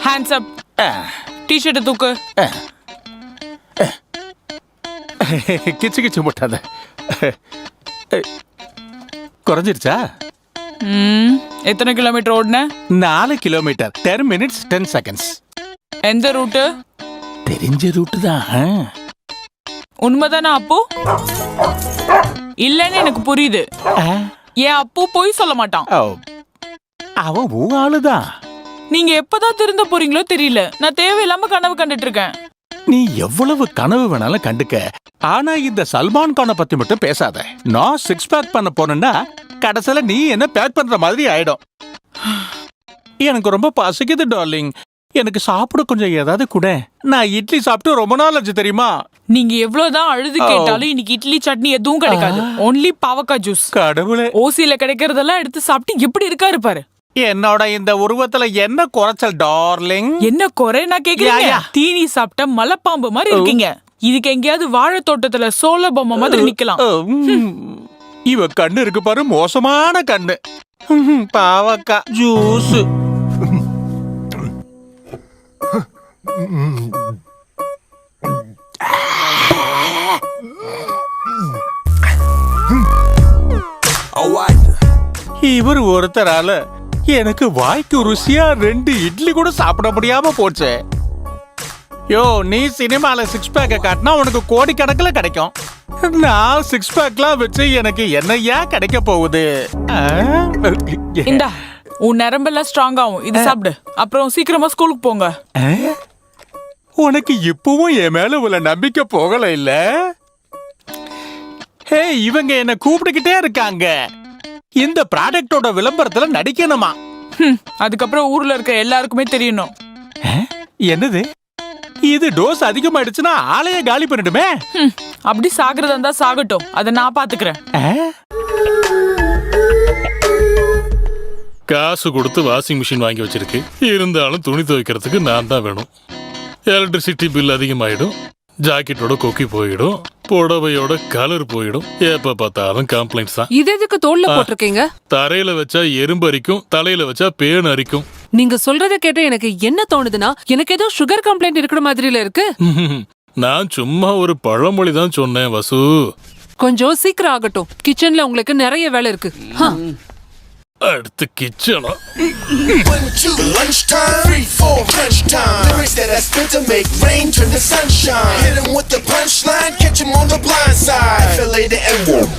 Hands up. T-shirt தூக்கு. கிச்சு கிச்சு முட்டாத. குறைஞ்சிருச்சா? எத்தனை kilometre ஓடுன? 4 kilometre. 10 minutes 10 seconds. எந்த ரூட்டு? தெரிஞ்ச ரூட்டு தான். உண்மைதானே அப்பு? இல்லன்னு எனக்கு புரியுது. என் அப்பு போய் சொல்ல மாட்டான். அவன் உன் ஆளுதான். நீங்க எப்பதான் திருந்த போறீங்களோ தெரியல. நான் தேவையில்லாம கனவு கண்டுட்டு இருக்கேன். நீ எவ்வளவு கனவு வேணாலும் கண்டுக்க, ஆனா இந்த சல்மான் கானை பத்தி மட்டும் பேசாத. நான் 6 பேக் பண்ண போனேன்னா கடைசியில நீ என்ன பேக் பண்ற மாதிரி ஆயிடும். எனக்கு ரொம்ப பசிக்குது டார்லிங். எனக்கு சாப்பிட கொஞ்சம் ஏதாவது கூட. நான் இட்லி சாப்பிட்டு ரொம்ப நாள் ஆச்சு தெரியுமா? நீங்க எவ்வளவுதான் அழுது கேட்டாலும் இன்னைக்கு இட்லி சட்னி எதுவும் கிடைக்காது. ஒன்லி பாவக்காய் ஜூஸ். கடவுளே, ஓசியில கிடைக்கிறதெல்லாம் எடுத்து சாப்பிட்டு எப்படி இருக்காரு பாரு. என்னோட இந்த உருவத்துல என்ன குறைச்சல் டார்லிங்? என்ன குறை நான் கேக்குறேன். தீனி சாப்பிட்ட மலைப்பாம்பு மாதிரி இருக்கீங்க. இதுக்கு எங்கேயாவது வாழை தோட்டத்துல சோள பொம்மை மாதிரி நிக்கலாம். இவ கண்ணு இருக்கு பாரு, மோசமான கண்ணு. பாவக்கா ஜூஸ். இவர் ஒருத்தரால எனக்கு வாய்க்கு ருசியா 2 இட்லி கூட சாப்பிட முடியாம போச்சு. யோ, நீ சினிமால 6 பேக்க காட்டினா உனக்கு கோடி கணக்கில் கிடைக்கும். நான் 6 பேக்லாம் வச்சு எனக்கு என்னையா கிடைக்க போகுது? இந்தா, உன் நரம்பெல்லாம் ஸ்ட்ராங் ஆகும். இது சாப்பிடு. அப்புறம் சீக்கிரமா ஸ்கூலுக்கு போங்க. உனக்கு இப்பவும் என் மேல உள்ள நம்பிக்கை போகல இல்ல? ஹே, இவங்க என்ன கூப்பிட்டுக்கிட்டே இருக்காங்க. இந்த ப்ராடக்டோட விளம்பரத்துல நடிக்கணுமா? அதுக்கப்புறம் ஊர்ல இருக்க எல்லாருக்குமே தெரியணும். என்னது இது? டோஸ் அதிகமாயிடுச்சுன்னா ஆளைய காலி பண்ணிடுமே. அப்படி சாகுறதா இருந்தா சாகட்டும், அதை நான் பாத்துக்கிறேன். காசு கொடுத்து வாஷிங் மிஷின் வாங்கி வச்சிருக்கு. இருந்தாலும் துணி துவைக்கிறதுக்கு நான் தான் வேணும். எலக்ட்ரிசிட்டி பில் அதிகமாயிடும், ஜாக்கெட்டோட கொக்கி போயிடும், புடவையோட கலர் போயிடும். எப்ப பார்த்தாலும் கம்ப்ளைண்ட்ஸ் தான். இது எதுக்கு தோல்ல போட்டிருக்கீங்க? தரையில வச்சா எறும்பு அரிக்கும், தலையில வச்சா பேன் அரிக்கும். நீங்க சொல்றத கேட்ட எனக்கு என்ன தோணுதுன்னா, எனக்கு ஏதோ சுகர் கம்ப்ளைண்ட் இருக்கிற மாதிரில இருக்கு. நான் சும்மா ஒரு பழமொழி தான் சொன்னேன் வசு. கொஞ்சம் சீக்கிரம் ஆகட்டும். கிச்சன்ல உங்களுக்கு நிறைய வேலை இருக்கு. அடுத்து கிச்சனா? 1, 2, lunchtime, 3, 4, lunchtime. Lyrics that I spent to make rain turn to sunshine. Hit 'em with the punchline, catch 'em on the blind side. FLA to N-word.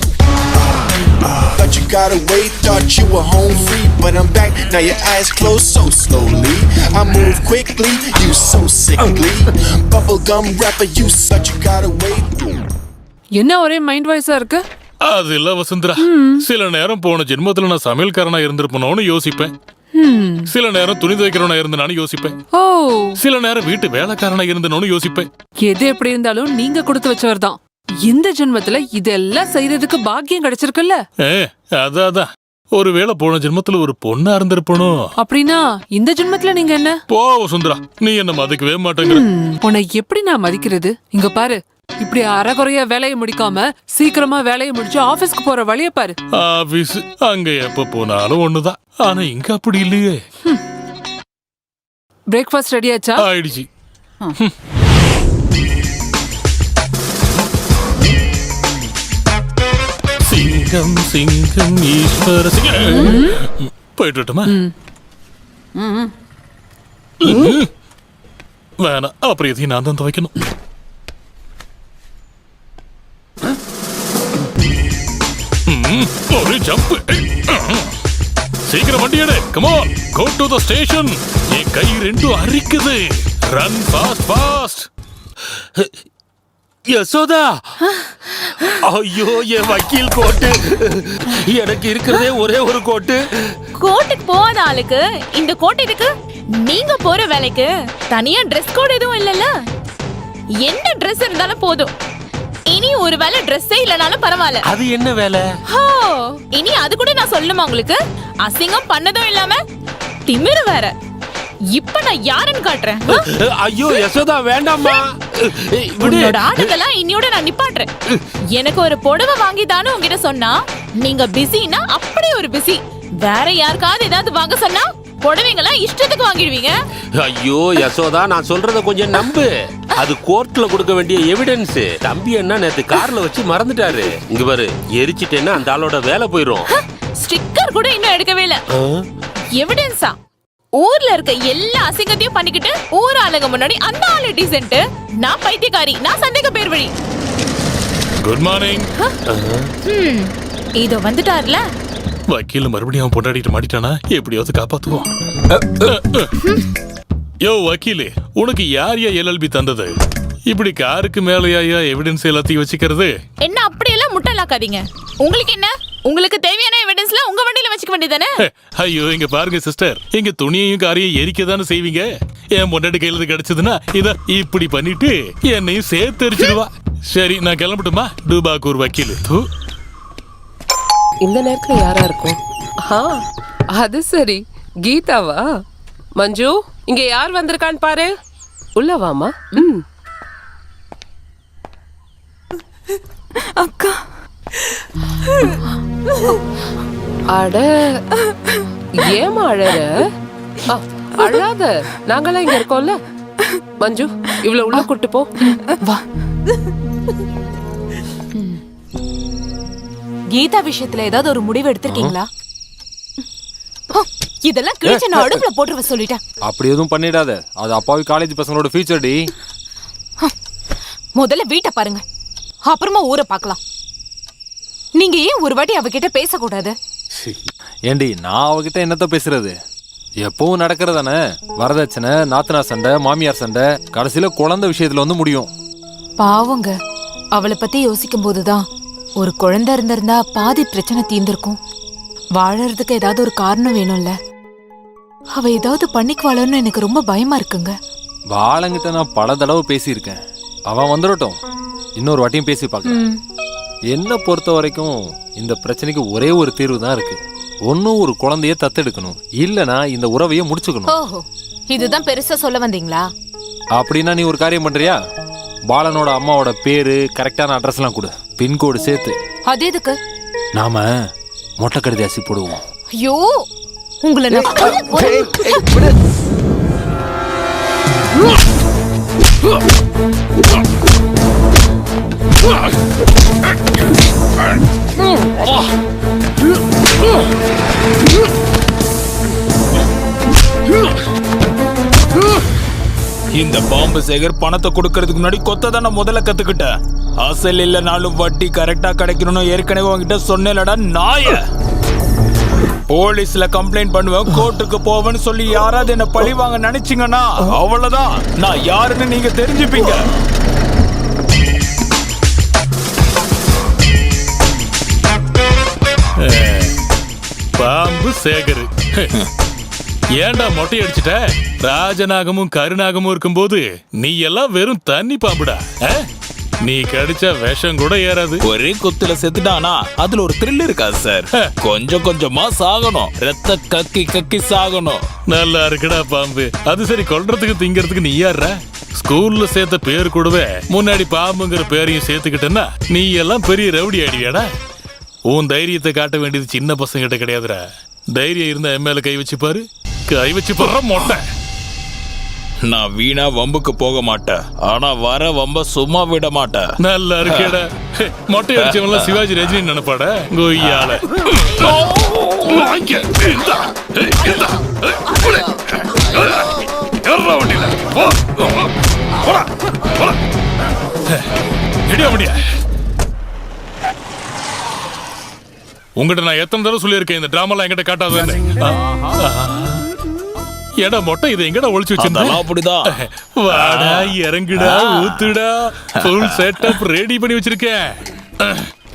Thought you got away, thought you were home free, but I'm back, now your eyes closed so slowly. I move quickly, you so sickly. Bubblegum rapper, you such you got away. என்ன ஒரே mind வாய்ஸா இருக்கு? அது இல்ல வசுந்தரா, சில நேரம் போன ஜென்மத்துல நான் சமையல்காரனா இருந்திருப்பனோன்னு யோசிப்பேன். சில நேரம் துணி துவைக்கிறவனா இருந்தனான்னு யோசிப்பேன். சில நேரம் வீட்டு வேலைக்காரனா இருந்தனோன்னு யோசிப்பேன். எது எப்படி இருந்தாலும் நீங்க கொடுத்து வச்சவர் தான். இந்த ஜென்மத்துல இதெல்லாம் செய்யறதுக்கு பாக்கியம் கிடைச்சிருக்குல்ல. அதான் ஒருவேளை போன ஜென்மத்துல ஒரு பொண்ணா இருந்திருப்பனோ. அப்படின்னா இந்த ஜென்மத்துல நீங்க என்ன? போ வசுந்தரா, நீ என்ன மதிக்கவே மாட்டேங்கிற. உன்னை எப்படி நான் மதிக்கிறது? இங்க பாரு, இப்படி அரைகுறையா வேலையை முடிக்காம சீக்கிரமா வேலையை முடிச்சு ஆபீஸ்க்கு போற வழிய பாரு. ஆபீஸ் அங்க எப்ப போனாலும் ஒண்ணுதான். ஆனா இங்க அப்படி இல்லையே. பிரேக்ஃபாஸ்ட் ரெடி ஆச்சா? ஆயிடுச்சு. சிங்கம் சிங்கம் ஈஸ்வர சிங்கம். போயிட்டு வரட்டுமா? வேணாம், அப்புறம் எதையும் நான் தான் துவைக்கணும். ஒரு ஜம்ப். சீக்கிரம் வண்டி எடு. Come on, go to the station. என் கை ரெண்டும் அரிக்குது. Run fast fast. யசோதா, ஐயோ என் வக்கீல் கோட்டு. எனக்கு இருக்கிறதே ஒரே ஒரு கோட்டு. கோட்டுக்கு போகாத ஆளுக்கு இந்த கோட் எதுக்கு? நீங்க போற வேலைக்கு தனியா ட்ரெஸ் கோட் எதுவும் இல்லல்ல. என்ன ட்ரெஸ் இருந்தாலும் போதும். இனி ஒரு வேலை ட்ரெஸ்ஸே இல்லனாலும் பரவாயில்ல. அது என்ன வேலை? இனி அது கூட நான் சொல்லணுமா உங்களுக்கு? அசிங்கம் பண்ணதும் இல்லாம திமிரு வேற. இப்ப நான் யாருன்னு காட்டுறேன். ஐயோ யசோதா, வேண்டாம்மா. உன்னோட ஆடுகளெல்லாம் இன்னியோட நான் நிப்பாட்டுறேன். எனக்கு ஒரு புடவை வாங்கி தானே உங்ககிட்ட சொன்னா, நீங்க பிஸினா அப்படி ஒரு பிஸி. வேற யாருக்காவது ஏதாவது வாங்க சொன்னா புடவைங்கெல்லாம் இஷ்டத்துக்கு வாங்கிடுவீங்க. ஐயோ யசோதா, நான் சொல்றத கொஞ்சம் நம்பு. அது கோர்ட்ல கொடுக்க வேண்டிய எவிடன்ஸ். தம்பி என்ன நேத்து கார்ல வச்சு மறந்துட்டாரு. இங்க பாரு, எரிச்சிட்டேன்னா அந்த ஆளோட வேலை போயிரும். ஸ்டிக்கர் கூட இன்னும் எடுக்கவே இல்ல. எவிடன்ஸா? ஊர்ல இருக்க எல்லா அசிங்கத்தையும் பண்ணிக்கிட்டு ஊர் ஆளுங்க முன்னாடி அந்த ஆளு டீசென்ட், நான் பைத்தியக்காரி, நான் சந்தேக பேர் வழி. Good morning. இதோ வந்துட்டார்ல. வக்கீல் மறுபடியும் அவன் பொண்டாடிட்டு மாட்டிட்டானா? எப்படியாவது காப்பாத்துவோம். யோ வக்கீலே, உனக்கு யார் எல்எல்பி தந்தது? இப்படி காருக்கு மேலயா எவிடன்ஸ் எல்லாத்தையும் வச்சுக்கிறது? என்ன அப்படியெல்லாம் முட்டலாக்காதீங்க. உங்களுக்கு என்ன? உங்களுக்கு தேவையான எவிடன்ஸ்ல உங்க வண்டியில வச்சுக்க வேண்டியதானே? ஐயோ இங்க பாருங்க சிஸ்டர், இங்க துணியையும் காரையும் எரிக்க தானே செய்வீங்க. என் பொண்டாட்டி கையில கிடைச்சதுன்னா இத இப்படி பண்ணிட்டு என்னையும் சேர்த்து எரிச்சிடுவா. சரி நான் கிளம்பட்டுமா? டூபாக்கூர் வக்கீல். இந்த நேரத்துல யாரா இருக்கும்? அது சரி, கீதாவா? மஞ்சு, இங்க யார் வந்திருக்கான்னு பாரு. உள்ள வாமா. அக்கா. அட, ஏமா அழற? அழாத, நாங்கெல்லாம் இங்க இருக்கோம்ல. மஞ்சு, இவ்வளவு உள்ள கூட்டு போ. வா. கீதா விஷயத்துல ஏதாவது ஒரு முடிவு எடுத்திருக்கீங்களா? இதெல்லாம் கிழிச்சு நான் அடுப்புல போட்டுருவ சொல்லிட்டேன். அப்படி எதுவும் பண்ணிடாத. அது அப்பாவி காலேஜ் பசங்களோட ஃபியூச்சர் டி. முதல்ல வீட்டை பாருங்க, அப்புறமா ஊரை பார்க்கலாம். நீங்க ஏன் ஒரு வாட்டி அவகிட்ட பேசக்கூடாது? ஏண்டி, நான் அவகிட்ட என்னத்த பேசுறது? எப்பவும் நடக்கிறதானே. வரதட்சணை, நாத்தனா சண்டை, மாமியார் சண்டை, கடைசியில குழந்தை விஷயத்துல வந்து முடியும். பாவங்க, அவளை பத்தி யோசிக்கும் போதுதான் ஒரு குழந்தை இருந்திருந்தா பாதி பிரச்சனை தீர்ந்திருக்கும். வாழறதுக்கு ஏதாவது ஒரு காரணம் வேணும்ல. அவ ஏதாவது பண்ணிக்குவாளன்னு எனக்கு ரொம்ப பயமா இருக்குங்க. பாலங்கிட்ட நான் பல தடவை பேசியிருக்கேன். அவன் வந்துடட்டும், இன்னொரு வாட்டியும் பேசி பார்க்கலாம். என்ன பொறுத்த வரைக்கும் இந்த பிரச்சனைக்கு ஒரே ஒரு தீர்வு தான் இருக்கு. ஒன்னும் ஒரு குழந்தைய தத்தெடுக்கணும், இல்லனா இந்த உறவையே முடிச்சுக்கணும். ஓஹோ, இதுதான் பெருசா சொல்ல வந்தீங்களா? அப்படின்னா நீ ஒரு காரியம் பண்றியா? பாலனோட அம்மாவோட பேரு, கரெக்டான அட்ரஸ் எல்லாம் கொடு, பின்கோடு சேர்த்து. அது எதுக்கு? நாம மொட்டை கடிதாசி போடுவோம். ஐயோ, உங்களை இந்த பாம்பு சேகர் பணத்தை கொடுக்கறதுக்கு முன்னாடி கொத்த தானே முதல்ல கத்துக்கிட்டேன். அசல் இல்லைனாலும் வட்டி கரெக்டா கிடைக்கணும்னு ஏற்கனவே உங்ககிட்ட சொன்னேன்லடா நாய. போலீஸ்ல கம்ப்ளைண்ட் பண்ணுவேன், கோர்ட்டுக்கு போவேன்னு சொல்லி யாராவது என்ன பழி வாங்க நினைச்சீங்கன்னா அவ்வளவுதான், நான் யாருன்னு நீங்க தெரிஞ்சுப்பீங்க. பாம்பு சேகர், ஏன்டா மொட்டை அடிச்சிட்ட? ராஜநாகமும் கருநாகமும் இருக்கும்போது நீ எல்லாம் வெறும் தண்ணி பாம்புடா. நீ கடிச்சா விஷம் கூட ஏறாது. ஒரே குத்துல செத்துட்டானா அதுல ஒரு த்ரில் இருக்காது சார். கொஞ்சம் கொஞ்சமா சாகணும், ரத்த கக்கி கக்கி சாகணும். நல்லா இருக்குடா பாம்பு. அது சரி, கொல்றதுக்கு திங்கிறதுக்கு நீ யார? ஸ்கூல்ல சேர்த்த பேர் கூடவே முன்னாடி பாம்புங்கிற பேரையும் சேர்த்துக்கிட்டேன்னா நீ எல்லாம் பெரிய ரவுடி ஆயிடுவியாடா. உன் தைரியத்தை காட்ட வேண்டியது சின்ன பசங்க கிட்ட கிடையாதுடா. தைரியம் இருந்தா எம்எல்ஏ கை வச்சு பாரு. கை வச்சு போடுற மொட்டை. நான் வீணா வம்புக்கு போக மாட்டேன், ஆனா வர வம்ப சும்மா விட மாட்டேன். நல்லா இருக்கேடா. மொட்டை அடிச்சவன்லாம் சிவாஜி ரஜினி நினைப்பாட கொய்யால. உங்ககிட்ட நான் எத்தனை தடவை சொல்லியிருக்கேன் இந்த டிராமாலாம் என்கிட்ட காட்டாதுன்னு. ஏடா மொட்டை, இதை எங்கடா ஒளிச்சு வச்சிருந்தா? அப்படிதான். வாடா, இறங்குடா, ஊத்துடா, ஃபுல் செட்டப் ரெடி பண்ணி வச்சிருக்கேன்.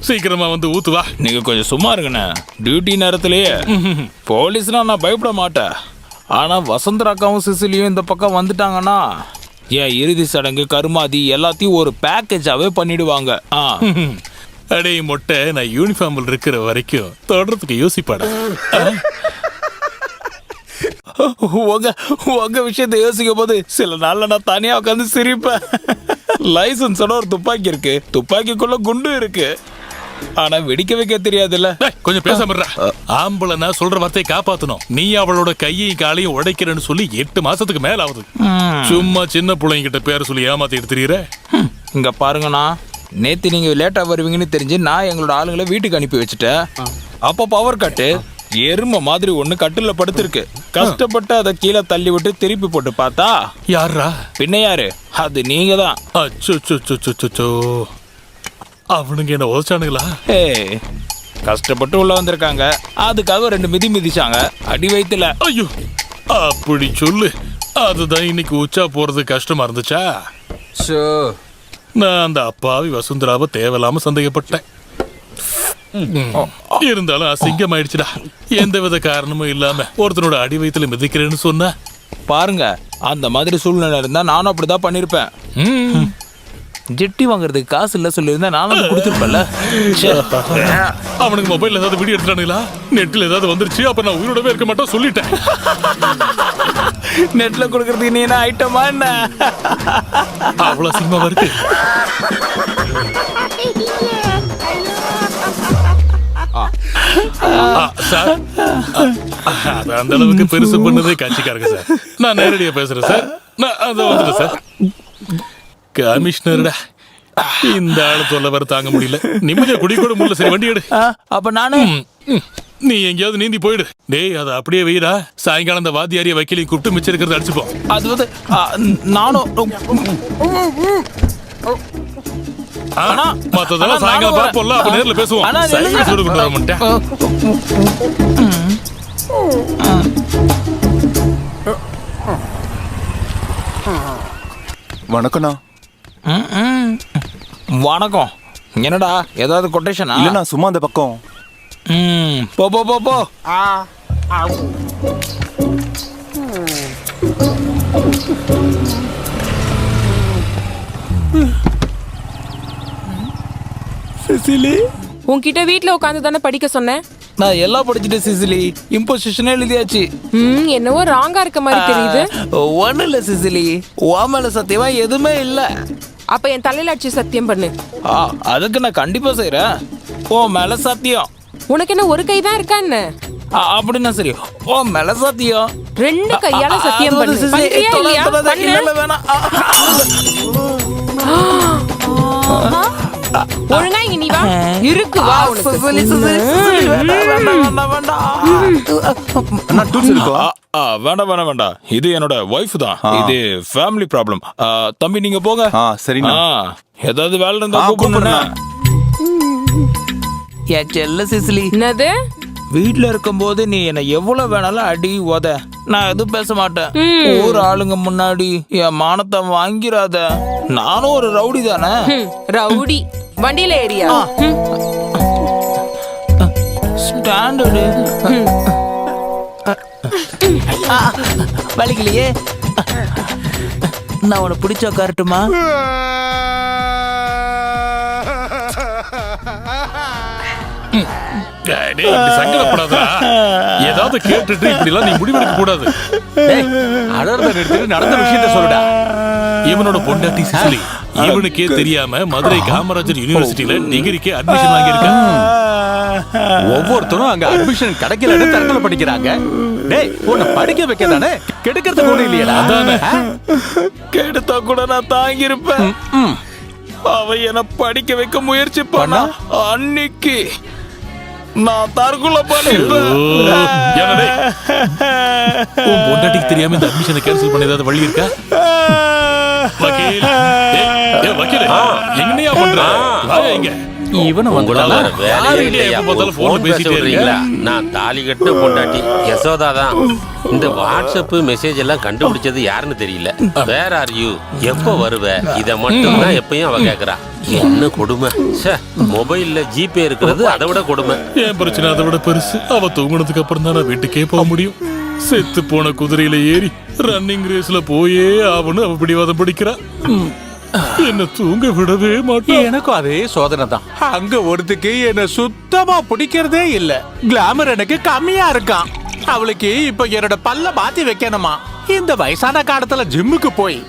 சீக்கிரமா வந்து ஊத்துவா. நீங்க கொஞ்சம் சும்மா இருங்கண்ணே. டியூட்டி நேரத்திலேயே போலீஸ்னா நான் பயப்பட மாட்டேன். ஆனா வசந்தராக்காவும் சிசிலியும் இந்த பக்கம் வந்துட்டாங்கன்னா என் இறுதி சடங்கு கருமாதி எல்லாத்தையும் ஒரு பேக்கேஜாவே பண்ணிடுவாங்க. அடே மொட்டை, நான் யூனிஃபார்மில் இருக்கிற வரைக்கும் தொடர்றதுக்கு யோசிப்பாடா. உங்க விஷயத்தை யோசிக்கும் போது சில நாள்ல நான் தனியா உட்காந்து சிரிப்பேன். லைசன்ஸோட ஒரு துப்பாக்கி இருக்கு, துப்பாக்கிக்குள்ள குண்டு இருக்கு. ஆனா வெடிக்க வைக்க தெரியாதுல்ல. டேய், கொஞ்சம் பேசாம இருடா. ஆம்பளைனா சொல்ற வார்த்தையை காப்பாத்தணும். நீ அவளோட கையையும் காலையும் உடைக்கிறேன்னு சொல்லி 8 மாசத்துக்கு மேல ஆகுது. சும்மா சின்ன பிள்ளைங்கிட்ட பேர சொல்லி ஏமாத்தி எடுத்துறீர. இங்க பாருங்கண்ணா, நேத்து நீங்க லேட்டா வருவீங்கன்னு தெரிஞ்சு நான் எங்களோட ஆளுங்களை வீட்டுக்கு அனுப்பி வச்சுட்டேன். அப்ப பவர் கட்டு எரும மாதிரி ஒண்ணு கட்டில படுத்திருக்கு. கஷ்டப்பட்டு அதை கீழே தள்ளி விட்டு திருப்பி போட்டு பார்த்தா யாரா? பின்ன யாரு? அது நீங்க தான். அச்சோ, அவனுங்க என்ன உதச்சானுங்களா? கஷ்டப்பட்டு உள்ள வந்திருக்காங்க, அதுக்காக 2 மிதி மிதிச்சாங்க அடி வயித்துல. ஐயோ, அப்படி சொல்லு. அதுதான் இன்னைக்கு உச்சா போறது கஷ்டமா இருந்துச்சா? நான் அந்த அப்பாவி வசுந்தராவை தேவையில்லாம சந்தேகப்பட்டேன். இருந்தாலும் அசிங்கம் ஆயிடுச்சுடா. எந்தவித காரணமும் இல்லாம ஒருத்தனோட அடி வயித்துல மிதிக்கிறேன்னு சொன்ன பாருங்க, அந்த மாதிரி சூழ்நிலை இருந்தா நானும் அப்படிதான் பண்ணிருப்பேன். ஜெட்டி வாங்குறதுக்கு காசு இல்ல சொல்லியிருந்தா நானும் கொடுத்துருப்பேன்ல. அவனுக்கு மொபைல் ஏதாவது வீடியோ எடுத்துட்டானுங்களா? நெட்ல ஏதாவது வந்துருச்சு, அப்ப நான் உயிரோடவே இருக்க மாட்டேன் சொல்லிட்டேன். நெட்ல கொடுக்கறதுக்கு நீ என்ன ஐட்டமா என்ன? அவ்வளவு அசிங்கமா இருக்கு. சார், அது அந்த அளவுக்கு பெருசு பண்ணதே கட்சிக்காரங்க சார். நான் நேரடியா பேசுறேன் சார். நான் அதை வந்துட்டேன் சார். கமிஷனர்டா, இந்த ஆளு தொல்லை வர தாங்க முடியல. நிம்மதியா குடி கூட முடியல. சரி, வண்டி எடு. அப்ப நானும் நீ எங்கேயாவது நீந்தி போயிடு. டேய், அதை அப்படியே வெயிடா. சாயங்காலம் அந்த வாத்தியாரிய வக்கீலையும் கூப்பிட்டு மிச்சம் இருக்கிறத அடிச்சுப்போம். அது வந்து நானும் மத்ததெல்லாம் சாயங்காலம் பார்ப்போம்ல, அப்ப நேர்ல பேசுவோம். சைக்கிள் சூடு கொண்டு வர மாட்டேன். வணக்கண்ணா. வணக்கம். என்னடா ஏதாவது கொட்டேஷனா? இல்லண்ணா, சும்மா அந்த பக்கம். போ போ போ போ. சிசிலி, உன்கிட்ட வீட்ல உட்காந்து தானே படிக்க சொன்னேன். நான் எல்லாம் படிச்சுட்டேன் சிசிலி. இம்போசிஷனே எழுதியாச்சு. என்னவோ ராங்கா இருக்க மாதிரி தெரியுது. ஒண்ணு இல்ல சிசிலி, உன் மேல சத்தியமா எதுவுமே இல்ல. அப்ப என் தலையில அடிச்சு சத்தியம் பண்ணு. அதுக்கு நான் கண்டிப்பா செய்யறேன். உன் மேல சத்தியம். உனக்கு என்ன ஒரு கை தான் இருக்கா என்ன? அப்படின்னா சரி, உன் மேல சத்தியம். 2 கையால சத்தியம் பண்ணு. பண்றியா இல்லையா? இல்ல வேணாம். ஒழுங்கா இங்க நீ வா. இருக்கு வா. வேண்டாம் வேண்டாம், இது என்னோட ஒய்ஃப் தான். இது ஃபேமிலி ப்ராப்ளம். தம்பி நீங்க போங்க. சரிண்ணா. ஏதாவது வேலை இருந்தா கூப்பிடுங்க. என் செல்ல சிசிலி, என்னது? வீட்ல இருக்கும்போது நீ என்ன எவ்வளவு வேணாலும் அடி உத, நான் எதுவும் பேச மாட்டேன். ஊர் ஆளுங்க முன்னாடி என் மானத்தை வாங்கிராத. நானும் ஒரு ரவுடி தானே. ரவுடி வண்டியில ஏரியா ஸ்டாண்டர்டு வலிக்கலையே. நான் உன பிடிச்ச உட்காரட்டுமா? சங்கடப்படாதா? ஏதாவது கேட்டுட்டு இப்படி எல்லாம் நீ முடிவெடுக்க கூடாது. அலர்ந்த நிறுத்திட்டு நடந்த விஷயத்த சொல்லுடா. இவனோட பொண்டாட்டி சிசிலி இவனுக்கே தெரியாம மதுரை காமராஜர் யூனிவர்சிட்டியில டிகிரிக்கு அட்மிஷன் வாங்கியிருக்கான். ஒவ்வொருத்தரும் அங்க அட்மிஷன் கிடைக்கலன்னு தற்கொலை படிக்கிறாங்க. டேய், உன்னை படிக்க வைக்கதானே, கெடுக்கிறதுக்கு கூட இல்லையா? கெடுத்தா கூட நான் தாங்கி இருப்பேன். அவ என்ன படிக்க வைக்க முயற்சி பண்ணா அன்னைக்கு நான் தற்கொலை பண்ணிருப்பேன். உன் பொண்டாட்டிக்கு தெரியாம இந்த அட்மிஷனை கேன்சல் பண்ண ஏதாவது வழி இருக்கா? வக்கீல், வக்கீல், என்னையா பண்ற? இங்க நான் தாலி கட்ட பொண்டாட்டி யசோதா தான். இந்த வாட்ஸ்அப் மெசேஜ் எல்லாம் கண்டுபிடிச்சது யாருன்னு தெரியல. வேற ஆர் யூ, எப்போ வருவ, இத மட்டும் தான் எப்பயும் அவ கேக்குறா. என்ன கொடுமை! மொபைல்ல ஜிபே இருக்கிறது அதை விட கொடுமை. என் பிரச்சனை அதை விட பெருசு. அவ தூங்குனதுக்கு அப்புறம் தான் நான் வீட்டுக்கே போக முடியும். செத்து போன குதிரையில ஏறி ரன்னிங் ரேஸ்ல போயே ஆவணும் அவ பிடிவாதம் பிடிக்கிறா. என்ன தூங்க விடவே மாட்டேன். எனக்கும் அதே சோதனை தான். அங்க ஒருத்துக்கு என்ன சுத்தமா பிடிக்கிறதே இல்ல. கிளாமர் எனக்கு கம்மியா இருக்கான். அவளுக்கு இப்ப என்னோட பல்ல மாத்தி வைக்கணுமா? இந்த வயசான காலத்துல ஜிம்முக்கு போய்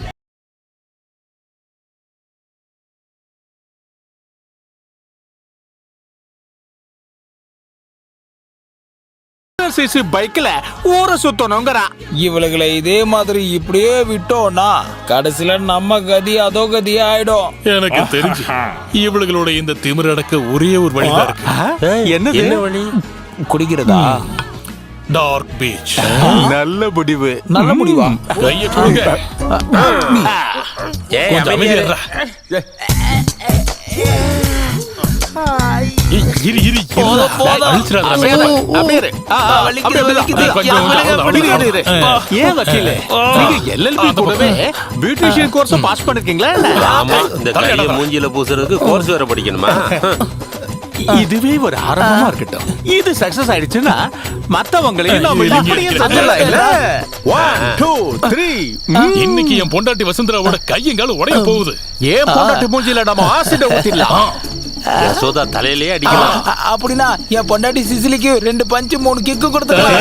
600cc பைக்ல ஊரை சுத்தணுங்கிறா. இவளுகளை இதே மாதிரி இப்படியே விட்டோம்னா கடைசியில நம்ம கதி அதோ கதியா ஆயிடும். எனக்கு தெரிஞ்சு இவளுகளோட இந்த திமிரடக்க ஒரே ஒரு வழிதான் இருக்கு. என்னது? என்ன வழி? குடிக்கிறதா? Dark peach. நல்ல முடிவு. நல்ல முடிவா? கையை கொடுங்க. ஏய், கொஞ்சம் அமைதியா இரு. அமைதியா இரு, இரு. அழிச்சிடாத. அப்படியே இரு. அப்படியே வலிக்குது. இரு. ஏன் வக்கீலே, நீங்க LLB கூடவே பியூட்டிஷியன் கோர்ஸ் பாஸ் பண்ணிருக்கீங்களா? ஆமா, இந்த கையை மூஞ்சில பூசுறதுக்கு கோர்ஸ் வேற படிக்கணுமா? இதுவே ஒரு ஆரம்பமா இருக்கட்டும். இது சக்சஸ் ஆயிடுச்சுன்னா மத்தவங்களையும் நாம இப்படியே செஞ்சிடலாம் இல்ல? 1 2 3. இன்னைக்கு என் பொண்டாட்டி வசுந்தராவோட கையங்கால உடைய போகுது. ஏன் பொண்டாட்டி மூஞ்சில நம்ம ஆசிட ஊத்திடலாம். யசோதா தலையிலே அடிக்கலாம். அப்படின்னா என் பொண்டாட்டி சிசிலிக்கு 2 பஞ்சு 3 கிக்கு கொடுத்துக்கலாம்.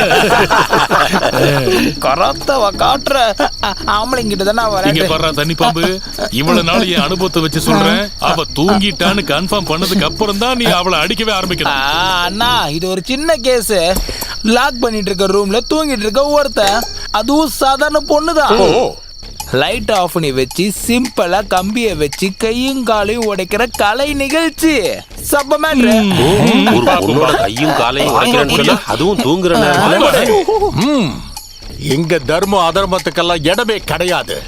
கராத்தவ காட்டுற ஆம்பளைங்கிட்ட தானே இங்க வரேன். பாரு தண்ணி பாம்பு, இவ்வளவு நாள் என் அனுபவத்தை வச்சு சொல்றேன். அவ தூங்கிட்டான்னு கன்ஃபார்ம் பண்ணதுக்கு அப்புறம் தான் நீ அவளை அடிக்கவே ஆரம்பிக்கணும். அண்ணா, இது ஒரு சின்ன கேஸ். லாக் பண்ணிட்டு இருக்க ரூம்ல தூங்கிட்டு இருக்க ஒருத்தன், அதுவும் சாதாரண பொண்ணுதான். லைட் ஆஃப் பண்ணி வச்சு சிம்பிளா கம்பிய வச்சு கையும் காலையும் உடைக்கிற கலை நிகழ்ச்சி. சப்ப மேட்ரு. ஒரு பொண்ணோட கையும் காலையும் உடைக்கிறேன்னு சொன்னா, அதுவும் தூங்குற நேரத்துல. இங்க தர்ம அதர்மத்துக்கெல்லாம் இடமே கிடையாது.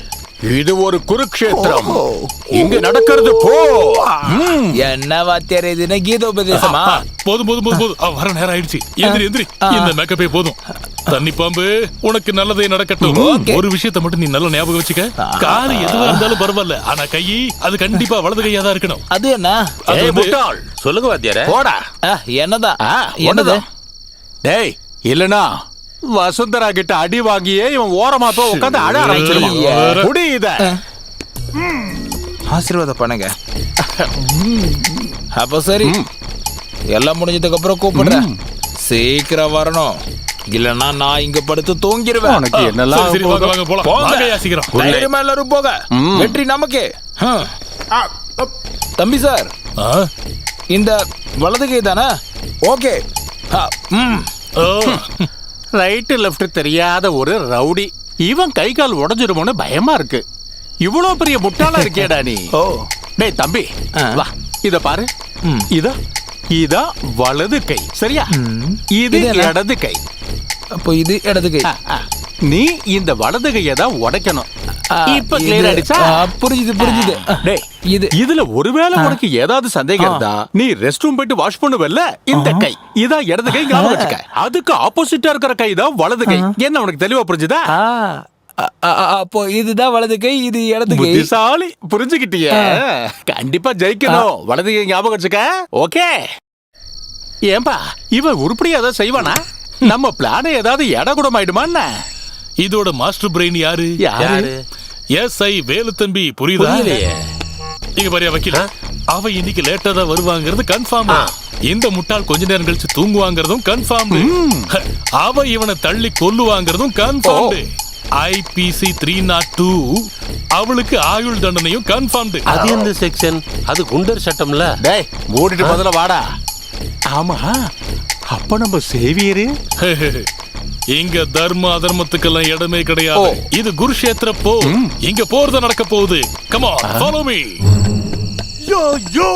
இது ஒரு குருக்ஷேத்திரம். இங்க நடக்கிறது போ. என்ன வாத்தியார் இதுன்னு கீதோபதேசமா? போதும் போதும் போதும் போதும். வர நேரம் ஆயிடுச்சு. எந்திரி எந்திரி. இந்த மேக்கப்பே போதும். தண்ணி பாம்பு, உனக்கு நல்லதே நடக்கட்டும். ஒரு விஷயத்தை மட்டும் நீ நல்ல ஞாபகம் வச்சுக்க. காது எதுவா இருந்தாலும் பரவாயில்ல, ஆனா கை அது கண்டிப்பா வலது கையா தான் இருக்கணும். அது என்ன? அது முட்டாள். சொல்லுங்க வாத்தியாரே. போடா. என்னதான்? என்னது? டேய், இல்லனா வசுந்தரா கிட்ட அடி வாங்கியே இவன் ஓரமா போய் உட்கார்ந்து அழ ஆரம்பிச்சிருவான். புடியுத. ஆசீர்வாதம் பண்ணுங்க. அப்ப சரி, எல்லாம் முடிஞ்சதுக்கு அப்புறம் கூப்பிடுறேன். சீக்கிரம் வரணும், இல்லன்னா நான் இங்க படுத்து தூங்கிடுவேன். உனக்கு என்னெல்லாம் சரி, வாங்க வாங்க போலாம். வாங்கயா சீக்கிரம். தைரியமா எல்லாரும் போக. வெற்றி நமக்கு. தம்பி சார், இந்த வலது கை தானே? ஓகே. ரைட் லெஃப்ட் தெரியாத ஒரு ரவுடி. இவன் கை கால் உடைஞ்சிருமோன்னு பயமா இருக்கு. இவ்வளவு பெரிய முட்டாளா இருக்கேடா நீ. டேய் தம்பி, வா இத பாரு. இதா வலது கை, சரியா? இது இடது கை. அப்போ இது இடது கை. நீ இந்த வலது கையை தான் உடைக்கணும். இப்ப கிளியர் ஆயிடுச்சா? புரிஞ்சுது புரிஞ்சுது. டேய், இதுல ஒருவேளை உனக்கு ஏதாவது சந்தேகம் இருந்தா நீ ரெஸ்ட் ரூம் போயிட்டு வாஷ் பண்ணுவல்ல, இந்த கை இதான் இடது கை, ஞாபகம் வச்சுக்க. அதுக்கு ஆப்போசிட்டா இருக்கிற கை தான் வலது கை. என்ன உனக்கு தெளிவா புரிஞ்சுதா? அப்போ இதுதான் வலது கை, இது இடது கை. புத்திசாலி, புரிஞ்சுக்கிட்டிய. கண்டிப்பா ஜெயிக்கணும். வலது கை ஞாபகம் வச்சுக்க. ஓகே. ஏன்பா இவன் உருப்படியா ஏதாவது செய்வானா? நம்ம பிளான ஏதாவது எடகுடம் ஆயிடுமா? இதோட மாஸ்டர் பிரெயின் யாரு? யாரு? எஸ்ஐ வேலு தம்பி. புரியுதா? இங்க பாரியா வக்கீல, அவ இன்னைக்கு லேட்டா தான் வருவாங்கிறது கன்ஃபார்ம். இந்த முட்டாள் கொஞ்ச நேரம் கழிச்சு தூங்குவாங்கிறதும் கன்ஃபார்ம். அவ இவனை தள்ளி கொல்லுவாங்கிறதும் கன்ஃபார்ம். IPC 302 அவளுக்கு ஆயுள் தண்டனையும் கன்ஃபார்ம். அது எந்த செக்ஷன்? அது குண்டர் சட்டம்ல. டேய், மூடிட்டு முதல்ல வாடா. ஆமா, அப்ப நம்ம சேவியரு. இங்க தர்ம அதர்மத்துக்கெல்லாம் இடமே கிடையாது. இது குருஷேத்திர போ. இங்க போறது நடக்க போகுது. Come on, follow me. Yo yo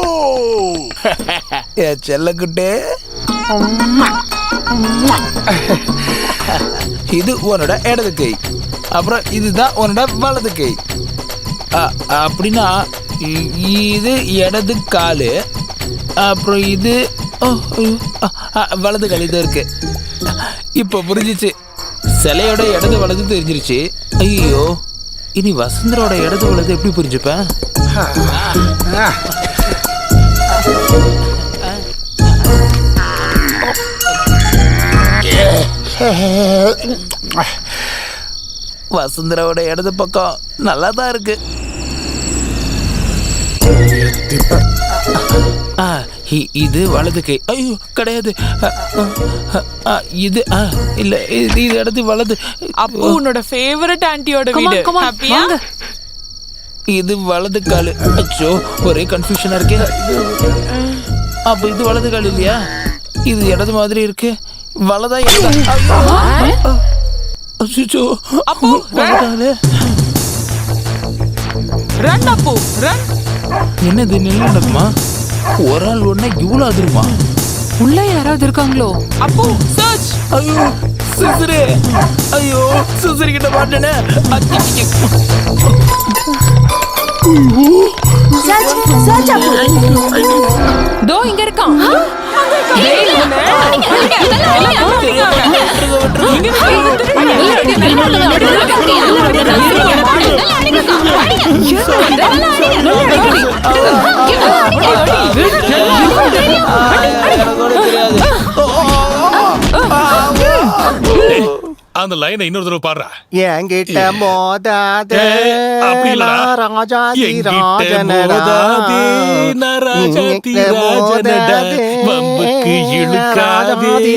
ஏ செல்லக்குட்டே, இது உன்னோட இடது கை, அப்புறம் இதுதான் உன்னோட வலது கை. அப்படின்னா இது இடது காலு, அப்புறம் இது வலது கால். இது இருக்கு. இப்ப புரிஞ்சிச்சு. சிலையோட இடது வலது தெரிஞ்சிருச்சு. ஐயோ, இனி வசுந்தரோட இடது வலது எப்படி புரிஞ்சுப்பேன்? வசுந்தரோட இடது பக்கம் நல்லா தான் இருக்கு. இது வலது கை. ஐயோ கிடையாது, இது இல்ல, இது இடது வலது. அப்போ உன்னோட ஃபேவரட் ஆன்ட்டியோட வீடு. ஹாப்பியா? இது வலது காலு. அச்சோ, ஒரே கன்ஃபியூஷனா இருக்கே. அப்ப இது வலது கால் இல்லையா? இது இடது மாதிரி இருக்கு. வலதா அச்சோ அப்போ ரன் அப்போ ரன். என்னது நில்லுமா? ஒரு ஆள் ஒண்ணா இவ்வளவு அதிருமா? உள்ள யாராவது இருக்காங்களோ? அப்போ சர்ச். ஐயோ சிசுரு, ஐயோ சிசுரு கிட்ட மாட்டேனே. தோ இங்க இருக்கான். அந்த லைனை இன்னொரு தடவை பாடுறா. என்கிட்ட மோதாத அப்படி இல்லடா. ராஜாதி என்கிட்ட ராஜனடா. மோதாதே, நான் ராஜாதி ராஜனடா. வம்புக்கு இழுக்காதே,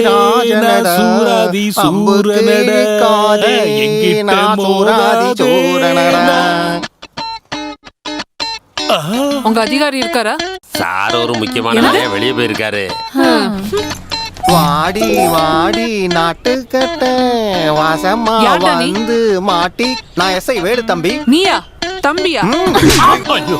நான் சூராதி சூரனடா. என்கிட்ட மோதாதே, நான் உங்க அதிகாரி இருக்காரா? சார் ஒரு முக்கியமான வேலையா வெளியே போயிருக்காரு. வாடி வாடி நாட்டுக்கட்ட வாசமா யார்டா நீ? வந்து மாட்டி. நான் எஸ்ஐ வேடு தம்பி. நீயா? தம்பியா? ஐயோ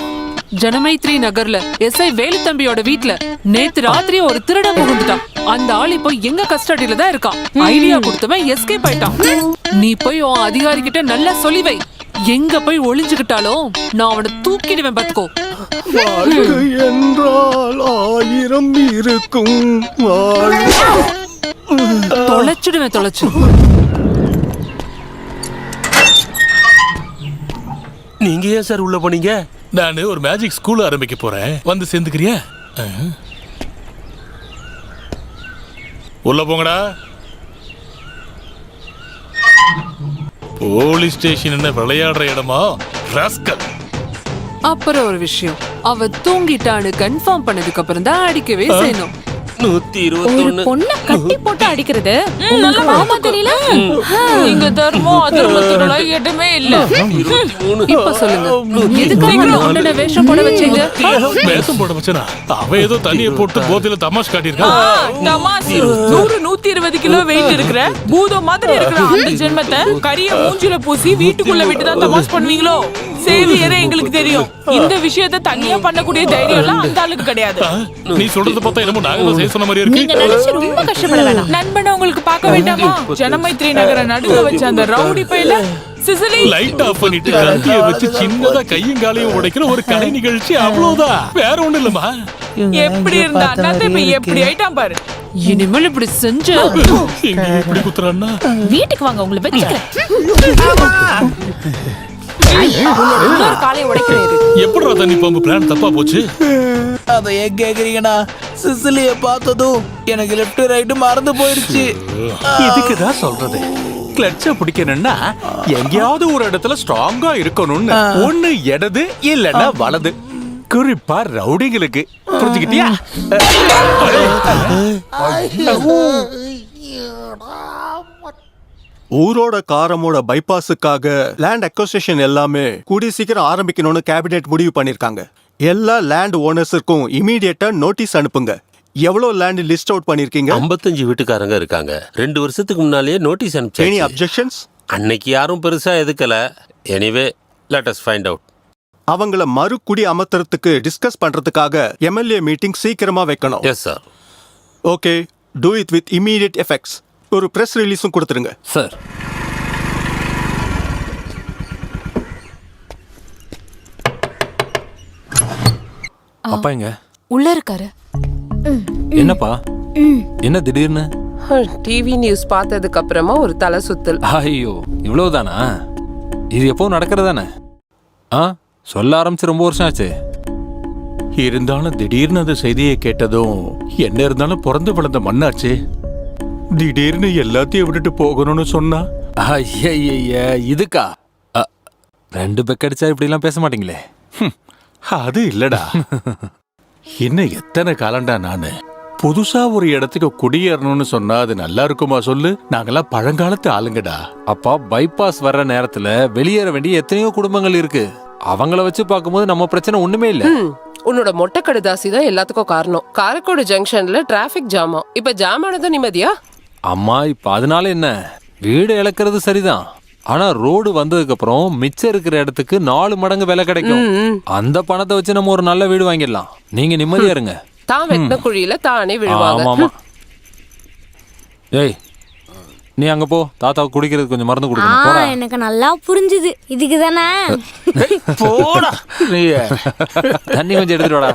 ஜனமைத்ரி நகர்ல எஸ்ஐ வேலு தம்பியோட வீட்ல நேத்து ராத்திரி ஒரு திருடன் புகுந்துட்டான். அந்த ஆள் இப்போ எங்க கஸ்டடியில தான் இருக்கான். ஐடியா கொடுத்தவன் எஸ்கேப் ஆயிட்டான். நீ போய் உன் அதிகாரி கிட்ட நல்லா சொல்லி வை. எங்க போய் ஒளிஞ்சுக்கிட்டாலும் நான் அவனை தூக்கிடுவேன் பாத்துக்கோ. வாழ்க்கை என்றால் 1000 இருக்கும். தொலைச்சிடுவேன் தொலைச்சு. நீங்க ஏன் சார் உள்ள போனீங்க? நான் ஒரு மேஜிக் ஸ்கூல் ஆரம்பிக்க போறேன், வந்து சேர்ந்துக்கிறியா? உள்ள போங்கடா. போலீஸ் ஸ்டேஷன் என்ன விளையாடுற இடமா? ராஸ்கல். அப்புறம் ஒரு விஷயம், அவ தூங்கிட்டான்னு கன்ஃபார்ம் பண்ணதுக்கு அப்புறம் தான் அடிக்கவே செய்யணும். 121. பொண்ண கட்டி போட்டு அடிக்கிறது உங்களுக்கு மாமா தெரியல? இங்க தர்மம் அதர்மத்துடன் இடமே இல்ல. 23. இப்ப சொல்லுங்க, எதுக்காக உன்ன வேஷம் போட வச்சீங்க? வேஷம் போட வச்சனா? அவன் ஏதோ தண்ணியை போட்டு போதையில தமாஷ் காட்டியிருக்கான். தமாஸ் 100-120 கிலோ வெயிட் இருக்கிற பூதம் மாதிரி இருக்கிற அந்த ஜென்மத்தை கரிய மூஞ்சில பூசி வீட்டுக்குள்ள விட்டு தான் தமாஷ் பண்ணுவீங்களோ? சேவியரே எங்களுக்கு தெரியும். இந்த விஷயத்தை தனியா பண்ணக்கூடிய தைரியம் எல்லாம் அந்த ஆளுக்கு கிடையாது. நீ சொல்றது பார்த்தா என்னமோ நாங்க செய்ய சொன்ன மாதிரி நீங்க இருக்கு. நினைச்சு ரொம்ப கஷ்டப்பட வேணாம். நண்பனை உங்களுக்கு பார்க்க வேண்டாமா? ஜனமைத்ரி நகர நடுங்க வச்ச அந்த ரவுடி பையில சிசிலி லைட் ஆஃப் பண்ணிட்டு கத்திய வச்சு சின்னதா கையும் காலையும் உடைக்கிற ஒரு கலை நிகழ்ச்சி, அவ்வளவுதான். வேற ஒண்ணு இல்லம்மா. எப்படி இருந்தா அண்ணாத்த இப்ப எப்படி ஆயிட்டான் பாரு. இனிமேல் இப்படி செஞ்ச இங்க இப்படி குத்துறான்னா வீட்டுக்கு வாங்க, உங்களை வச்சுக்கிறேன். காலை உடைக்கிறது எப்படிடா தண்ணி பம்பு பிளான் தப்பா போச்சு? அதை ஏன் கேக்குறீங்கண்ணா? சிசிலிய பார்த்ததும் எனக்கு லெஃப்ட் ரைட்டு மறந்து போயிருச்சு. இதுக்குதான் சொல்றது, கிளட்ச பிடிக்கணும்னா எங்கேயாவது ஒரு இடத்துல ஸ்ட்ராங்கா இருக்கணும்னு. ஒண்ணு இடது இல்லன்னா வலது, குறிப்பா ரவுடிங்களுக்கு. புரிஞ்சுக்கிட்டியா? ஊரோட காரமோட பைபாஸுக்காக லேண்ட் அக்வசிஷன் எல்லாமே கூடிய சீக்கிரம் ஆரம்பிக்கணும்னு கேபினெட் முடிவு பண்ணிருக்காங்க. எல்லா லேண்ட் ஓனர்ஸுக்கும் இமீடியட்டா நோட்டீஸ் அனுப்புங்க. எவ்வளவு லேண்ட் லிஸ்ட் அவுட் பண்ணிருக்கீங்க? 55 வீட்டுக்காரங்க இருக்காங்க. 2 வருஷத்துக்கு முன்னாலேயே நோட்டீஸ் எனி அனுப்பிச்சாச்சு. அப்ஜெக்ஷன்ஸ்? அன்னைக்கு யாரும் பெருசா எதுக்கல. Anyway let us find out. அவங்கள மறுகுடி அமர்த்துறதுக்கு டிஸ்கஸ் பண்றதுக்காக எம்எல்ஏ மீட்டிங் சீக்கிரமா வைக்கணும். Yes sir. Okay, do it with immediate effects. ஒரு பிரஸ் ரிலீஸும் கொடுத்துருங்க. சார். அப்பா எங்க? உள்ள இருக்காரு. என்னப்பா, என்ன திடீர்னு? டிவி நியூஸ் பார்த்ததுக்கு அப்புறமா ஒரு தலை சுத்தல். ஐயோ, இவ்வளவுதானா? இது எப்போ நடக்கிறதானே? சொல்ல ஆரம்பிச்சு ரொம்ப வருஷம் ஆச்சு. இருந்தாலும் திடீர்னு அந்த செய்தியை கேட்டதும் என்ன இருந்தாலும் பிறந்து வளர்ந்த மண்ணாச்சு. திடீர்னு எல்லாத்தையும் விட்டுட்டு போகணும்னு சொன்னா ஐயா, இதுக்கா? 2 பெக் அடிச்சா இப்படி எல்லாம் பேச மாட்டீங்களே. அது இல்லடா. இன்னும் எத்தனை காலண்டா நானு புதுசா ஒரு இடத்துக்கு குடியேறணும்னு சொன்னா அது நல்லா இருக்குமா சொல்லு? நாங்கெல்லாம் பழங்காலத்து ஆளுங்கடா. அப்பா, பைபாஸ் வர்ற நேரத்துல வெளியேற வேண்டிய எத்தனையோ குடும்பங்கள் இருக்கு. அவங்கள வச்சு பார்க்கும்போது நம்ம பிரச்சனை ஒண்ணுமே இல்ல. உன்னோட மொட்டை கடுதாசி தான் எல்லாத்துக்கும் காரணம். காரைக்குடி ஜங்ஷன்ல டிராபிக் ஜாமா. இப்ப ஜாம் ஆனது நிம்மதியா? அம்மா இப்ப அதனால என்ன, வீடு இழக்கிறது சரிதான். ஆனா ரோடு வந்ததுக்கு அப்புறம் மிச்சம் இருக்கிற இடத்துக்கு 4 மடங்கு விலை கிடைக்கும். அந்த பணத்தை வச்சு நம்ம ஒரு நல்ல வீடு வாங்கிடலாம். நீங்க நிம்மதியா இருங்க. தான் வெட்டின குழியில தானே விழுவாங்க. ஆமா. ஏய், நீ அங்க போ, தாத்தாவுக்கு குடிக்கிறதுக்கு கொஞ்சம் மருந்து கொடுக்கணும். போடா. எனக்கு நல்லா புரிஞ்சுது. இதுக்கு தானே போடா நீ. தண்ணி கொஞ்சம் எடுத்துட்டு வாடா.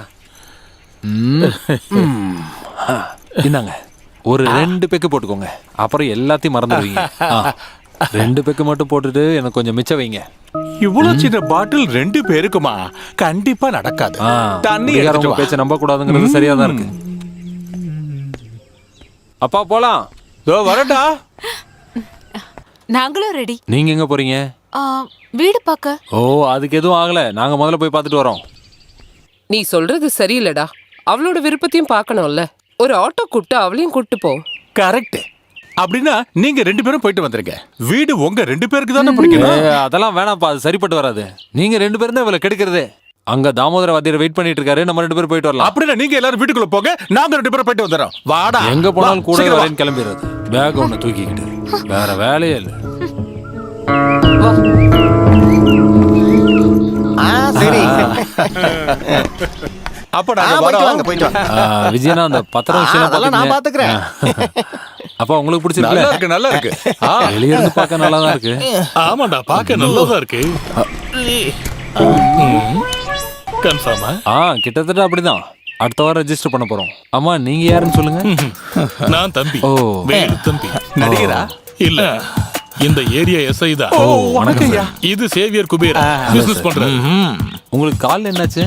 இந்தாங்க, ஒரு 2 பெக்கு போட்டுக்கோங்க. அப்புறம் எல்லாத்தையும் மறந்துடுவீங்க. 2 பெக்கு மட்டும் போட்டுட்டு எனக்கு கொஞ்சம் மிச்சம் வைங்க. இவ்வளவு சின்ன பாட்டில் 2 பேருக்குமா? கண்டிப்பா நடக்காது. தண்ணி எடுத்துட்டு வா. பேச்ச நம்ப கூடாதுங்கிறது சரியா தான் இருக்கு. அப்பா போலாம். வரட்டா. நாங்களும் ரெடி. நீங்க எங்க போறீங்க? வீடு பார்க்க. ஓ, அதுக்கு எதுவும் ஆகல. நாங்க முதல்ல போய் பார்த்துட்டு வரோம். நீ சொல்றது சரியில்லடா. அவளோட விருப்பத்தையும் பார்க்கணும்ல. ஒரு ஆட்டோ கூப்பிட்டு அவளையும் கூப்பிட்டு போ. கரெக்ட். அப்படின்னா நீங்க 2 பேரும் போயிட்டு வந்துருங்க. வீடு உங்க 2 பேருக்கு தானே பிடிக்கணும். அதெல்லாம் வேணாம்ப்பா, அது சரிப்பட்டு வராது. நீங்க 2 பேரும் தான் இவளை கெடுக்கிறதே. அங்க தாமோதர வாத்தியார் வெயிட் பண்ணிட்டு இருக்காரு. நம்ம 2 பேரும் போயிட்டு வரலாம். அப்படின்னா நீங்க எல்லாரும் வீட்டுக்குள்ள போங்க, நாங்க 2 பேரும் போயிட்டு வந்துறோம். வாடா. எங்க போனாலும் கூட வரேன்னு கிளம்பிடுறது. பேக் ஒண்ணு தூக்கிக்கிட்டு வேற வேலையே இல்லை. சரி. அப்ப நாங்க வரோம். போயிட்டு வாங்க. விஜயனா, அந்த பத்திரம் விஷயம் அதெல்லாம் நான் பாத்துக்கிறேன். அப்பா உங்களுக்கு பிடிச்சிருக்கு? நல்லா இருக்கு, நல்லா இருக்கு. வெளியே இருந்து பார்க்க நல்லா தான் இருக்கு. ஆமாண்டா, பார்க்க நல்லதா இருக்கு. கன்ஃபார்மா? கிட்டத்தட்ட அப்படிதான். அடுத்த வாரம் ரெஜிஸ்டர் பண்ண போறோம். அம்மா, நீங்க யாருன்னு சொல்லுங்க. நான் தம்பி. ஓ, வேலு தம்பி. நடிகரா? இல்ல, இந்த ஏரியா எஸ்ஐ தான். வணக்கம். இது சேவியர் குபேர், பிசினஸ் பண்றாரு. உங்களுக்கு கால் என்னாச்சு?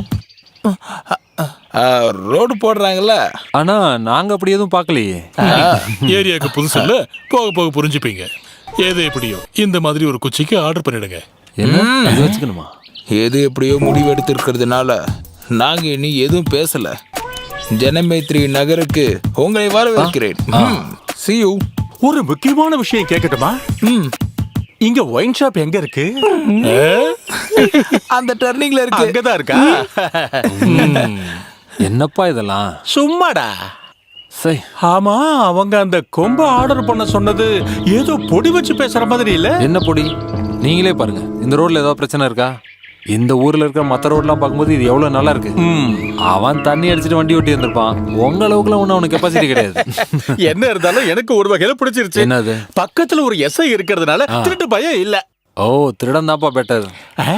ரோடு போடுறாங்கல்ல. ஆனா நாங்க அப்படி எதுவும் பார்க்கலையே. ஏரியாவுக்கு புதுசு இல்ல, போக போக புரிஞ்சுப்பீங்க. ஏதோ எப்படியோ இந்த மாதிரி ஒரு குச்சிக்கு ஆர்டர் பண்ணிடுங்க. என்ன அது வச்சுக்கணுமா? எது எப்படியோ முடிவு எடுத்திருக்கிறதுனால நாங்க இனி எதுவும் பேசல. ஜனமேத்ரி நகருக்கு உங்களை வரவேற்கிறேன். See you. ஒரு முக்கியமான விஷயம் கேட்கட்டுமா? இங்க ஒயின் ஷாப் எங்க இருக்கு? அந்த டர்னிங்ல இருக்கு. அங்கதான் இருக்கா? என்னப்பா இதெல்லாம்? சும்மாடா. சரி. ஆமா, அவங்க அந்த கொம்ப ஆர்டர் பண்ண சொன்னது ஏதோ பொடி வச்சு பேசுற மாதிரி இல்ல? என்ன பொடி? நீங்களே பாருங்க, இந்த ரோட்ல ஏதாவது பிரச்சனை இருக்கா? இந்த ஊர்ல இருக்கிற மற்ற ரோட்லாம் பார்க்கும்போது இது எவ்வளவு நல்லா இருக்கு. அவன் தண்ணி அடிச்சுட்டு வண்டி ஓட்டி வந்திருப்பான். உங்க அளவுக்குலாம் ஒன்னும் அவனுக்கு கெப்பாசிட்டி கிடையாது. என்ன இருந்தாலும் எனக்கு ஒரு வகையில பிடிச்சிருச்சு. என்னது? பக்கத்துல ஒரு எஸ்ஐ இருக்கிறதுனால திருட்டு பயம் இல்ல. ஓ, திருடன் தான்ப்பா பெட்டர்.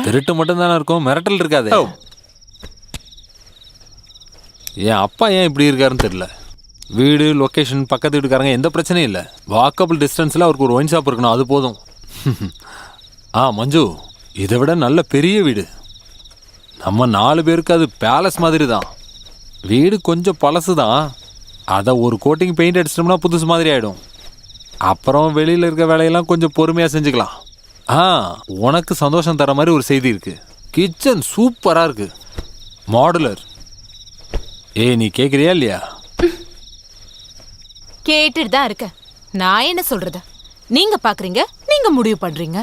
திருட்டு மட்டும் தானே இருக்கும், மிரட்டல் இருக்காது. என் அப்பா ஏன் இப்படி இருக்காருன்னு தெரியல. வீடு, லொகேஷன், பக்கத்து வீட்டுக்காரங்க எந்த பிரச்சனையும் இல்லை. வாக்கபிள் டிஸ்டன்ஸ்ல அவருக்கு ஒரு ஒயின் ஷாப் இருக்கணும், அது போதும். மஞ்சு, இதை விட நல்ல பெரிய வீடு. நம்ம 4 பேருக்கு அது பேலஸ் மாதிரி தான். வீடு கொஞ்சம் பழசு தான். அதை ஒரு கோட்டிங் பெயிண்ட் அடிச்சிட்டோம்னா புதுசு மாதிரி ஆயிடும். அப்புறம் வெளியில இருக்க வேலையெல்லாம் கொஞ்சம் பொறுமையா செஞ்சுக்கலாம். உனக்கு சந்தோஷம் தர மாதிரி ஒரு செய்தி இருக்கு. கிச்சன் சூப்பரா இருக்கு, மாடுலர். நீ கேக்குறியா இல்லையா? கேட்டுட்டு தான் இருக்க. நான் என்ன சொல்றது? நீங்க பாக்குறீங்க, நீங்க முடிவு பண்றீங்க.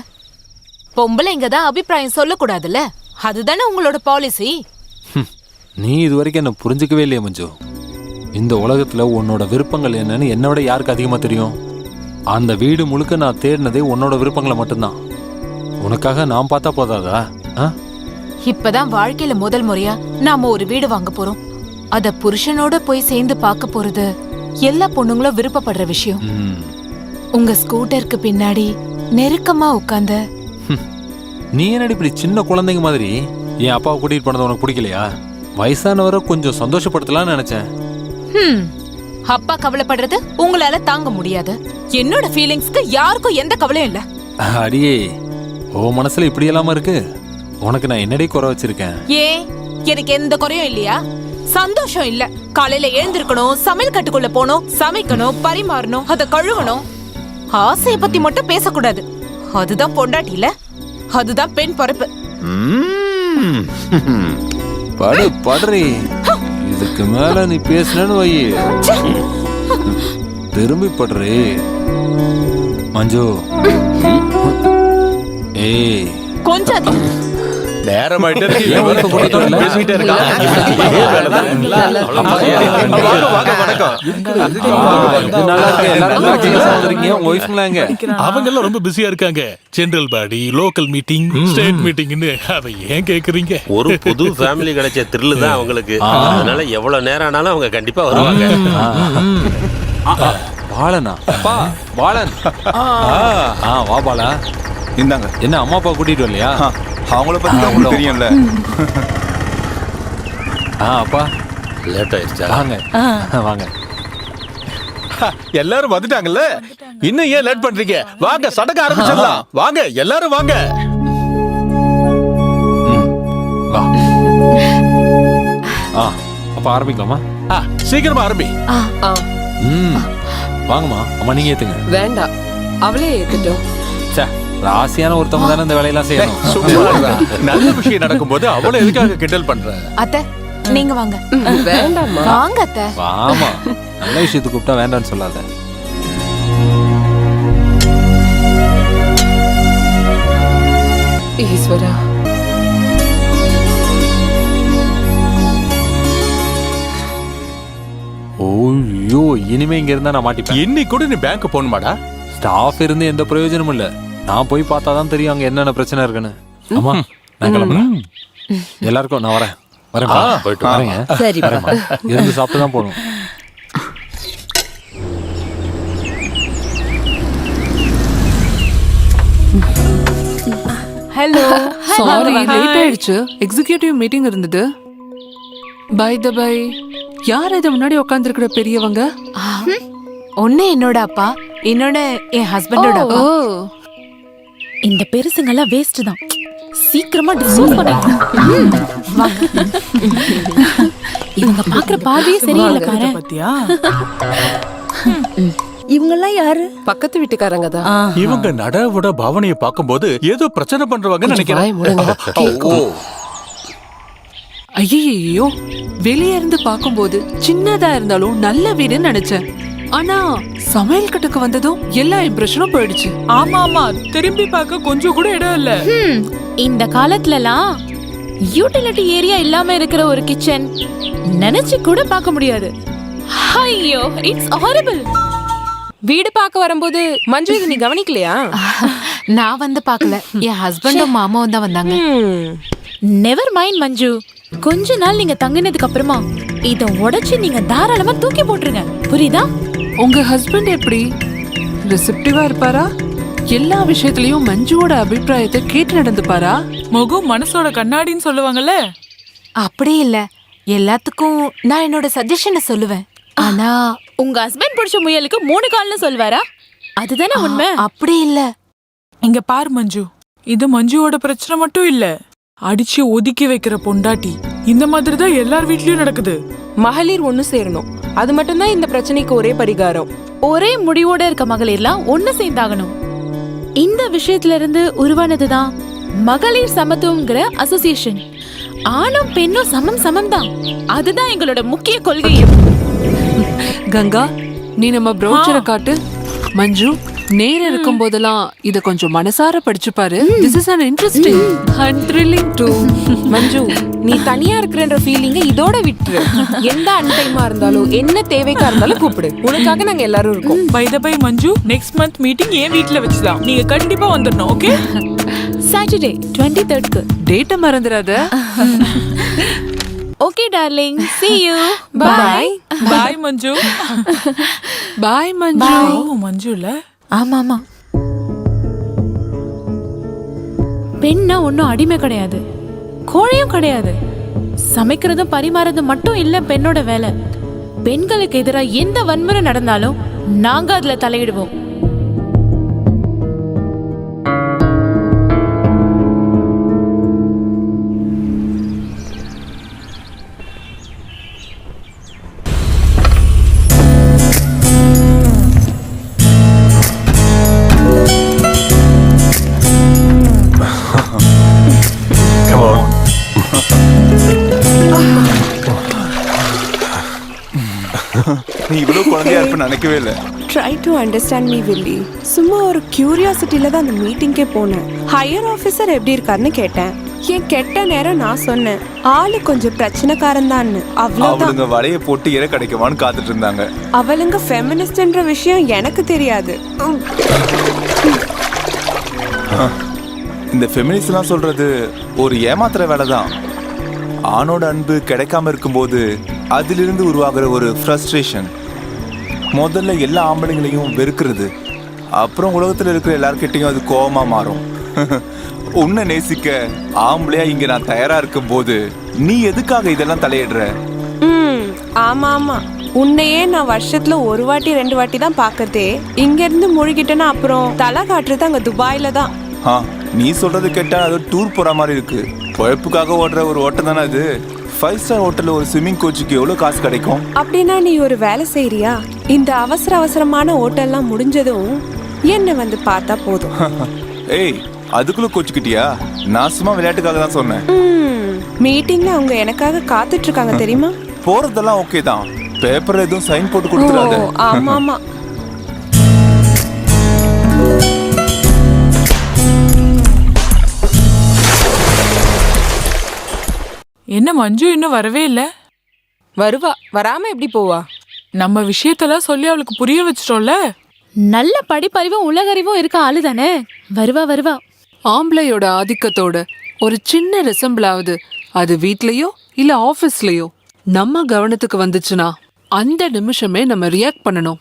பொம்பளைங்க தான் அபிப்பிராயம் சொல்லக்கூடாதுல்ல, அதுதானே உங்களோட பாலிசி. நீ இது வரைக்கும் என்ன புரிஞ்சுக்கவே இல்லையா மஞ்சு? இந்த உலகத்துல உன்னோட விருப்பங்கள் என்னன்னு என்னை விட யாருக்கு அதிகமா தெரியும்? அந்த வீடு முழுக்க நான் தேடினதே உன்னோட விருப்பங்களை மட்டும்தான். உனக்காக நான் பார்த்தா போதாதா? இப்பதான் வாழ்க்கையில முதல் முறையா நாம ஒரு வீடு வாங்க போறோம். அத புருஷனோட போய் சேர்ந்து பார்க்க போறது எல்லா பொண்ணுங்களும் விருப்பப்படுற விஷயம். உங்க ஸ்கூட்டருக்கு பின்னாடி நெருக்கமா உட்கார்ந்த நீ என்னடி இப்படி சின்ன குழந்தைங்க மாதிரி? என் அப்பாவை கூட்டிட்டு போனது உனக்கு பிடிக்கலையா? வயசானவரை கொஞ்சம் சந்தோஷப்படுத்தலாம்னு நினைச்சேன். அப்பா கவலைப்படுறது உங்களால தாங்க முடியாது. என்னோட ஃபீலிங்ஸ்க்கு யாருக்கும் எந்த கவலையும் இல்ல. அடியே, ஓ மனசுல இப்படி எல்லாம இருக்கு. உனக்கு நான் என்னடி குறை வச்சிருக்கேன்? எனக்கு எந்த குறையும் இல்லையா? சந்தோஷம் இல்ல. காலையில எழுந்திருக்கணும், சமையல் கட்டுக்குள்ள போகணும், சமைக்கணும், பரிமாறணும், அதை கழுவணும். ஆசைய பத்தி மட்டும் பேசக்கூடாது. அதுதான் பொண்டாட்டி இல்ல, அதுதான் பெண் பொறுப்பு. படுறி. இதுக்கு மேல நீ பேசுனேன்னு வை, திரும்பி படுறி. மஞ்சு, கொஞ்சம் நேரமாயிட்டே ஏன் wife கூட்டிட்டு வரல? பேசிக்கிட்டே இருக்கான். வாங்க, வணக்கம். இது நல்லா இருக்கு. எல்லாரும் continuous ஆ வந்திருக்கீங்க. உங்க wife-ங்களாம் எங்க? அவங்க எல்லாம் ரொம்ப பிஸியா இருக்காங்க. General body, local meeting, state மீட்டிங்னு. அதை ஏன் கேக்குறீங்க? ஒரு புது ஃபேமிலி கிடைச்ச த்ரில்லு தான் அவங்களுக்கு. அதனால எவ்வளவு நேரம் ஆனாலும் அவங்க கண்டிப்பா வருவாங்க. பாலனா? அப்பா, பாலன். வா பாலா. இந்தாங்க. என்ன அம்மா அப்பா கூட்டிட்டு வரலையா? அவங்கள பத்தி தான் உங்களுக்கு தெரியும்ல. அப்பா லேட் ஆயிடுச்சா? வாங்க வாங்க. எல்லாரும் வந்துட்டாங்கல்ல, இன்னும் ஏன் லேட் பண்றீங்க? வாங்க, சடங்கு ஆரம்பிச்சிடலாம். வாங்க, எல்லாரும் வாங்க. வா. அப்ப ஆரம்பிக்கலாமா? சீக்கிரமா ஆரம்பி. வாங்கம்மா. அம்மா நீங்க ஏத்துங்க. வேண்டாம், அவளே ஏத்துட்டோம். ராசியான ஒருத்தவங்க தானே இந்த வேலையெல்லாம் செய்யணும். சும்மா நல்ல விஷயம் நடக்கும்போது அவளை எதுக்காக கிண்டல் பண்ற? அத்தை நீங்க வாங்க. வேண்டாம்மா. வாங்க அத்தை. வாமா. நல்ல விஷயத்துக்கு கூப்பிட்டா வேண்டாம்னு சொல்லாத. ஈஸ்வரா, ஓய்யோ, இனிமே இங்க இருந்தா நான் மாட்டிப்பேன். இன்னைக்கு கூட நீ பேங்க் போகணுமாடா? ஸ்டாஃப் இருந்து எந்த பிரயோஜனமும் இல்ல. நான் போய் பார்த்தாதான் தெரியும் அங்க என்னென்ன பிரச்சனை இருக்குன்னு. ஆமா, நான் கிளம்புறேன். எல்லாருக்கும் நான் வரேன். போயிட்டு வரேங்க. சரி, இருந்து சாப்பிட்டு தான் போகணும். ஹலோ. சாரி, லேட் ஆயிடுச்சு. எக்ஸிகியூட்டிவ் மீட்டிங் இருந்தது. பை த பை, யார் இது முன்னாடி உட்கார்ந்திருக்கிற பெரியவங்க? ஒண்ணு என்னோட அப்பா, இன்னொன்னு என் ஹஸ்பண்டோட அப்பா. இந்த பெருசுங்கெல்லாம் வேஸ்ட் தான். சீக்கிரமா டிஸ்போஸ் பண்ணிடலாம். இவங்க பாக்குற பார்வையே சரியில்லை பாரு. பாத்தியா? இவங்கெல்லாம் யாரு? பக்கத்து வீட்டுக்காரங்க தான். இவங்க நடவோட பாவனையை பார்க்கும்போது ஏதோ பிரச்சனை பண்றவங்க நினைக்கிறேன். ஐயோ, வெளியே இருந்து பார்க்கும்போது சின்னதா இருந்தாலும் நல்ல வீடுன்னு நினைச்சேன். ஆனா சமையல் கட்டுக்கு வந்ததும் எல்லா இம்ப்ரெஷனும் போயிடுச்சு. ஆமா ஆமா, திரும்பி பார்க்க கொஞ்சம் கூட இடம் இல்ல. இந்த காலத்துலலாம் யூட்டிலிட்டி ஏரியா இல்லாம இருக்கிற ஒரு கிச்சன் நினைச்சு கூட பார்க்க முடியாது. ஐயோ, இட்ஸ் ஹாரிபிள். வீடு பார்க்க வரும்போது மஞ்சு இது நீ கவனிக்கலையா? நான் வந்து பார்க்கல, என் ஹஸ்பண்டும் மாமாவும் தான் வந்தாங்க. நெவர் மைண்ட் மஞ்சு, கொஞ்ச நாள் நீங்க தங்கினதுக்கு அப்புறமா இத உடைச்சு நீங்க தாராளமா தூக்கி போட்டுருங்க, புரியுதா? உங்க ஹஸ்பண்ட் எப்படி ரிசெப்டிவா இருப்பாரா? எல்லா விஷயத்திலயும் மஞ்சுவோட அபிப்பிராயத்தை கேட்டு நடந்துப்பாரா? முகம் மனசோட கண்ணாடின்னு சொல்லுவாங்கல்ல. அப்படி இல்ல, எல்லாத்துக்கும் நான் என்னோட சஜஷனை சொல்லுவேன். ஆனா உங்க ஹஸ்பண்ட் பிடிச்ச முயலுக்கு 3 கால்னு சொல்வாரா? அதுதானே உண்மை. அப்படி இல்ல. இங்க பாரு மஞ்சு, இது மஞ்சுவோட பிரச்சனை மட்டும் இல்ல. அடிச்சு ஒதுக்கி வைக்கிற பொண்டாட்டி இந்த மாதிரி தான் எல்லார் வீட்லயும் நடக்குது. மகளிர் ஒண்ணு சேரணும், அது மட்டும் தான் இந்த பிரச்சனைக்கு ஒரே பரிகாரம். ஒரே முடிவோட இருக்க மகளிர்லாம் ஒண்ணு சேர்ந்தாகணும். இந்த விஷயத்துல இருந்து உருவானதுதான் மகளிர் சமத்துவம்ங்கிற அசோசியேஷன். ஆணும் பெண்ணும் சமம் தான். அதுதான் எங்களோட முக்கிய கொள்கையும். கங்கா, நீ நம்ம ப்ரௌச்சரை காட்டு. மஞ்சு, நேரம் இருக்கும் போதெல்லாம் இத கொஞ்சம் மனசார படிச்சு பாரு. This is an interesting and thrilling too. மஞ்சு, நீ தனியா இருக்கிறன்ற ஃபீலிங்க இதோட விட்டுரு. எந்த அன்டைமா இருந்தாலும் என்ன தேவைக்கா இருந்தாலும் கூப்பிடு, உனக்காக நாங்க எல்லாரும் இருக்கோம். By the by Manju, next month meeting ஏன் வீட்ல வச்சுதான். நீங்க கண்டிப்பா வந்துடணும். ஓகே? சாட்டர்டே 23rd டேட்ட மறந்துடாத. Okay darling, see you. Bye. Bye Manju. Bye மஞ்சு. ஓ மஞ்சு இல்ல. ஆமா ஆமா, பெண்ணா ஒன்னும் அடிமை கிடையாது, கோழையும் கிடையாது. சமைக்கிறதும் பரிமாறதும் மட்டும் இல்ல பெண்ணோட வேலை. பெண்களுக்கு எதிராக எந்த வன்முறை நடந்தாலும் நாங்க அதுல தலையிடுவோம். நீ இவ்வளவு குழந்தையா இருப்ப நினைக்கவே இல்லை. ட்ரை டு அண்டர்ஸ்டாண்ட் மீ வில்லி. சும்மா ஒரு கியூரியாசிட்டியில தான் அந்த மீட்டிங்கே போனேன். ஹையர் ஆஃபீஸர் எப்படி இருக்காருன்னு கேட்டேன். என் கெட்ட நேரம் நான் சொன்னேன். ஆளு கொஞ்சம் பிரச்சனைக்காரன் தான். அவ்வளவுதான். அவளுங்க வலைய போட்டு இறை கிடைக்குமான்னு காத்துட்டு இருந்தாங்க. அவளுங்க ஃபெமினிஸ்ட்ன்ற விஷயம் எனக்கு தெரியாது. இந்த ஃபெமினிஸ்ட்லாம் சொல்றது ஒரு ஏமாத்துற வேலை தான். ஆணோட அன்பு கிடைக்காம இருக்கும்போது அதிலிருந்து உருவாகிற ஒரு ஃப்ரஸ்ட்ரேஷன் முதல்ல எல்லா ஆம்பளைங்களையும் வெறுக்கிறது. அப்புறம் உலகத்தில் இருக்கிற எல்லார்கிட்டையும் அது கோபமா மாறும். உன்னை நேசிக்க ஆம்பளையா இங்க நான் தயாரா இருக்கும் போது நீ எதுக்காக இதெல்லாம் தலையிடுற? ஆமா ஆமா, உன்னையே நான் வருஷத்துல ஒரு வாட்டி 2 வாட்டி தான் பாக்கதே. இங்க இருந்து முழுகிட்டேன்னா அப்புறம் தலை காட்டுறது அங்க துபாயில தான். நீ சொல்றது கேட்டா அது டூர் போற மாதிரி இருக்கு. பொழப்புக்காக ஓடுற ஒரு ஓட்டம் தானே அது. 5 ஸ்டார் ஹோட்டல்ல ஒரு ஸ்விம்மிங் கோச்சுக்கு எவ்வளவு காசு கிடைக்கும்? அப்படின்னா நீ ஒரு வேலை செய்யறியா? இந்த அவசரமான ஹோட்டல்லாம் முடிஞ்சதும் என்ன வந்து பார்த்தா போதும். ஏய், அதுக்குள்ள கோச்சுக்கிட்டியா? நான் சும்மா விளையாட்டுக்காக தான் சொன்னேன். மீட்டிங்ல அவங்க எனக்காக காத்துட்டு இருக்காங்க தெரியுமா? போறதெல்லாம் ஓகே தான். பேப்பர்ல எதுவும் சைன் போட்டு கொடுத்துறாத. ஆமா ஆமா. என்ன மஞ்சு இன்னும் வரவே இல்ல? வருவா, வராம எப்படி போவா? நம்ம விஷயத்தெல்லாம் சொல்லி அவளுக்கு புரிய வச்சிட்டோம்ல. நல்ல படிப்பறிவும் உலகறிவும் இருக்க ஆளு தானே. வருவா வருவா. ஆம்பளையோட ஆதிக்கத்தோட ஒரு சின்ன ரிசம்பிளாவது அது வீட்லயோ இல்ல ஆபீஸ்லயோ நம்ம கவனத்துக்கு வந்துச்சுன்னா அந்த நிமிஷமே நம்ம ரியாக்ட் பண்ணணும்.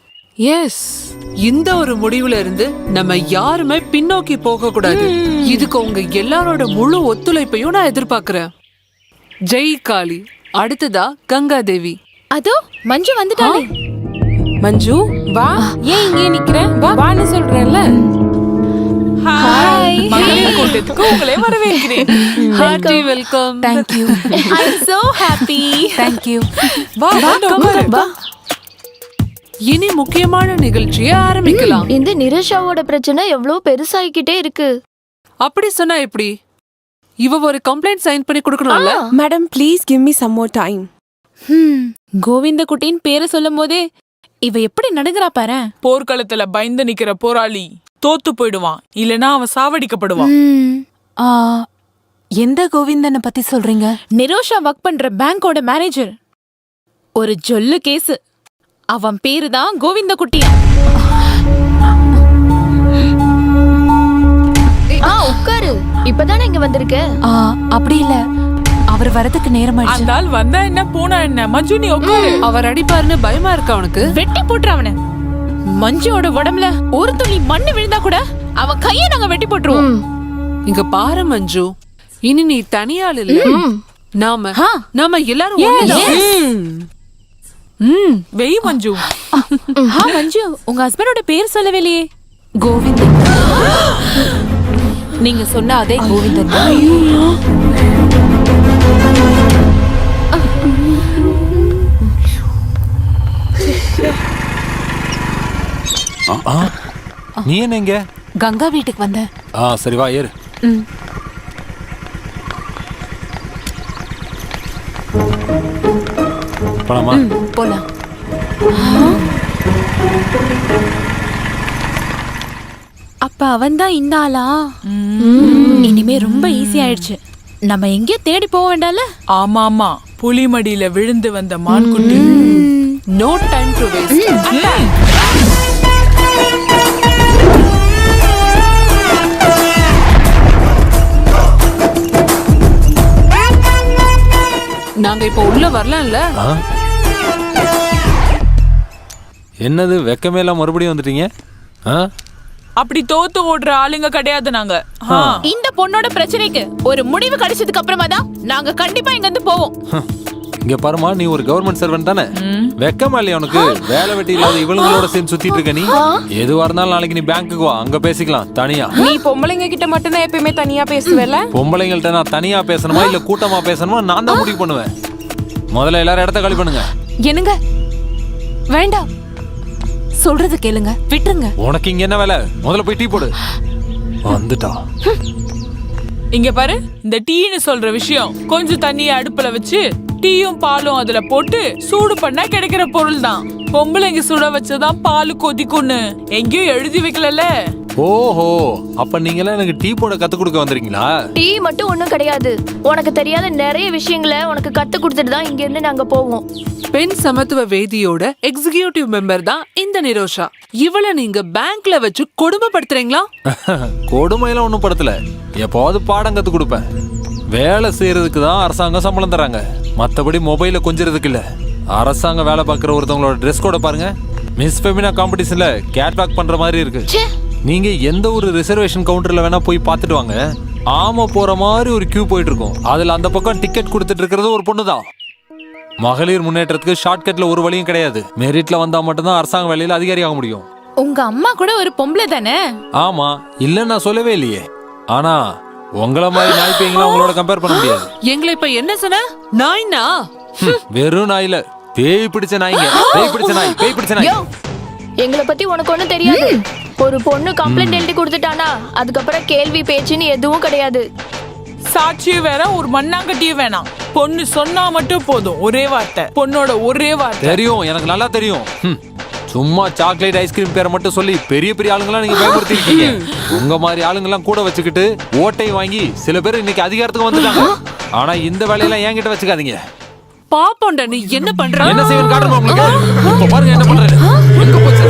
எஸ், இந்த ஒரு முடிவுல இருந்து நம்ம யாருமே பின்னோக்கி போக கூடாது. இதுக்கு உங்க எல்லாரோட முழு ஒத்துழைப்பையும் நான் எதிர்பார்க்கிறேன். ஜெய் காளி. அடுத்ததா கங்கா தேவி. அதோ மஞ்சு வந்துட்டாளே. மஞ்சு வா. ஏன் இங்கே நிக்கிற? வான்னு சொல்றேன்ல. ஹாய். மகளிர் கூட்டத்துக்கு உங்களை வரவேற்கிறேன். Hearty welcome. Thank you. I am so happy. Thank you. வா வா. இனி முக்கியமான நிகழ்ச்சியை ஆரம்பிக்கலாம். இந்த நிரஷாவோட பிரச்சனை எவ்வளவு பெருசாகிக்கிட்டே இருக்கு. அப்படி சொன்னா எப்படி? இவ ஒரு கம்ப்ளைண்ட் சைன் பண்ணி கொடுக்கணும்ல. Madam please give me some more time. Govind குட்டின் பேரை சொல்லும் போதே இவ எப்படி நடுங்கறா பாரு. போர்க்களத்துல பயந்து நிக்கிற போராளி தோத்து போயிடுவான், இல்லனா அவன் சாவடிக்கப்படுவான். எந்த கோவிந்தனை பத்தி சொல்றீங்க? நிரோஷா ஒர்க் பண்ற பேங்கோட மேனேஜர். ஒரு ஜொல்லு கேஸ். அவன் பேரு தான் கோவிந்த குட்டியா. உட்காரு. இப்பதானே இங்க வந்திருக்க? அப்படி இல்ல, அவர் வரதுக்கு நேரம் ஆயிடுச்சு. அந்த ஆள் வந்தா என்ன போனா என்ன? மஞ்சு நீ உட்காரு. அவர் அடிப்பாருன்னு பயமா இருக்கு அவனுக்கு. வெட்டி போட்டுற அவன. மஞ்சுவோட உடம்புல ஒரு துளி மண்ணு விழுந்தா கூட அவன் கையை நாங்க வெட்டி போட்டுருவோம். இங்க பாரு மஞ்சு, இனி நீ தனியாள் இல்ல. நாம எல்லாரும் ஒண்ணுதான். வெய் மஞ்சு. மஞ்சு, உங்க ஹஸ்பண்டோட பேர் சொல்லவே இல்லையே. கோவிந்தன். நீங்க சொன்ன அதே கோவிந்தன். நீ என்ன இங்க? கங்கா வீட்டுக்கு வந்த. சரி வா ஏறு. போலாமா? போலாம். அப்ப அவன் தான் இந்த ஆளா? இனிமே ரொம்ப ஈஸி ஆயிடுச்சு. நம்ம எங்கேயோ தேடி போக வேண்டாம்ல. ஆமா ஆமா, புலிமடியில விழுந்து வந்த மான்குட்டி. No time to waste. நாங்க இப்ப உள்ள வரலாம்ல. என்னது வெக்கமேலாம் மறுபடியும் வந்துட்டீங்க? அப்படி தோத்து ஓடுற ஆளுங்க கிடையாது நாங்க. இந்த பொண்ணோட பிரச்சனைக்கு ஒரு முடிவு கிடைச்சதுக்கு அப்புறமா தான் நாங்க கண்டிப்பா இங்க இருந்து போவோம். இங்க பாருமா, நீ ஒரு கவர்மெண்ட் சர்வெண்ட் தானே? வெக்கமா இல்லையா உனக்கு? வேலை வெட்டி இல்லாத இவளுங்களோட சேர்ந்து சுத்திட்டு இருக்க நீ. எதுவா இருந்தாலும் நாளைக்கு நீ பேங்க்குக்கு வா, அங்க பேசிக்கலாம் தனியா. நீ பொம்பளைங்க கிட்ட மட்டும் தான் எப்பயுமே தனியா பேசுவேல? பொம்பளைங்கள்ட்ட நான் தனியா பேசணுமா இல்ல கூட்டமா பேசணுமா நான் தான் முடிவு பண்ணுவேன். முதல்ல எல்லாரும் இடத்த காலி பண்ணுங்க. என்னங்க? வேண்டாம், சொல்றது கேளுங்க, விட்டுருங்க. உனக்கு இங்க என்ன வேலை? முதல்ல போய் டீ போடு. வந்துட்டா. இங்க பாரு, இந்த டீன்னு சொல்ற விஷயம் கொஞ்சம் தண்ணியை அடுப்புல வச்சு டீயும் பாலும் அதுல போட்டு சூடு பண்ணா கிடைக்கிற பொருள் தான். பொம்பளைங்க சுட வச்சதான் பால் கொதிக்கும்னு எங்கேயும் எழுதி வைக்கல. ஓஹோ, அப்ப நீங்க எல்லாம் எனக்கு டீ போட கத்து கொடுக்க வந்திருக்கீங்களா? டீ மட்டும் ஒண்ணும் கிடையாது. உனக்கு தெரியாத நிறைய விஷயங்களை உனக்கு கத்து கொடுத்துட்டு தான் இங்க இருந்து நாங்க போவோம். பெண் சமத்துவ வேதியோட எக்ஸிகியூட்டிவ் மெம்பர் தான் இந்த நிரோஷா. இவள நீங்க பேங்க்ல வச்சு கொடுமைப்படுத்துறீங்களா? கொடுமையெல்லாம் ஒண்ணும் படுத்தல. எப்போது பாடம் கத்து கொடுப்பேன். வேலை செய்யறதுக்கு தான் அரசாங்கம் சம்பளம் தராங்க. மத்தபடி மொபைல கொஞ்சிறதுக்கு இல்ல. அரசாங்க வேலை பார்க்குற ஒருத்தவங்களோட ட்ரெஸ் கோட பாருங்க. மிஸ் ஃபெமினா காம்படிஷன்ல கேட்வாக் பண்ற மாதிரி இருக்கு. நீங்க எந்த ஒரு ரிசர்வேஷன் கவுண்டர்ல வேணா போய் பார்த்துட்டு வாங்க. ஆமா போற மாதிரி ஒரு கியூ போயிட்டு இருக்கும். அதுல அந்த பக்கம் டிக்கெட் கொடுத்துட்டு இருக்கிறது ஒரு பொண்ணு தான். மகளிர் முன்னேற்றத்துக்கு ஷார்ட்கட்ல ஒரு வழியும் கிடையாது. மெரிட்ல வந்தா மட்டும்தான் அரசாங்க வேலையில அதிகாரி ஆக முடியும். உங்க அம்மா கூட ஒரு பொம்பளை தானே? ஆமா, இல்ல நான் சொல்லவே இல்லையே. ஆனா உங்கள மாதிரி நாய் பேய்ங்களா உங்களோட கம்பேர் பண்ண முடியாது. எங்களை இப்ப என்ன சொன்ன? நாய்னா? வெறும் நாயில பேய் பிடிச்ச நாய்ங்க. பேய் பிடிச்ச நாய், பேய் பிடிச்ச நாய். எங்களை பத்தி உனக்கு ஒண்ணும் தெரியாது. ஒரு பொண்ணு கம்ப்ளைண்ட் எழுதி கொடுத்துட்டானா அதுக்கப்புறம் கேள்வி பேச்சுன்னு எதுவும் கிடையாது. சாட்சியும் வேற, ஒரு மண்ணாங்கட்டியும் வேணாம். பொண்ணு சொன்னா மட்டும் போதும். ஒரே வார்த்தை, பொண்ணோட ஒரே வார்த்தை. தெரியும், எனக்கு நல்லா தெரியும். சும்மா சாக்லேட் ஐஸ்கிரீம் பேரை மட்டும் சொல்லி பெரிய பெரிய ஆளுங்கெல்லாம் நீங்க பயன்படுத்தி இருக்கீங்க. உங்க மாதிரி ஆளுங்கெல்லாம் கூட வச்சுக்கிட்டு ஓட்டை வாங்கி சில பேர் இன்னைக்கு அதிகாரத்துக்கு வந்துட்டாங்க. ஆனா இந்த வேலையெல்லாம் என்கிட்ட வச்சுக்காதீங்க. பாப்போண்டா நீ என்ன பண்ற? என்ன செய்வேன்னு காட்டுறேன் உங்களுக்கு. இப்ப பாருங்க என்ன பண்றேன். எங்க போச்சு?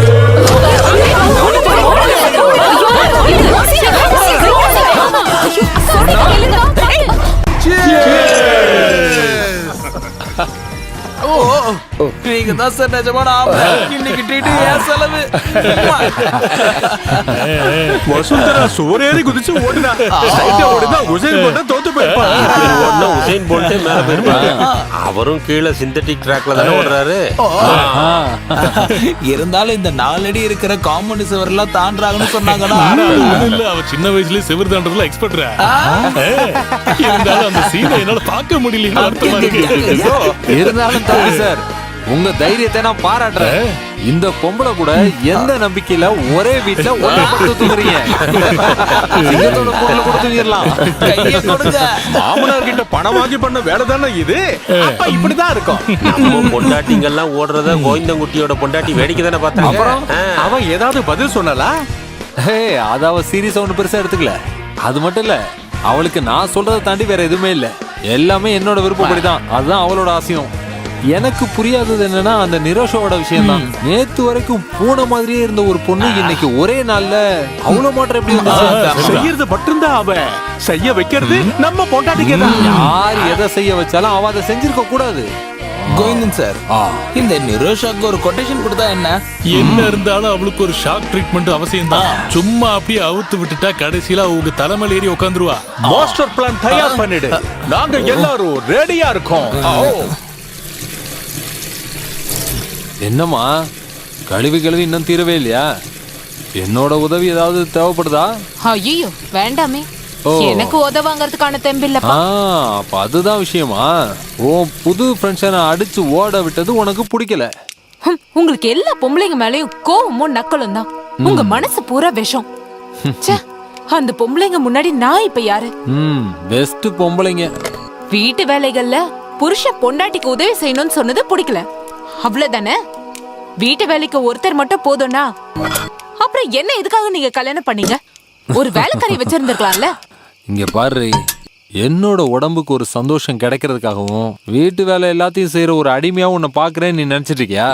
நீங்க தான் சார் நிஜமான ஆம்பளை. இன்னைக்கு டிடி ஏன் செலவு? வசுந்தரா சுவரேறி குதிச்சு ஓடுனா. ஸ்ட்ரைட்டா ஓடுனா உசைன் போல்ட் தோத்து போயிருப்பான். ஓடுனா உசைன் போல்ட்டே மேல போயிருப்பாங்க. அவரும் கீழே சிந்தட்டிக் ட்ராக்ல தானே ஓடுறாரு. இருந்தாலும் இந்த 4 அடி இருக்கிற காம்பவுண்ட் சுவர்லாம் தாண்டாங்கன்னு சொன்னாங்கன்னா இல்ல, அவ சின்ன வயசுலயே செவர் தாண்டறதுல எக்ஸ்பர்ட்ரா. இருந்தாலும் அந்த சீனை என்னால பார்க்க முடியல. அர்த்தமா இருக்கு. இருந்தாலும் தம்பி சார், உங்க தைரியத்தை நான் பாராட்டுறேன். இந்த பொம்பளை கூட எந்த நம்பிக்கையில ஒரே வீட்டுல ஒரே தூங்குறீங்க. சிங்கத்தோட பொருளை கூட தூங்கிடலாம். கையை கொடுங்க. மாமனார் கிட்ட பணம் வாங்கி பண்ண வேலை தானே இது. அப்ப இப்படிதான் இருக்கும். நம்ம பொண்டாட்டிங்கெல்லாம் ஓடுறத கோவிந்தங்குட்டியோட பொண்டாட்டி வேடிக்கை தானே பார்த்தாங்க. அப்புறம் அவன் ஏதாவது பதில் சொன்னலா? அது அவ சீரியஸா ஒண்ணு பெருசா எடுத்துக்கல. அது மட்டும் இல்ல, அவளுக்கு நான் சொல்றதை தாண்டி வேற எதுவுமே இல்ல. எல்லாமே என்னோட விருப்பப்படிதான். அதுதான் அவளோட ஆசையும். எனக்கு புரியாதது என்னன்னா அந்த நிரோஷாவோட விஷயம் தான். நேத்து வரைக்கும் பூனை மாதிரியே இருந்த ஒரு பொண்ணு இன்னைக்கு ஒரே நாள்ல அவ்வளவு மாற்றம் எப்படி வந்துச்சு? செய்யறது மட்டும்தான் அவ செய்ய வைக்கிறது நம்ம பொண்டாட்டிக்கு தான். யார் எதை செய்ய வச்சாலும் அவ அதை செஞ்சிருக்க கூடாது. கோவிந்தன் சார், இந்த நிரோஷாக்கு ஒரு கொட்டேஷன் கொடுத்தா என்ன? என்ன இருந்தாலும் அவளுக்கு ஒரு ஷாக் ட்ரீட்மெண்ட் அவசியம் தான். சும்மா அப்படியே அவுத்து விட்டுட்டா கடைசியில அவங்க தலைமையில ஏறி உட்காந்துருவா. மாஸ்டர் பிளான் தயார் பண்ணிடு. நாங்க எல்லாரும் ரெடியா இருக்கோம். என்னம்மா கழுவி இன்னும் தீரவே இல்லையா? என்னோட உதவி ஏதாவது தேவைப்படுதா? ஐயோ வேண்டாமே. எனக்கு உதவாங்கிறதுக்கான தெம்பில்லப்பா. அப்ப அதுதான் விஷயமா? ஓ புது ஃப்ரெண்ட்ஸை நான் அடிச்சு ஓட விட்டது உனக்கு பிடிக்கல. உங்களுக்கு எல்லா பொம்பளைங்க மேலயும் கோவமும் நக்கலும் தான். உங்க மனசு பூரா விஷம். அந்த பொம்பளைங்க முன்னாடி நான் இப்ப யாரு? பெஸ்ட் பொம்பளைங்க. வீட்டு வேலைகள்ல புருஷ பொண்டாட்டிக்கு உதவி செய்யணும்னு சொன்னது பிடிக்கல, அவ்வளவுதானே? வீட்டு வேலைக்கு ஒருத்தர் மட்டும் போதும்னா அப்புறம் என்ன எதுக்காக நீங்க கல்யாணம் பண்ணீங்க? ஒரு வேலைக்காரி வச்சிருந்திருக்கலாம்ல. இங்க பாரு, என்னோட உடம்புக்கு ஒரு சந்தோஷம் கிடைக்கிறதுக்காகவும் வீட்டு வேலை எல்லாத்தையும் செய்யற ஒரு அடிமையாவும் உன்னை பாக்குறேன்னு நீ நினைச்சிட்டு இருக்கியா?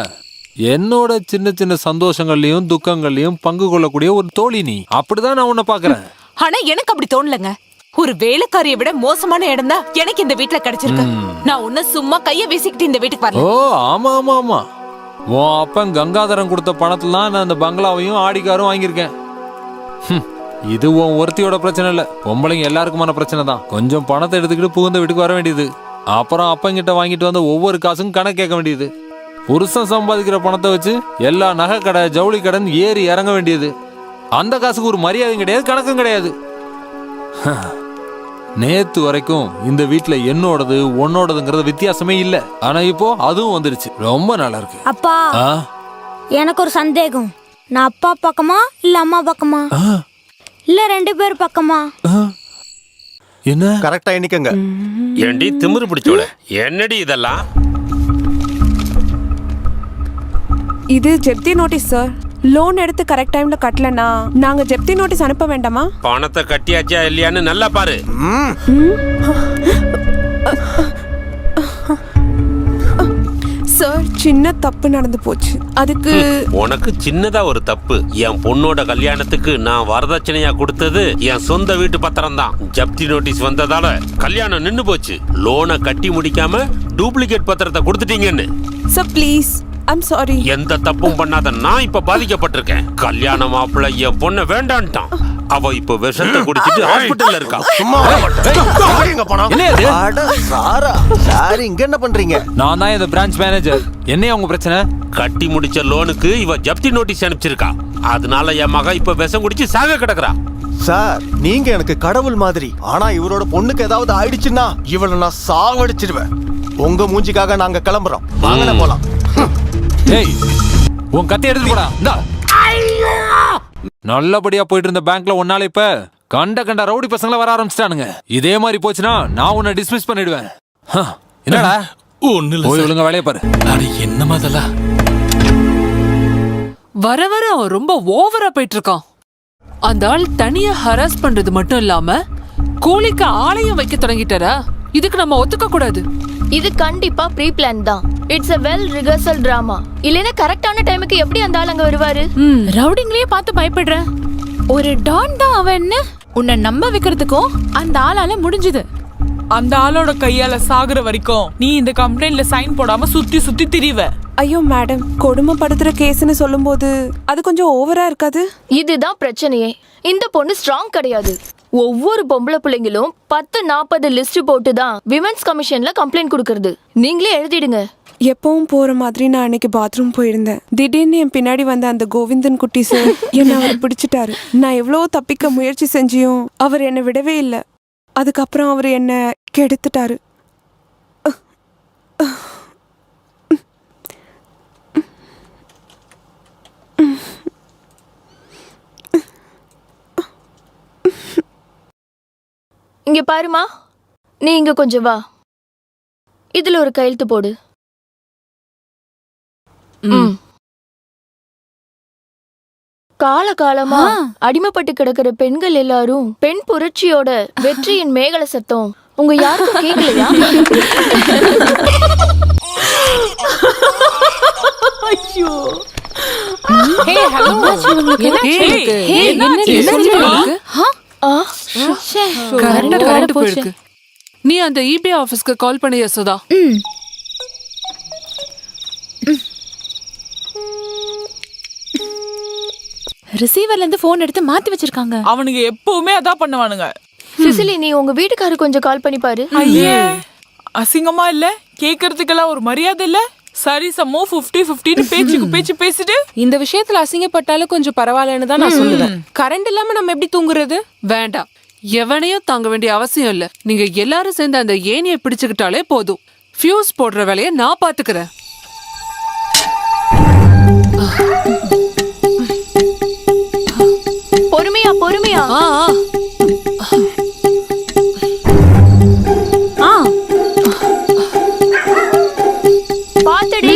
என்னோட சின்ன சின்ன சந்தோஷங்கள்லயும் துக்கங்கள்லயும் பங்கு கொள்ளக்கூடிய ஒரு தோழி நீ. அப்படிதான் நான் உன்னை பாக்குறேன். ஆனா எனக்கு அப்படி தோணலங்க. ஒரு வேலைக்காரியை விட மோசமான இடம் தான் எனக்கு இந்த வீட்டுல கிடைச்சிருக்கு. நான் ஒன்னும் சும்மா கைய வீசிக்கிட்டு இந்த வீட்டுக்கு வரல. ஆமா ஆமா ஆமா, உன் அப்பன் கங்காதரன் கொடுத்த பணத்துல நான் அந்த பங்களாவையும் ஆடிக்காரும் வாங்கியிருக்கேன். இது உன் ஒருத்தியோட பிரச்சனை இல்ல, பொம்பளைங்க எல்லாருக்குமான பிரச்சனை தான். கொஞ்சம் பணத்தை எடுத்துக்கிட்டு புகுந்த வீட்டுக்கு வர வேண்டியது. அப்புறம் அப்பங்கிட்ட வாங்கிட்டு வந்த ஒவ்வொரு காசும் கணக்கு கேட்க வேண்டியது. புருஷன் சம்பாதிக்கிற பணத்தை வச்சு எல்லா நகை கடை ஜவுளி கடன் ஏறி இறங்க வேண்டியது. அந்த காசுக்கு ஒரு மரியாதையும் கிடையாது, கணக்கும் கிடையாது. நேத்து வரைக்கும் இந்த வீட்டுல என்னோடது உன்னோடதுங்கிறது வித்தியாசமே இல்ல. ஆனா இப்போ அதுவும் வந்துருச்சு. ரொம்ப நல்லா இருக்கு. அப்பா, எனக்கு ஒரு சந்தேகம். நான் அப்பா பக்கமா இல்ல அம்மா பக்கமா இல்ல 2 பேர் பக்கமா? என்ன கரெக்டா எண்ணிக்கங்க. ஏண்டி திமிரு பிடிச்சோட, என்னடி இதெல்லாம்? இது ஜப்தி நோட்டீஸ் சார். லோன் எடுத்து கரெக்ட் டைம்ல கட்டலனா நாங்க ஜப்தி நோட்டீஸ் அனுப்ப வேண்டாமா? பணத்தை கட்டியாச்சா இல்லையான்னு நல்லா பாரு. சார், சின்ன தப்பு நடந்து போச்சு. அதுக்கு உனக்கு சின்னதா ஒரு தப்பு. என் பொண்ணோட கல்யாணத்துக்கு நான் வரதட்சணையா கொடுத்தது என் சொந்த வீட்டு பத்திரம் தான். ஜப்தி நோட்டீஸ் வந்ததால கல்யாணம் நின்னு போச்சு. லோனை கட்டி முடிக்காம டூப்ளிகேட் பத்திரத்தை கொடுத்துட்டீங்கன்னு. Sir please, I'm sorry. எந்த தப்பும் பண்ணாத நான் இப்ப பாதிக்கப்பட்டிருக்கேன். கல்யாண மாப்பிள்ள என் பொண்ணை வேண்டான்ட்டான். அவ இப்ப விஷத்தை குடிச்சிட்டு ஹாஸ்பிடல்ல இருக்கா. இங்க என்ன பண்றீங்க? நான் தான் இந்த பிரான்ச் மேனேஜர். என்ன உங்க பிரச்சனை? கட்டி முடிச்ச லோனுக்கு இவ ஜப்தி நோட்டீஸ் அனுப்பிச்சிருக்கா. அதனால என் மக இப்ப விஷம் குடிச்சு சாக கிடக்குறா. சார், நீங்க எனக்கு கடவுள் மாதிரி. ஆனா இவரோட பொண்ணுக்கு ஏதாவது ஆயிடுச்சுன்னா இவளை நான் சாவடிச்சிடுவேன். உங்க மூஞ்சிக்காக நாங்க கிளம்புறோம். வாங்க போலாம். ஏய், உன் கத்தி எடுத்து போடா. இந்தா. நல்லபடியா போயிட்டு இருந்த பேங்க்ல ஒன்னால இப்ப கண்ட ரவுடி பசங்கள வர ஆரம்பிச்சிட்டானுங்க. இதே மாதிரி போச்சுன்னா நான் உன்னை டிஸ்மிஸ் பண்ணிடுவேன். என்னடா? ஒண்ணு இல்ல. போய் ஒழுங்கா வேலைய பாரு. அட என்னமா அதெல்லாம்? வர வர அவன் ரொம்ப ஓவரா போயிட்டு இருக்கான். அந்த ஆள் தனியா ஹராஸ் பண்றது மட்டும் இல்லாம கூலிக்கு ஆளையும் வைக்க தொடங்கிட்டாரா? இதுக்கு நம்ம ஒத்துக்க கூடாது. இது கண்டிப்பா ப்ரீ பிளான் தான். It's a well rehearsal drama. இல்லனா கரெக்டான டைமுக்கு எப்படி அந்த ஆள் அங்க வருவாரு? ரவுடிங்களே பார்த்து பயப்படுற ஒரு டான் தான் அவன். என்ன உன்னை நம்ப வைக்கிறதுக்கும் அந்த ஆளால முடிஞ்சது. அந்த ஆளோட கையால சாகுற வரைக்கும் நீ இந்த கம்ப்ளைண்ட்ல சைன் போடாம சுத்தி சுத்தி திரிவ. ஐயோ மேடம், கொடுமைப்படுத்துற கேஸ்னு சொல்லும்போது அது கொஞ்சம் ஓவரா இருக்காது? இதுதான் பிரச்சனையே. இந்த பொண்ணு ஸ்ட்ராங் கிடையாது. ஒவ்வொரு பொம்பளை பிள்ளைங்களும் 10-40 லிஸ்ட் போட்டு தான் விமென்ஸ் கமிஷன்ல கம்ப்ளைண்ட் கொடுக்கறது. நீங்களே எழுதிடுங்க. எப்பவும் போற மாதிரி நான் அன்னைக்கு பாத்ரூம் போயிருந்தேன். திடீர்னு என் பின்னாடி வந்த அந்த கோவிந்தன் குட்டி சார் என்ன அவர் பிடிச்சிட்டாரு. நான் எவ்வளோ தப்பிக்க முயற்சி செஞ்சியும் அவர் என்னை விடவே இல்லை. அதுக்கப்புறம் அவர் என்ன கெடுத்துட்டாரு. இங்க பாருமா, நீ இங்க கொஞ்சம் வா. இதுல ஒரு கையெழுத்து போடு. காலகாலமா அடிமைப்பட்டு கிடக்கிற பெண்கள் எல்லாரும் பெண் புரட்சியோட வெற்றியின் மேகல சத்தம் உங்க யாருக்கும் கேட்கலையா? ஐயோ, நீ அந்த இபி ஆபீஸ்க்கு கால் பண்ணி யசோதா. ரிசீவர்ல இருந்து போன் எடுத்து மாத்தி வச்சிருக்காங்க. அவனுங்க எப்பவுமே அதான் பண்ணுவானுங்க. சிசிலி, நீ உங்க வீட்டுக்காரு கொஞ்சம் கால் பண்ணி பாரு. ஐயே, அசிங்கமா இல்ல? கேக்குறதுக்கெல்லாம் ஒரு மரியாதை இல்ல? சரி சமோ 50-50 பேச்சுக்கு பேச்சு பேசிட்டு இந்த விஷயத்துல அசிங்கப்பட்டாலும் கொஞ்சம் பரவாயில்லன்னு தான் நான் சொல்லுவேன். கரண்ட் இல்லாம நம்ம எப்படி தூங்குறது? வேண்டாம், எவனையும் தாங்க வேண்டிய அவசியம் இல்ல. நீங்க எல்லாரும் சேர்ந்து அந்த ஏணியை பிடிச்சுக்கிட்டாலே போதும். ஃபியூஸ் போடுற வேலையை நான் பாத்துக்கிறேன். பொறுமையா பொறுமையா. பாத்தடி.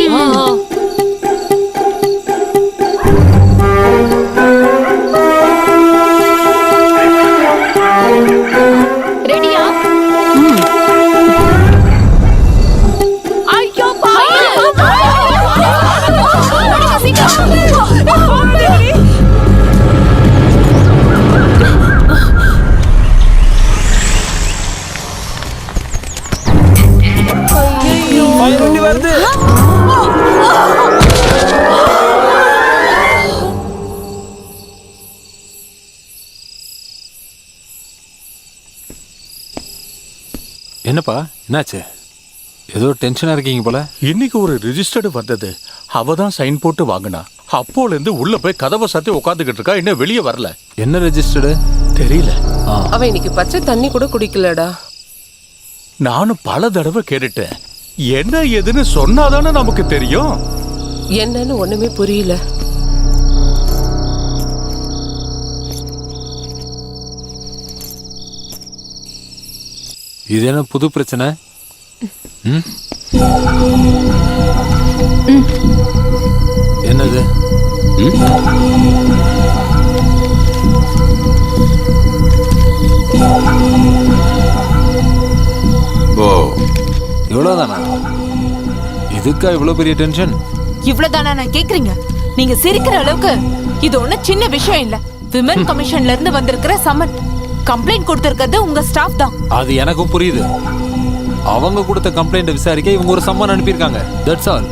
ரெடியா? ஐயோ வருது. என்னப்பா, என்னாச்சு? ஏதோ டென்ஷனா இருக்கீங்க போல. இன்னைக்கு ஒரு ரிஜிஸ்டர்டு வந்தது. அவ தான் சைன் போட்டு வாங்கினா. அப்போல இருந்து உள்ள போய் கதவை சாத்தி உட்காந்துக்கிட்டு இருக்கா. இன்னும் வெளியே வரல. என்ன ரெஜிஸ்டர்டு தெரியல. அவ இன்னைக்கு பச்சை தண்ணி கூட குடிக்கலடா. நானும் பல தடவை கேட்டுட்டேன். என்ன ஏதுன்னு சொன்னாதானே நமக்கு தெரியும். என்னன்னு ஒண்ணுமே புரியல. இது என்ன புது பிரச்சனை? என்னது? ஓ, இவ்வளவுதானா? இதுக்கா இவ்வளவு பெரிய டென்ஷன்? இவ்வளவுதானா நான் கேக்குறீங்க? நீங்க சிரிக்கிற அளவுக்கு இது ஒண்ணு சின்ன விஷயம் இல்ல. விமன் கமிஷன்ல இருந்து வந்திருக்கிற சம்மன். கம்ப்ளைண்ட் கொடுத்திருக்கிறது உங்க ஸ்டாஃப் தான். அது எனக்கும் புரியுது. அவங்க கொடுத்த கம்ப்ளைண்ட் விசாரிக்க இவங்க ஒரு சம்மன் அனுப்பியிருக்காங்க. That's all.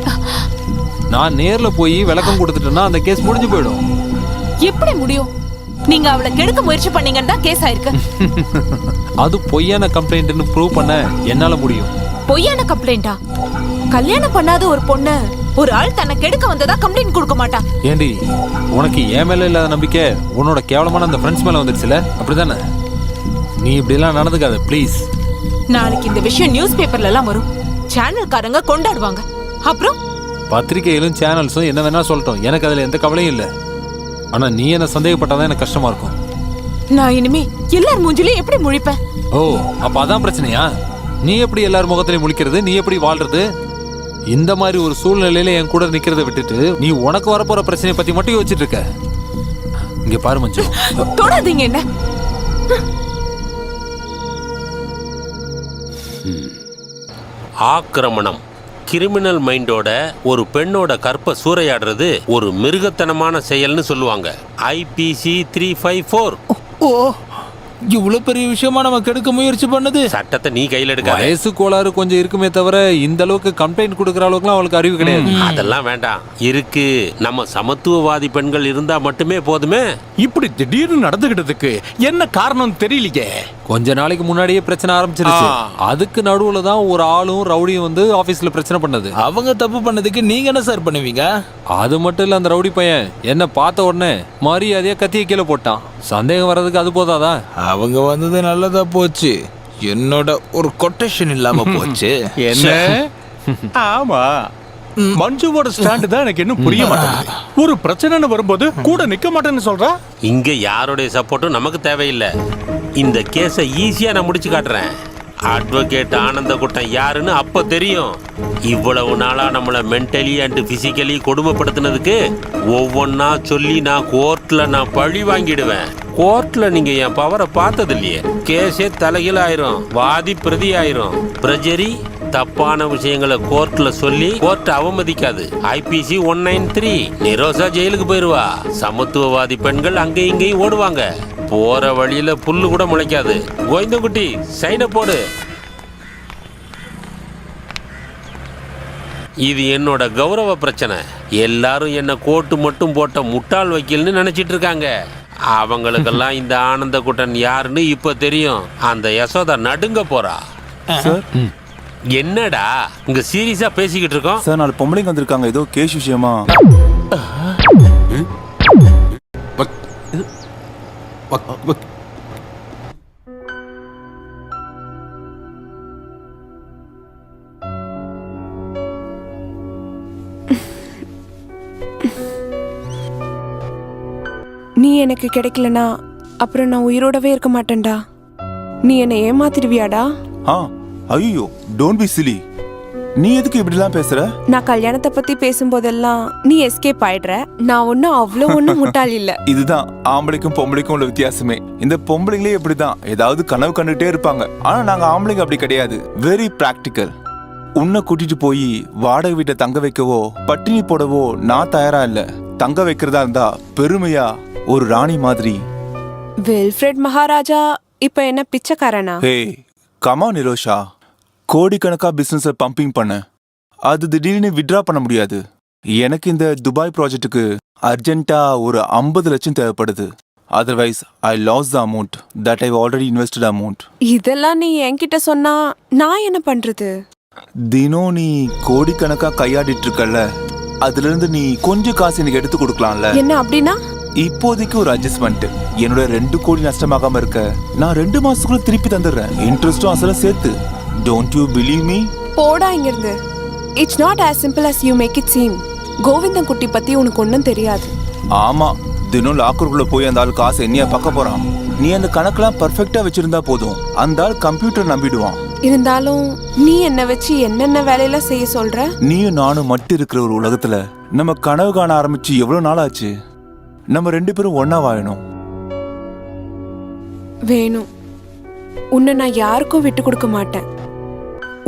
நான் நேர்ல போய் விளக்கம் கொடுத்துட்டேன்னா அந்த கேஸ் முடிஞ்சு போயிடும். எப்படி முடியும்? நீங்க அவளை கெடுக்க முயற்சி பண்ணீங்கன்னு தான் கேஸ் ஆயிருக்கு. அது பொய்யான கம்ப்ளைண்ட்னு ப்ரூவ் பண்ண என்னால முடியும். பொய்யான கம்ப்ளைண்டா? கல்யாணம் பண்ணாத ஒரு பொண்ணு ஒரு ஆள் தன்னை கெடுக்க வந்ததா கம்ப்ளைண்ட் கொடுக்க மாட்டா. ஏண்டி, உனக்கு என் மேல இல்லாத நம்பிக்கை உன்னோட கேவலமான அந்த ஃப்ரெண்ட்ஸ் மேல வந்துருச்சுல, அப்படிதானே? நீ இப்படி எல்லாம் நடந்துக்காத ப்ளீஸ். நாளைக்கு இந்த விஷயம் நியூஸ் பேப்பர்ல எல்லாம் வரும். சேனல்காரங்க கொண்டாடுவாங்க. அப்புறம் பத்திரிகையிலும் சேனல்ஸும் என்ன வேணா சொல்லட்டும், எனக்கு அதுல எந்த கவலையும் இல்லை. ஆனா நீ என்ன சந்தேகப்பட்டாதான் எனக்கு கஷ்டமா இருக்கும். நான் இனிமே எல்லார் மூஞ்சிலையும் எப்படி முழிப்பேன்? ஓ, அப்ப அதான் பிரச்சனையா? நீ எப்படி எல்லார் முகத்திலையும் முழிக்கிறது? நீ எப்படி வாழ்றது? இந்த மாதிரி ஒரு சூழ்நிலையில என் கூட நிக்கிறத விட்டுட்டு நீ உனக்கு வரப்போற பிரச்சனையை பத்தி மட்டும் யோசிச்சுட்டு இருக்க. இங்க பாரு மஞ்சு, தொடாதீங்க என்ன. ஆக்கிரமணம், கிரிமினல் மைண்டோட ஒரு பெண்ணோட கற்பை சூறையாடுறது ஒரு மிருகத்தனமான செயல்னு சொல்லுவாங்க. IPC 354. ஓ, இவ்வளவு பெரிய விஷயமா நம்ம கெடுக்க முயற்சி பண்ணது. சட்டத்தை நீ கையில் எடுக்க. வயசு கோளாறு கொஞ்சம் இருக்குமே தவிர இந்த அளவுக்கு கம்ப்ளைண்ட் கொடுக்கற அளவுக்குலாம் அவளுக்கு அறிவு கிடையாது. அதெல்லாம் வேண்டாம். இருக்கு, நம்ம சமத்துவவாதி பெண்கள் இருந்தா மட்டுமே போதுமே. இப்படி திடீர்னு நடந்துகிட்டதுக்கு என்ன காரணம் தெரியலையே. கொஞ்ச நாளைக்கு முன்னாடியே பிரச்சனை ஆரம்பிச்சிருச்சு. அதுக்கு நடுவுல தான் ஒரு ஆளும் ரவுடியும் வந்து ஆபீஸ்ல பிரச்சனை பண்ணது. அவங்க தப்பு பண்ணதுக்கு நீங்க என்ன சார் பண்ணுவீங்க? அது மட்டும் இல்ல, அந்த ரவுடி பையன் என்ன பார்த்த உடனே மரியாதையா கத்திய கீழே போட்டான். சந்தேகம் வர்றதுக்கு அது போதாதா? அவங்க வந்தது நல்லதா போச்சு. என்னோட ஒரு கொட்டேஷன் இல்லாம போச்சு. என்ன? ஆமா, மஞ்சுவோட ஸ்டாண்ட் தான் எனக்கு இன்னும் புரிய மாட்டேங்குது. ஒரு பிரச்சனைன்னு வரும்போது கூட நிக்க மாட்டேன்னு சொல்றா. இங்க யாருடைய சப்போர்ட்டும் நமக்கு தேவையில்லை. இந்த கேஸை ஈஸியா நான் முடிச்சு காட்டுறேன். அட்வொகேட் ஆனந்தகுட்டன் யாருன்னு அப்ப தெரியும். இவ்வளவு நாளா நம்மள மென்டலி அண்ட் பிசிக்கலி கொடுமைப்படுத்தினதுக்கு ஒவ்வொன்னா சொல்லி நான் கோர்ட்ல பழி வாங்கிடுவேன். கோர்ட்ல நீங்க என் பவரை பார்த்தது இல்லையே. கேஸே தலைகீழ ஆயிரும், வாதி பிரதி ஆயிரும். பிரஜரி தப்பான விஷயங்களை கோர்ட்ல சொல்லி கோர்ட் அவமதிக்காது. IPC 193. நிரோசா ஜெயிலுக்கு போயிருவா. சமத்துவவாதி பெண்கள் அங்க இங்கேயும் ஓடுவாங்க. போற வழியில புல்லு கூட முளைக்காது. கோவிந்தகுட்டி, சைன போடு. இது என்னோட கௌரவ பிரச்சனை. எல்லாரும் என்ன கோட்டு மட்டும் போட்ட முட்டாள் வக்கீல்னு நினைச்சிட்டு இருக்காங்க. அவங்களுக்கெல்லாம் இந்த ஆனந்தகுட்டன் யாருன்னு இப்ப தெரியும். அந்த யசோதா நடுங்க போறா. என்னடா இங்க சீரியஸா பேசிக்கிட்டு இருக்கோம்? சார், நாலு பொம்பளைங்க வந்திருக்காங்க, ஏதோ கேஸ் விஷயமா. நீ எனக்கு கிடைக்கலனா அப்புறம் நான் உயிரோடவே இருக்க மாட்டேன்டா. நீ என்னை ஏமாத்திடுவியாடா? ஐயோ, டோன்ட் பி சிலி. நீ எதுக்கு இப்படிலாம் பேசுற? நான் கல்யாணத்தை பத்தி பேசும்போதெல்லாம் நீ எஸ்கேப் ஆயிடுற. நான் ஒன்னும் அவ்வளவு ஒன்னும் முட்டாள் இல்ல. இதுதான் ஆம்பளைக்கும் பொம்பளைக்கும் உள்ள வித்தியாசமே. இந்த பொம்பளைங்களே இப்படிதான் ஏதாவது கனவு கண்டுட்டே இருப்பாங்க. ஆனா நாங்க ஆம்பளைங்க அப்படி கிடையாது. Very practical. உன்னை கூட்டிட்டு போய் வாடகை வீட்டை தங்க வைக்கவோ பட்டினி போடவோ நான் தயாரா இல்ல. தங்க வைக்கிறதா இருந்தா பெருமையா ஒரு ராணி மாதிரி. வில்ஃப்ரெட் மகாராஜா இப்ப என்ன பிச்சைக்காரனா? ஹே கமா நிரோஷா, கோடிக்கணக்கா பிசினஸ் பம்பிங் பண்ண அது திடீர்னு வித்ட்ரா பண்ண முடியாது. எனக்கு இந்த துபாய் ப்ராஜெக்ட்டுக்கு அர்ஜென்ட்டா ஒரு 50 லட்சம் தேவைப்படுது. Otherwise I loss the amount that I already invested amount. இதெல்லாம் நீ என்கிட்ட சொன்னா நான் என்ன பண்றது? தினம் நீ கோடிக்கணக்கா கையாடிட்டு இருக்கல, அதுல இருந்து நீ கொஞ்சம் காசு எனக்கு எடுத்து கொடுக்கலாம்ல. என்ன அப்படின்னா? இப்போதைக்கு ஒரு அட்ஜஸ்ட்மெண்ட். என்னோட 2 கோடி நஷ்டமாகாம இருக்க நான் 2 மாசத்துக்குள்ள திருப்பி தந்துடுறேன், இன்ட்ரெஸ்டும் அசலும் சேர்த்து. Don't you believe me? போடா இங்கிருந்து. It's not as simple as you make it seem. Govindan குட்டி பத்தி உனக்கு ஒன்றும் தெரியாது. ஆமா, தினம் லாக்கருக்குள்ள போய் அந்த ஆள் காசு என்னையா பார்க்க போறான். நீ அந்த கணக்கெல்லாம் பர்ஃபெக்டா வச்சிருந்தா போதும், அந்த ஆள் கம்ப்யூட்டர் நம்பிடுவான். இருந்தாலும் நீ என்ன வச்சு என்னென்ன வேலையெல்லாம் செய்ய சொல்ற? நீயும் நானும் மட்டும் இருக்கிற ஒரு உலகத்துல நம்ம கனவு காண ஆரம்பிச்சு எவ்வளவு நாள் ஆச்சு? நம்ம 2 பேரும் ஒன்னா வாழணும். வேணும். உன்னை நான் யாருக்கும் விட்டு கொடுக்க மாட்டேன்.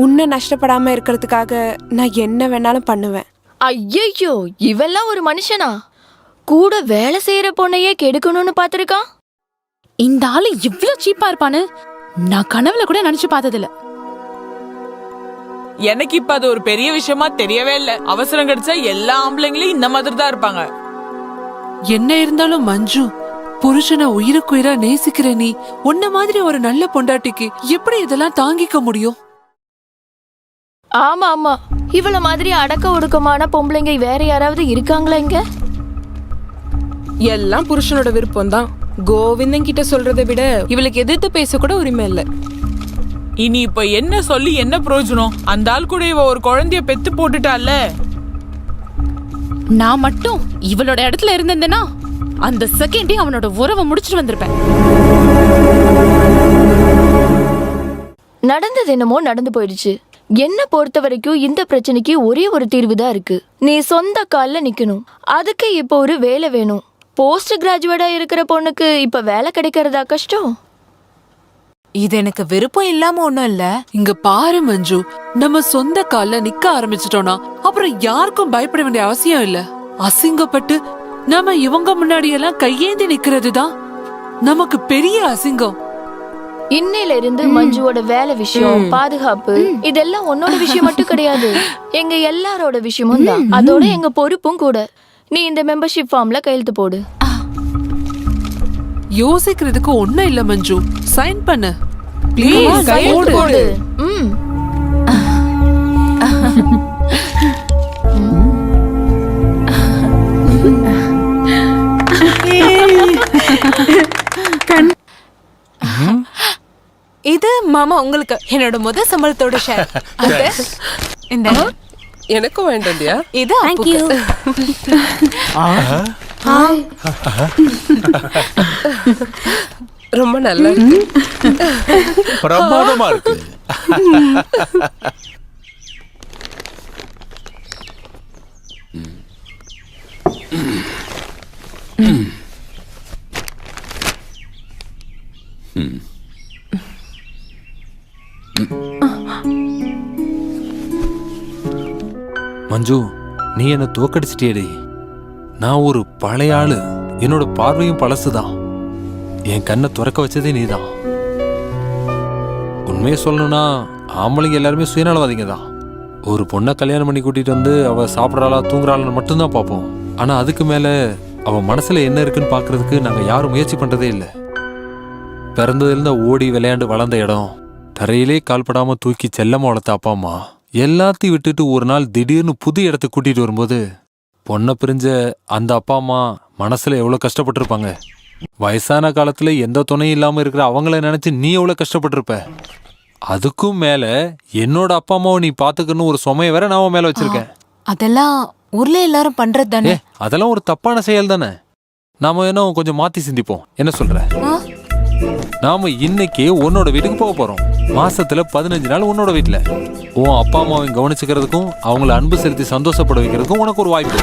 உன்னை நஷ்டப்படாம இருக்கிறதுக்காக நான் என்ன வேணாலும் பண்ணுவேன். ஐயோ, இவெல்லாம் ஒரு மனுஷனா? கூட வேலை செய்யற பொண்ணையே கெடுக்கணும்னு பாத்திருக்கான். இந்த ஆளு இவ்ளோ சீப்பா இருப்பான்னு நான் கனவுல கூட நினைச்சு பார்த்ததில்ல. எனக்கு இப்ப அது ஒரு பெரிய விஷயமா தெரியவே இல்ல. அவசரம் கிடைச்சா எல்லா ஆம்பளைங்களும் இந்த மாதிரி தான் இருப்பாங்க. என்ன இருந்தாலும் மஞ்சு, புருஷனை உயிருக்குயிரா நேசிக்கிற நீ உன்ன மாதிரி ஒரு நல்ல பொண்டாட்டிக்கு எப்படி இதெல்லாம் தாங்கிக்க முடியும்? ஆமா ஆமா, இவள மாதிரி அடக்க ஒடுக்கமான பொம்பளைங்க வேற யாராவது இருக்காங்களா இங்க? எல்லாம் புருஷனோட விருப்பம் தான். கோவிந்தன் கிட்ட சொல்றதை விட இவளுக்கு எதிர்த்து பேச கூட உரிமை இல்ல. இனி இப்ப என்ன சொல்லி என்ன பிரயோஜனம்? அந்த ஆள் கூட இவ ஒரு குழந்தைய பெத்து போட்டுட்டால. நான் மட்டும் இவளோட இடத்துல இருந்தேன்னா அந்த செகண்டே அவனோட உறவை முடிச்சிட்டு வந்திருப்பேன். நடந்தது என்னமோ நடந்து போயிடுச்சு. என்ன பொறுத்த வரைக்கும் இந்த பிரச்சனைக்கு ஒரே ஒரு தீர்வு தான் இருக்கு. நீ சொந்த கால்ல நிக்கணும். அதுக்கு இப்போ ஒரு வேலை வேணும். போஸ்ட் கிராஜுவேட்டா இருக்கிற பொண்ணுக்கு இப்ப வேலை கிடைக்கிறதா கஷ்டம்? இது எனக்கு விருப்பம் இல்லாம ஒண்ணும் இல்ல. இங்க பாரு மஞ்சு, நம்ம சொந்த கால்ல நிக்க ஆரம்பிச்சிட்டோம்னா அப்புறம் யாருக்கும் பயப்பட வேண்டிய அவசியம் இல்ல. அசிங்கப்பட்டு நம்ம இவங்க முன்னாடி எல்லாம் கையேந்தி நிக்கிறது தான் நமக்கு பெரிய அசிங்கம். இன்னையில இருந்து மஞ்சுவோட வேலை விஷயம், பாதுகாப்பு இதெல்லாம் உன்னோட விஷயம் மட்டும் கிடையாது, எங்க எல்லாரோட விஷயமும் தான். அதோட எங்க பொறுப்பும் கூட. நீ இந்த மெம்பர்ஷிப் ஃபார்ம்ல கையெழுத்து போடு. யோசிக்கிறதுக்கு ஒண்ணும் இல்ல மஞ்சு, சைன் பண்ணு ப்ளீஸ். கையெழுத்து போடு. இது மாமா உங்களுக்கு என்னோட முதல் சம்பளத்தோட ஷேர். இந்த எனக்கும் வேண்டாம் இல்லையா? இது தேங்க்யூ. ரொம்ப நல்லா இருக்கு. பிரமாதமா இருக்கு. மஞ்சு, நீ என்ன தோக்கடிச்சிட்டியடி. நான் ஒரு பழைய ஆளு. என்னோட பார்வையும் பழசுதான். என் கண்ணை துறக்க வச்சதே நீதான். உண்மையை சொல்லணும்னா ஆம்பளைங்க எல்லாருமே சுயநலவாதிங்க தான். ஒரு பொண்ணை கல்யாணம் பண்ணி கூட்டிட்டு வந்து அவ சாப்பிட்றாளா தூங்குறாளான்னு மட்டும்தான் பார்ப்போம். ஆனா அதுக்கு மேல அவ மனசுல என்ன இருக்குன்னு பாக்குறதுக்கு நாங்க யாரும் முயற்சி பண்றதே இல்லை. பிறந்ததுலேருந்து ஓடி விளையாண்டு வளர்ந்த இடம், தரையிலே கால்படாம தூக்கி செல்லமா வளர்த்த அப்பா அம்மா எல்லாத்தையும் விட்டுட்டு ஒரு நாள் திடீர்னு புது இடத்துக்கு கூட்டிட்டு வரும்போது பொண்ணை பிரிஞ்ச அந்த அப்பா அம்மா மனசுல எவ்வளவு கஷ்டப்பட்டிருப்பாங்க. வயசான காலத்துல எந்த துணையும் இல்லாம இருக்கிற அவங்கள நினைச்சு நீ எவ்வளவு கஷ்டப்பட்டிருப்ப. அதுக்கும் மேல என்னோட அப்பா அம்மாவை நீ பாத்துக்கணும் ஒரு சுமைய வேற நான் மேல வச்சிருக்கேன். அதெல்லாம் ஊர்ல எல்லாரும் பண்றது தானே. அதெல்லாம் ஒரு தப்பான செயல் தானே. நாம என்ன கொஞ்சம் மாத்தி சிந்திப்போம். என்ன சொல்ற? நாம இன்னைக்கு உன்னோட வீட்டுக்கு போக போறோம். மாசத்துல 15 நாள் உன்னோட வீட்டுல உன் அப்பா அம்மாவை கவனிச்சுக்கிறதுக்கும் அவங்கள அன்பு செலுத்தி சந்தோஷப்பட வைக்கிறதுக்கும் உனக்கு ஒரு வாய்ப்பு.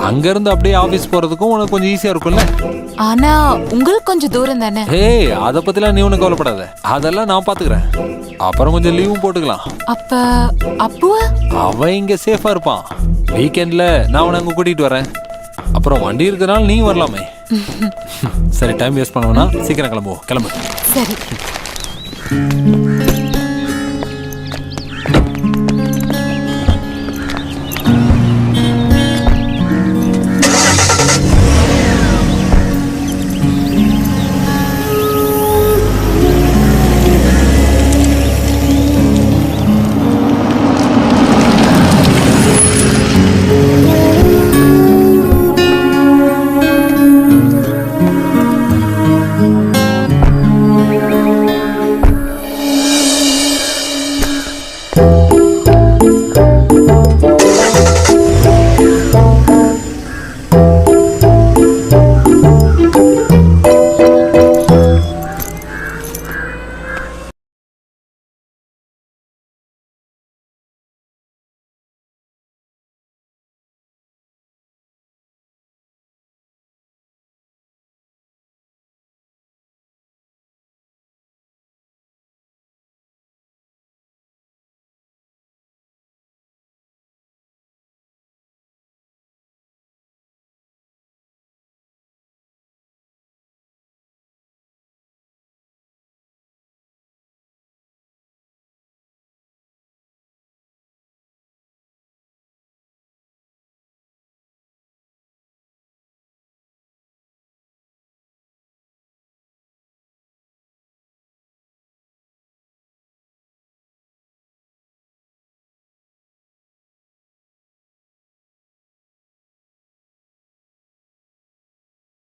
அங்க இருந்து அப்படியே ஆபீஸ் போறதுக்கும் உனக்கு கொஞ்சம் ஈஸியா இருக்கும்ல. ஆனா உங்களுக்கு கொஞ்சம் தூரம் தானே. அத பத்திலாம் நீ ஒண்ணு கவலைப்படாத. அதெல்லாம் நான் பாத்துக்கிறேன். அப்புறம் கொஞ்சம் லீவும் போட்டுக்கலாம். அப்ப அப்பு அவன் இங்க சேஃபா இருப்பான். வீக்கெண்ட்ல நான் உன்னை அங்க கூட்டிட்டு வரேன். அப்புறம் வண்டி இருக்கிறனால நீ வரலாமே. சரி, டைம் வேஸ்ட் பண்ணுவேன்னா சீக்கிரம் கிளம்புவோம். கிளம்பு. சரி.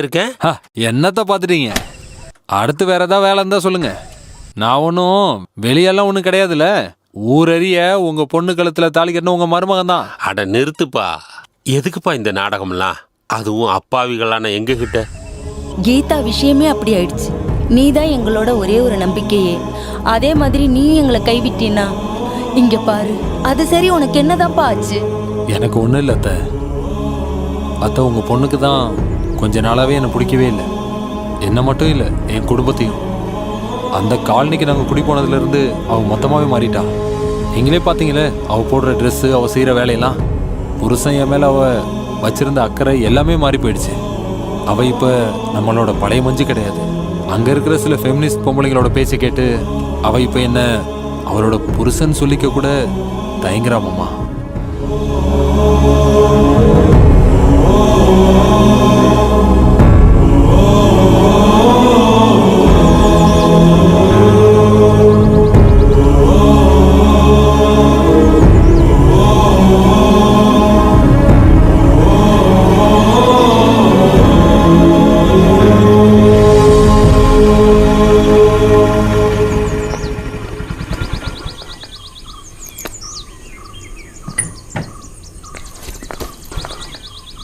இருக்கேன். என்னத்த பாத்துட்டீங்க? அடுத்து வேற ஏதாவது வேலை இருந்தா சொல்லுங்க. நான் ஒன்றும் வெளியெல்லாம் ஒன்றும் கிடையாதுல்ல. ஊரறிய உங்க பொண்ணு கழுத்துல தாலி கட்டின உங்க மருமகன் தான். அட நிறுத்துப்பா, எதுக்குப்பா இந்த நாடகம்லாம்? அதுவும் அப்பாவிகளான எங்க கிட்ட. கீதா விஷயமே அப்படி ஆயிடுச்சு. நீ தான் எங்களோட ஒரே ஒரு நம்பிக்கையே. அதே மாதிரி நீ எங்களை கைவிட்டினா இங்க பாரு. அது சரி, உனக்கு என்னதான்ப்பா ஆச்சு? எனக்கு ஒன்றும் இல்லை அத்தை. அத்தை, உங்க பொண்ணுக்கு தான் கொஞ்ச நாளாவே என்னை பிடிக்கவே இல்லை. என்ன மட்டும் இல்லை, என் குடும்பத்தையும். அந்த காலனிக்கு நாங்கள் குடி போனதுலேருந்து அவள் மொத்தமாகவே மாறிட்டா. நீங்களே பார்த்தீங்களே, அவள் போடுற ட்ரெஸ்ஸு, அவள் செய்கிற வேலையெல்லாம், புருஷன் என் மேலே அவள் வச்சிருந்த அக்கறை எல்லாமே மாறி போயிடுச்சு. அவள் இப்போ நம்மளோட பழைய மஞ்சு கிடையாது. அங்கே இருக்கிற சில ஃபெமினிஸ்ட் பொம்பளைங்களோட பேச்சை கேட்டு அவள் இப்போ என்ன அவளோட புருஷன் சொல்லிக்க கூட தயங்குறாமம்மா.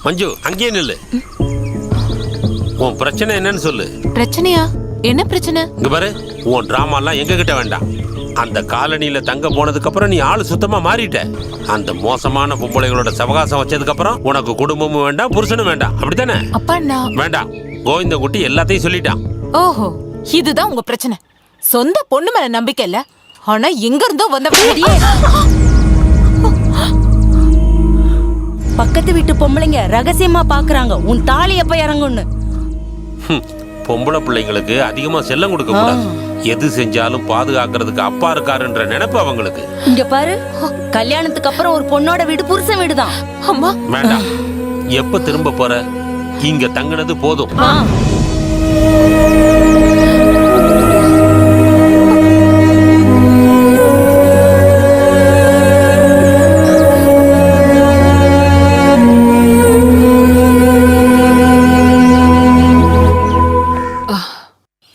மஞ்சு, அங்கேயே நில்லு. உன் பிரச்சனை என்னன்னு சொல்லு. பிரச்சனையா? என்ன பிரச்சனை? இங்க பாரு, உன் டிராமாலாம் எங்க கிட்ட வேண்டாம். அந்த காலனியில தங்க போனதுக்கு அப்புறம் நீ ஆளு சுத்தமா மாறிட்ட. அந்த மோசமான பொம்பளைகளோட சவகாசம் வச்சதுக்கு அப்புறம் உனக்கு குடும்பமும் வேண்டாம், புருஷனும் வேண்டாம், அப்படித்தானே? அப்பா நான் வேண்டாம். கோவிந்த குட்டி எல்லாத்தையும் சொல்லிட்டான். ஓஹோ, இதுதான் உங்க பிரச்சனை. சொந்த பொண்ணு மேல நம்பிக்கை இல்ல, ஆனா எங்க இருந்தோ வந்த பக்கத்து வீட்டு பொம்பளைங்க ரகசியமா பாக்குறாங்க உன் தாலி எப்ப இறங்கும்னு. பொம்பளை பிள்ளைங்களுக்கு அதிகமா செல்லம் கொடுக்க கூடாது. எது செஞ்சாலும் பாதுகாக்கிறதுக்கு அப்பா இருக்காருன்ற நினைப்பு அவங்களுக்கு. இங்க பாரு, கல்யாணத்துக்கு அப்புறம் ஒரு பொண்ணோட வீடு புருஷன் வீடுதான். அம்மா வேண்டாம். எப்ப திரும்ப போற? இங்க தங்குனது போதும்.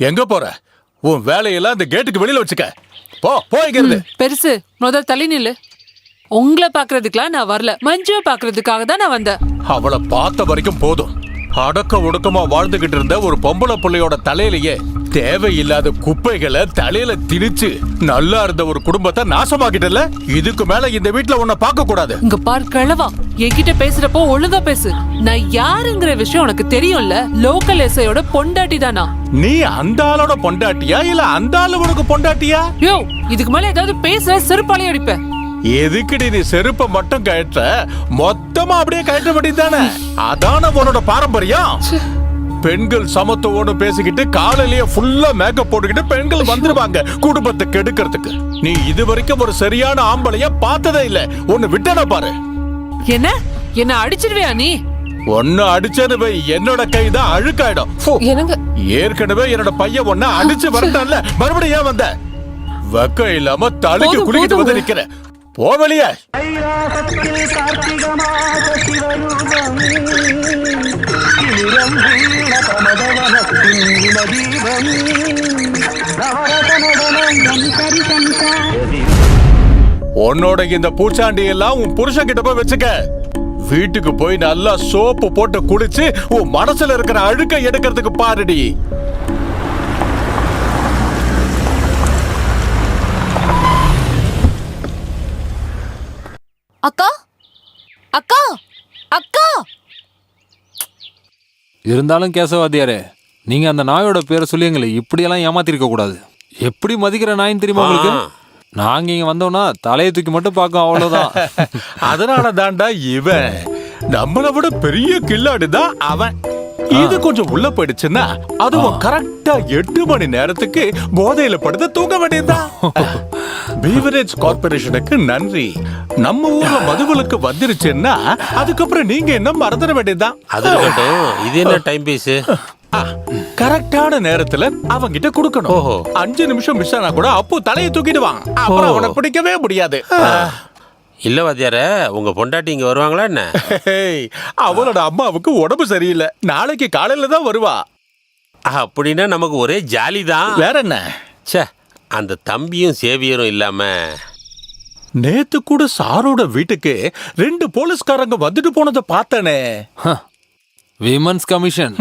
எங்க போற? உன் வேலையெல்லாம் இந்த கேட்டுக்கு வெளியில வச்சுக்க. போ போய்கிறது. பெருசு, முதல் தள்ளி நில்லு. உங்களை பாக்குறதுக்குலாம் நான் வரல, மஞ்சுவை பாக்குறதுக்காக தான் நான் வந்தேன். அவளை பார்த்த வரைக்கும் போதும். அடக்க ஒடுக்கமா வாழ்ந்துகிட்டு இருந்த ஒரு பொம்பளை பிள்ளையோட தலையிலேயே தேவையில்லாத குப்பைகளை தலையில திணிச்சு நல்லா இருந்த ஒரு குடும்பத்தை நாசமாக்கிட்டல. இதுக்கு மேல இந்த வீட்டுல உன்னை பார்க்க கூடாது. இங்க பாரு கிழவா, என்கிட்ட பேசுறப்போ ஒழுங்கா பேசு. நான் யாருங்கிற விஷயம் உனக்கு தெரியும்ல. லோக்கல் எஸ்ஐயோட பொண்டாட்டி தானா? நீ அந்த ஆளோட பொண்டாட்டியா இல்ல அந்த ஆளு உனக்கு பொண்டாட்டியா? யோ, இதுக்கு மேல ஏதாவது பேசுற செருப்பாலே அடிப்பேன். எதுக்குடி நீ செருப்ப மட்டும் கழற்ற? மொத்தமா அப்படியே கழட்ட வேண்டியதானே? அதான உன்னோட பாரம்பரியம். பெண்கள் சமத்துவோடு பேசிக்கிட்டு காலையிலேயே ஃபுல்லா மேக்கப் போட்டுக்கிட்டு பெண்கள் வந்துருவாங்க குடும்பத்தை கெடுக்கிறதுக்கு. நீ இது வரைக்கும் ஒரு சரியான ஆம்பளைய பார்த்ததே இல்ல. ஒன்னு விட்டன பாரு. என்ன அடிச்சிருவியா நீ? ஒன்னு அடிச்சது வை, என்னோட கைதான் அழுக்காயிடும். ஏற்கனவே என்னோட பையன் ஒன்ன அடிச்சு வரட்டான்ல, மறுபடியும் ஏன் வந்த? வெக்க இல்லாம தலைக்கு குளிக்கிட்டு வந்து நிக்கிற. போ வெளியே. உன்னோட இந்த பூச்சாண்டி எல்லாம் உன் புருஷன் கிட்ட போய் வச்சுக்க. வீட்டுக்கு போய் நல்லா சோப்பு போட்டு குளிச்சு உன் மனசுல இருக்கிற அழுக்க எடுக்கிறதுக்கு பாருடி. அக்கா, அக்கா, அக்கா. இருந்தாலும் கேசவாதியாரே, நீங்க அந்த நாயோட பேரை சொல்லி எங்களை இப்படியெல்லாம் ஏமாத்திருக்க கூடாது. எப்படி மதிக்கிற நாயின்னு தெரியுமா உங்களுக்கு? நாங்க இங்க வந்தோம்னா தலையை தூக்கி மட்டும் பார்க்கும், அவ்வளவுதான். அதனால தாண்டா இவன் நம்மளை விட பெரிய கில்லாடிதான் அவன். இது கொஞ்சம் உள்ள போயிடுச்சுன்னா அதுவும் கரெக்டா 8 மணி நேரத்துக்கு போதையில படுத்து தூங்க வேண்டியதுதான். பீவரேஜ் கார்பரேஷனுக்கு நன்றி. நம்ம ஊர்ல மதுவிலக்கு வந்துருச்சுன்னா அதுக்கப்புறம் நீங்க என்ன மறந்துட வேண்டியதுதான். அது மட்டும் இது என்ன டைம் பீஸ்? கரெக்டான நேரத்துல அவங்கிட்ட கொடுக்கணும். 5 நிமிஷம் மிஸ் ஆனா கூட அப்போ தலையை தூக்கிடுவான். அப்புறம் அவனை பிடிக்கவே முடியாது. இல்ல வாத்தியார, உங்க பொண்டாட்டி இங்க வருவாங்களா என்ன? அவளோட அம்மாவுக்கு உடம்பு சரியில்லை, நாளைக்கு காலையில தான் வருவா. அப்படின்னா நமக்கு ஒரே ஜாலி தான். வேற என்ன? ச்சே, அந்த தம்பியும் சேவியரும் இல்லாம. நேத்து கூட சாரோட வீட்டுக்கு 2 போலீஸ்காரங்க வந்துட்டு போனதை பார்த்தனே. விமன்ஸ் கமிஷன்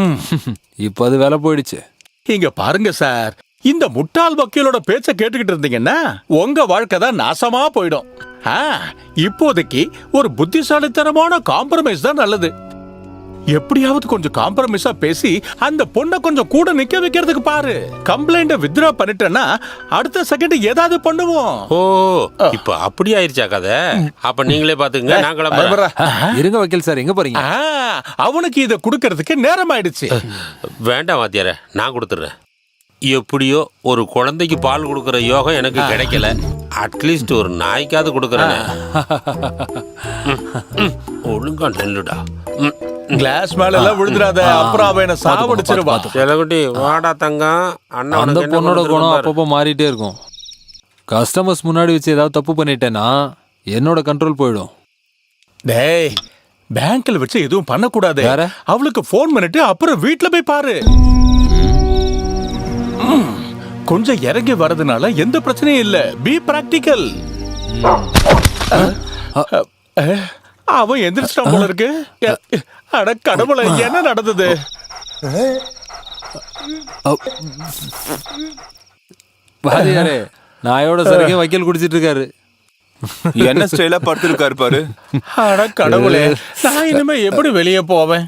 இப்போ அது வேலை போயிடுச்சு. இங்க பாருங்க சார், இந்த முட்டாள் வக்கீலோட பேச்ச கேட்டுக்கிட்டு இருந்தீங்கன்னா உங்க வாழ்க்கை தான் நாசமா போயிடும். இப்போதைக்கு ஒரு புத்திசாலித்தனமான காம்ப்ரமைஸ் தான் நல்லது. எப்படியாவது கொஞ்சம் காம்ப்ரமைஸா பேசி அந்த பொண்ணை கொஞ்சம் கூட நிக்க வைக்கிறதுக்கு பாரு. கம்ப்ளைண்ட வித்ரா பண்ணிட்டேன்னா அடுத்த செகண்ட் ஏதாவது பண்ணுவோம். ஓ, இப்ப அப்படி ஆயிருச்சா கதை? அப்ப நீங்களே பாத்துங்க, நான் கிளம்புறேன். இருங்க வக்கீல் சார், எங்க போறீங்க? அவனுக்கு இதை கொடுக்கறதுக்கு நேரம் ஆயிடுச்சு. வேண்டாம் வாத்தியார, நான் கொடுத்துறேன். எப்படியோ ஒரு குழந்தைக்கு பால் கொடுக்கற யோகம் எனக்கு கிடைக்கல. அட்லீஸ்ட் ஒரு நாய்க்காவது கொடுக்கறேன். ஒழுங்கா நெல்லுடா. கிளாஸ் மேல எல்லாம் விழுந்துடாத, அப்புறம் அவ என்ன சாவடிச்சிருவா. செலகுட்டி வாடா தங்கம். அண்ணா அந்த பொண்ணோட குணம் அப்பப்போ மாறிட்டே இருக்கும். கஸ்டமர்ஸ் முன்னாடி வச்சு ஏதாவது தப்பு பண்ணிட்டேன்னா என்னோட கண்ட்ரோல் போயிடும். டேய், பேங்க்ல வச்சு எதுவும் பண்ணக்கூடாது. அவளுக்கு போன் பண்ணிட்டு அப்புறம் வீட்டுல போய் பாரு. கொஞ்சம் இறங்கி வரதுனால எந்த பிரச்சனையும் இல்ல. Be practical. அவன் எந்திரிச்சிட்டான் போல இருக்கு. அட கடவுளே, என்ன நடந்தது? வாதியாரே, நாயோட சரிக்கே வக்கீல் குடிச்சிட்டு இருக்காரு. என்ன ஸ்டைலா படுத்திருக்காரு பாரு. அட கடவுளே, நான் இனிமே எப்படி வெளியே போவேன்?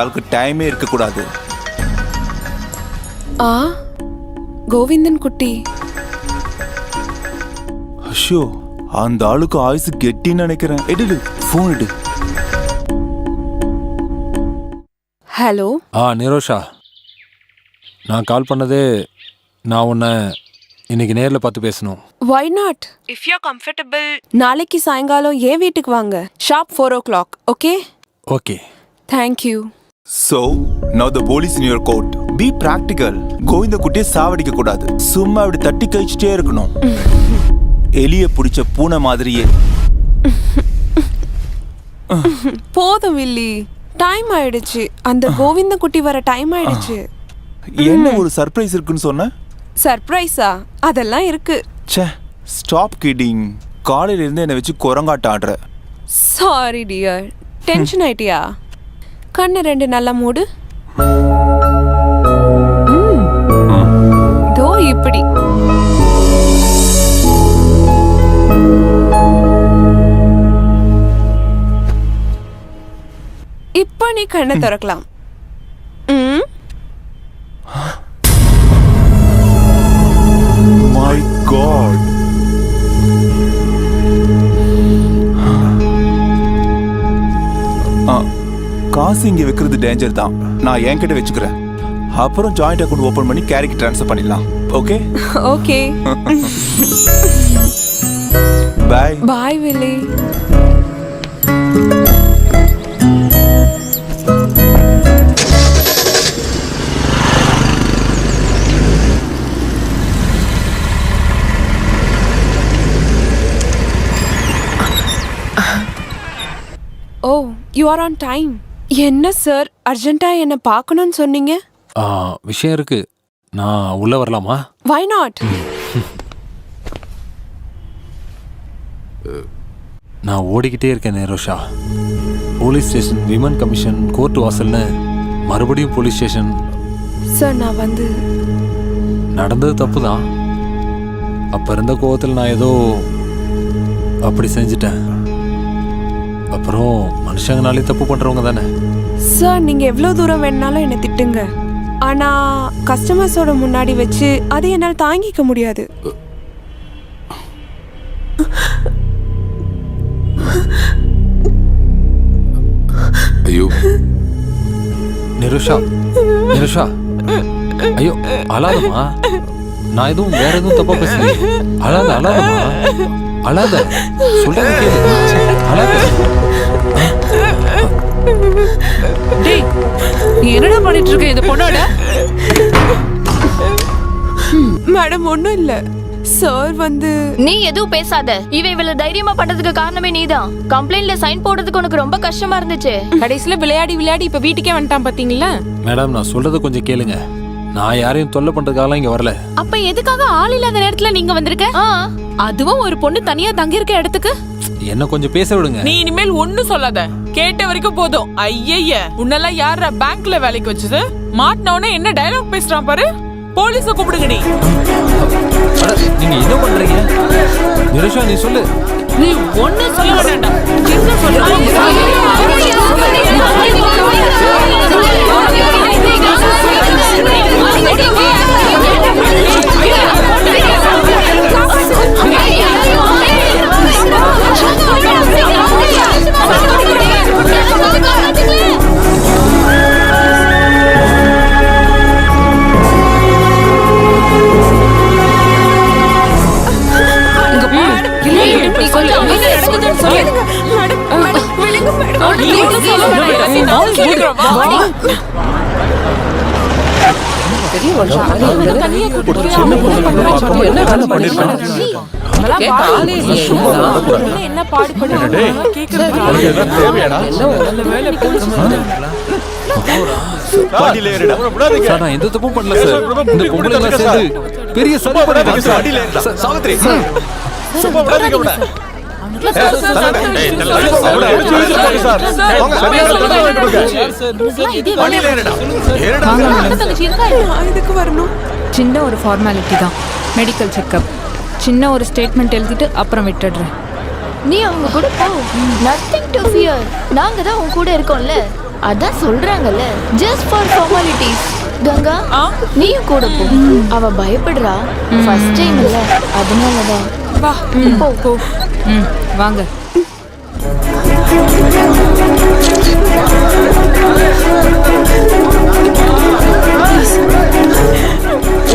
ஆளுக்கு டைமே இருக்க கூடாது. கோவிந்தன் குட்டி. ஐயோ, அந்த ஆளுக்கு ஆயுசு கெட்டின்னு நினைக்கிறேன். எடு, போன் எடு. ஹலோ. நிரோஷா, நான் கால் பண்ணதே நான் உன்னை இன்னைக்கு நேரில் பார்த்து பேசணும். Why not? If you're comfortable, நாளைக்கு சாயங்காலம் என் வீட்டுக்கு வாங்க. Sharp 4 o'clock. Okay? Okay. Thank you. So, now the police in your court. Be practical. Govinda குட்டியை சாவடிக்க கூடாது. சும்மா அப்படி தட்டி கழிச்சிட்டே இருக்கணும். எலிய பிடிச்ச பூனை மாதிரியே. போதும் வில்லி, டைம் ஆயிடுச்சு. அந்த கோவிந்த குட்டி வர டைம் ஆயிடுச்சு. என்ன ஒரு சர்ப்ரைஸ் இருக்குன்னு சொன்ன? சர்ப்ரைஸா? அதெல்லாம் இருக்கு. ச்சே, ஸ்டாப் கிடிங். காலையில இருந்து என்னை வச்சு குரங்காட்ட ஆடுற. சாரி டியர், டென்ஷன் ஆயிட்டியா? கண்ணு 2 நல்லா மூடு. தோ இப்படி. இப்போ நீ கண்ணை திறக்கலாம். My God. காசு இங்க வைக்கிறது டேஞ்சர் தான். நான் என்கிட்ட வச்சுக்கிறேன். அப்புறம் ஜாயிண்ட் அக்கவுண்ட் ஓபன் பண்ணி கேரிக்கு ட்ரான்ஸ்ஃபர் பண்ணிடலாம். Okay? Okay. Bye. Bye Willy. Oh, you are on time. என்ன சார், அர்ஜென்ட்டா என்ன பார்க்கணும்னு சொன்னீங்க? விஷயம் இருக்கு, நான் உள்ள வரலாமா? Why not? நான் ஓடிக்கிட்டே இருக்கேன் Nirosha. Police station, women commission, court வாசல்னு மறுபடியும் போலீஸ் ஸ்டேஷன். சார், நான் வந்து நடந்தது தப்பு தான். அப்போ இருந்த கோவத்தில் நான் ஏதோ அப்படி செஞ்சிட்டேன். அப்புறம் மனுஷங்கனாலே தப்பு பண்ணுறவங்க தானே. சார், நீங்கள் எவ்வளோ தூரம் வேணுனாலும் என்னை திட்டுங்க. ஆனால் கஸ்டமர்ஸோட முன்னாடி வச்சு அதை என்னால் தாங்கிக்க முடியாது. நிருஷா ஐயோ அழாதம்மா. நான் எதுவும் வேற எதுவும் தப்பா பேசல. அழாதம்மா, அழாத. சொல்றது கேளு. அழாத. டேய், நீ என்னடா பண்ணிட்டு இருக்க இந்த பொண்ணோட? மேடம் ஒன்றும் இல்லை சார் வந்து நீ எதுவும் பேசாத. இவள தைரியமா பண்றதுக்கு காரணமே நீதான். கம்ப்ளைண்ட்ல சைன் போடுறதுக்கு உனக்கு ரொம்ப கஷ்டமா இருந்துச்சு. கடைசியில விளையாடி இப்ப வீட்டுக்கே வந்துட்டான் பாத்தீங்களா? மேடம் நான் சொல்றத கொஞ்சம் கேளுங்க. நான் யாரையும் தொல்லை பண்றதுக்காக இங்க வரல. அப்ப எதுக்காக ஆள் இல்லாத நேரத்துல நீங்க வந்திருக்க? அதுவும் ஒரு பொண்ணு தனியா தங்கி இருக்க இடத்துக்கு. என்ன கொஞ்சம் பேச விடுங்க. நீ இனிமேல் ஒண்ணும் சொல்லாத. கேட்ட வரைக்கும் போதும். ஐயய்ய, உன்னெல்லாம் யாரா பேங்க்ல வேலைக்கு வச்சது? மாட்டினவனே என்ன டயலாக் பேசுறான் பாரு. போலீஸ கூப்பிடுங்க. நீங்க என்ன பண்றீங்க? நிருஷா நீ சொல்லு. நீ ஒண்ணும் சொல்ல வேண்டாம். என்ன என்ன பாடுபட்டு நான் எந்த தப்பும் பண்ணல சார். இந்த பொம்பளை எல்லாம் சேர்ந்து பெரிய சரி பண்ணிட்டாங்க சார். சாவித்ரி சும்மா விடாதீங்க. இதுக்கு வரணும். சின்ன ஒரு ஃபார்மாலிட்டி தான், மெடிக்கல் செக்கப். சின்ன ஒரு ஸ்டேட்மெண்ட் எழுதிட்டு அப்புறம் விட்டுடுறேன். நீ அவங்க கூட போ. Nothing to fear. நாங்க தான் உன் கூட இருக்கோம்ல. அதான் சொல்றாங்கல்ல, ஜஸ்ட் ஃபார் ஃபார்மாலிட்டிஸ். கங்கா நீயும் கூட போ. அவ பயப்படுறா. ஃபர்ஸ்ட் டைம் இல்ல, அதனாலதான். வா போ போ. வாங்க.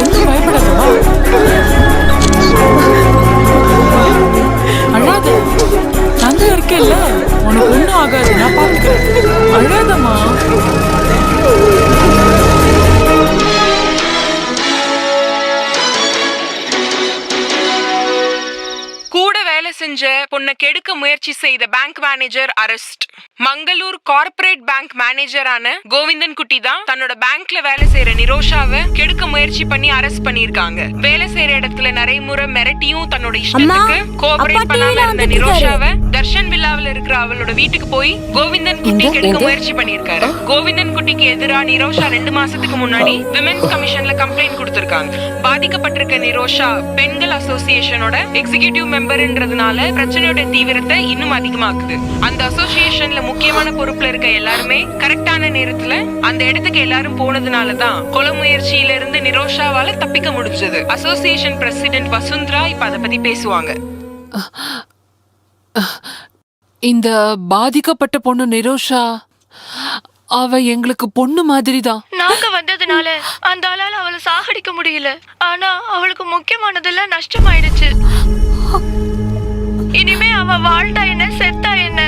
ஒன்னும் பயப்படாதவா. அழாத. தங்க இருக்கேல்ல, உனக்கு ஒண்ணும் ஆகாது. நான் பாத்துக்கிறேன். அழாதம்மா. கூட வேலை செஞ்ச பொண்ணை கெடுக்க முயற்சி செய்த bank manager arrest. Mangalore corporate bank மேனேஜரான கோவிந்தன் குட்டி தான் தன்னோட பேங்க்ல வேலை செய்யற நிரோஷாவை கெடுக்க முயற்சி பண்ணி அரெஸ்ட் பண்ணிருக்காங்க. வேலை செய்யற இடத்துல நிறைய முறை மிரட்டியும் தன்னோட இஷ்டத்துக்கு கோஆபரேட் பண்ணாம இருந்த நிரோஷாவை தர்ஷன் வில்லாவில் இருக்கிற அவளோட வீட்டுக்கு போய் கோவிந்தன் குட்டி கெடுக்க முயற்சி பண்ணிருக்காரு. கோவிந்தன் குட்டிக்கு எதிராக நிரோஷா 2 மாசத்துக்கு முன்னாடி விமென்ஸ் கமிஷன்ல கம்ப்ளைண்ட் கொடுத்திருக்காங்க. பாதிக்கப்பட்டிருக்க நிரோஷா பெண்கள் அசோசியேஷனோட எக்ஸிகியூட்டிவ் மெம்பர்ன்றதுனால பிரச்சனையோட தீவிரத்தை இன்னும் அதிகமாக்குது. அந்த அசோசியேஷன்ல முக்கியமான பொறுப்புல இருக்க எல்லாருமே கரெக்டான நேரத்துல அந்த இடத்துக்கு எல்லாரும் போனதுனாலதான் கொலை முயற்சியில இருந்து நிரோஷாவால தப்பிக்க முடிஞ்சது. அசோசியேஷன் பிரசிடென்ட் வசுந்தரா இப்ப அதை பத்தி பேசுவாங்க. இந்த பாதிக்கப்பட்ட பொண்ணு நிரோஷா, அவ எங்களுக்கு பொண்ணு மாதிரி தான். நாங்க வந்ததுனால அந்த ஆளால அவளை சாகடிக்க முடியல. ஆனா அவளுக்கு முக்கியமானதெல்லாம் நஷ்டமாயிடுச்சு. இனிமே அவ வாழ்ந்தா என்ன செத்தா என்ன?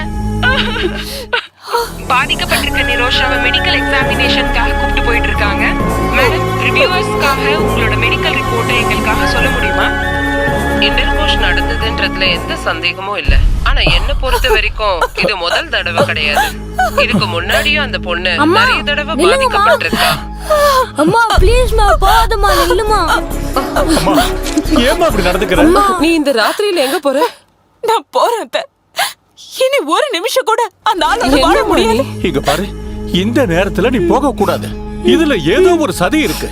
பாதிக்கப்பட்டிருக்க நிரோஷாவை மெடிக்கல் எக்ஸாமினேஷனுக்காக கூப்பிட்டு போயிட்டு இருக்காங்க. மேடம், ரிவ்யூவர்ஸ்க்காக உங்களோட மெடிக்கல் ரிப்போர்ட்டை எங்களுக்காக சொல்ல முடியுமா? இன்டர்கோர்ஸ் நடந்ததுன்றதுல எந்த சந்தேகமும் இல்ல. ஆனா என்ன பொறுத்த வரைக்கும் இது முதல் தடவை கிடையாது. இதுக்கு முன்னாடியும் அந்த பொண்ணு நிறைய தடவை பாதிக்கப்பட்டிருக்கா. அம்மா ப்ளீஸ்மா போகாதம்மா, நில்லுமா. ஏம்மா அப்படி நடந்துக்கிற? நீ இந்த ராத்திரியில எங்க போற? நான் போறேன். இனி ஒரு நிமிஷம் கூட அந்த ஆளோட வாழ முடியாது. இங்க பாரு, இந்த நேரத்துல நீ போக கூடாது. இதுல ஏதோ ஒரு சதி இருக்கு.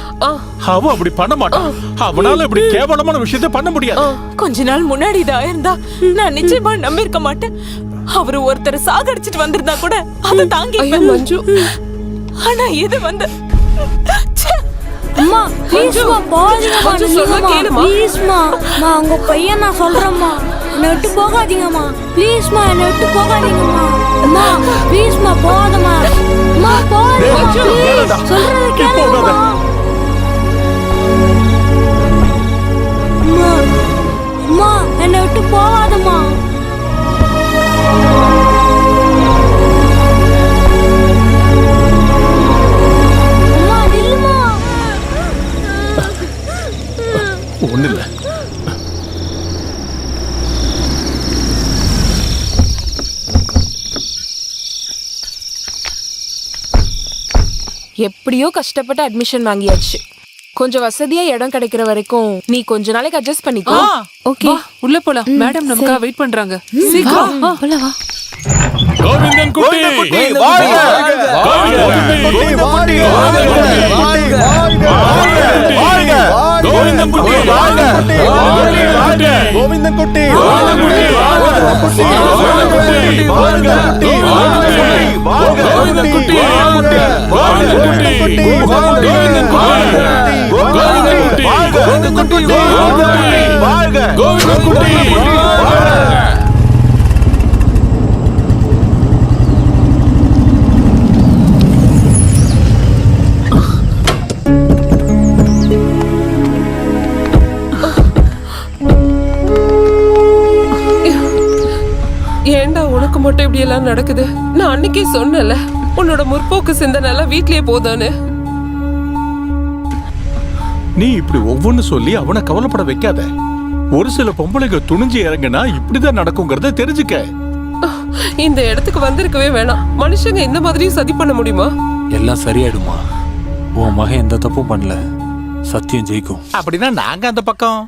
அவ அப்படி பண்ண மாட்டான். அவனால இப்படி கேவலமான விஷயத்தை பண்ண முடியாது. கொஞ்ச நாள் முன்னாடி இது ஆயிருந்தா நான் நிச்சயமா நம்பி இருக்க மாட்டேன். அவரு ஒருத்தரை சாகடிச்சிட்டு வந்திருந்தா கூட அதை தாங்கி மஞ்சு. ஆனா இது வந்து அம்மா ப்ளீஸ்மா போகாதீங்கம்மா, நில்லுங்கம்மா ப்ளீஸ்மா. நான் உங்க பையன், நான் சொல்றேம்மா, என்னை விட்டு போகாதீங்கம்மா ப்ளீஸ்மா, என்னை விட்டு போகாதீங்கம்மா. அம்மா ப்ளீஸ்மா போகாதம்மா. அம்மா போகாதம்மா வேணாம்டா. சொல்றத நீ கேளுமா போகாத. அம்மா அம்மா என்னை விட்டு போகாதம்மா அம்மா நில்லுமா ஒண்ணு இல்ல. எப்படியோ கஷ்டப்பட்டு அட்மிஷன் வாங்கியாச்சு. கொஞ்சம் வசதியா இடம் கிடைக்கிற வரைக்கும் நீ கொஞ்ச நாளைக்கு அட்ஜஸ்ட் பண்ணிக்கோ. ஓகே உள்ள போலாம். மேடம் நமக்காக வெயிட் பண்றாங்க. சீக்கிரம் போல வா. கோவிந்தன் குட்டி வாழ்க! கோவிந்தன் குட்டி கோவிந்தன் குட்டி கோவிந்தன் குட்டி ஏண்டா உனக்கு மட்டும் இப்படி எல்லாம் நடக்குது? நான் அன்னைக்கே சொன்னல உன்னோட முற்போக்கு சிந்தனை எல்லாம் வீட்லயே போதான்னு. நீ இப்படி ஒவ்வொன்னு சொல்லி அவனை கவலைப்பட வைக்காத. ஒரு சில பொம்பளைங்க துணிஞ்சு இறங்குனா இப்படிதான் நடக்குங்கிறத தெரிஞ்சுக்க. இந்த இடத்துக்கு வந்திருக்கவே வேணாம். மனுஷங்க இந்த மாதிரியும் சதி பண்ண முடியுமா? எல்லாம் சரியாயிடுமா. உன் மகன் எந்த தப்பும் பண்ணல. சத்தியம் ஜெயிக்கும். அப்படின்னா நாங்க அந்த பக்கம்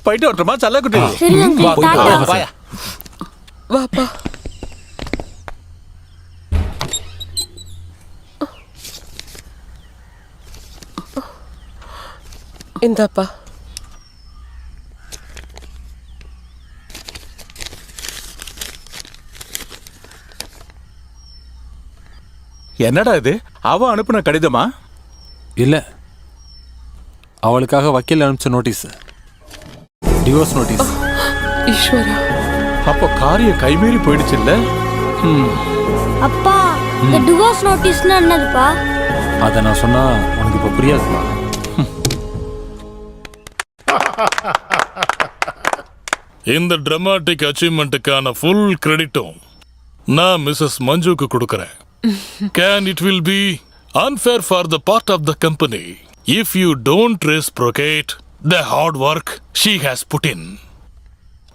போயிட்டு வரட்டுமா சல்லக்குட்டி? சரிங்க, வா, போயிட்டு டாடா. வா, வாயா. வாப்பா. இந்தாப்பா. என்னடா இது? அவ அனுப்புன கடிதமா? இல்ல, அவளுக்காக வக்கீல் அனுப்பிச்ச நோட்டீஸ். Divorce notice. ஈஸ்வரா, அப்போ காரியம் கைமீறி போயிடுச்சு இல்ல? அப்பா இந்த டிவோர்ஸ் நோட்டீஸ்னா என்னதுப்பா? அதை நான் சொன்னா உனக்கு இப்ப புரியாதுப்பா. இந்த டிராமாட்டிக் அச்சீவ்மெண்ட்டுக்கான ஃபுல் கிரெடிட்டும் நான் மிஸ்ஸஸ் மஞ்சுக்கு கொடுக்கறேன். Can it will be unfair for the part of the company if you don't reciprocate the hard work she has put in.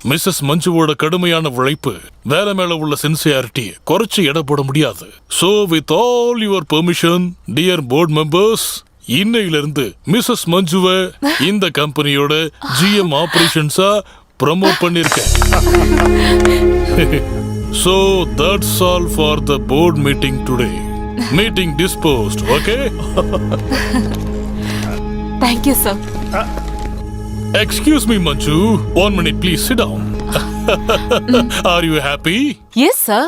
Mrs மஞ்சுவோட கடுமையான உழைப்பு, வேலை மேல உள்ள சின்சியாரிட்டி குறைச்சு எடை போட முடியாது. So with all your permission, dear board members, இன்னையிலிருந்து மிஸ்ஸஸ் மஞ்சுவை இந்த கம்பெனியோட GM ஆபரேஷன்ஸா ப்ரமோட் பண்ணிருக்கேன். So that's all for the board meeting today. Meeting disposed, okay? Thank you, sir. Excuse me, Manju. 1 minute, please sit down. Are you happy? Yes, sir.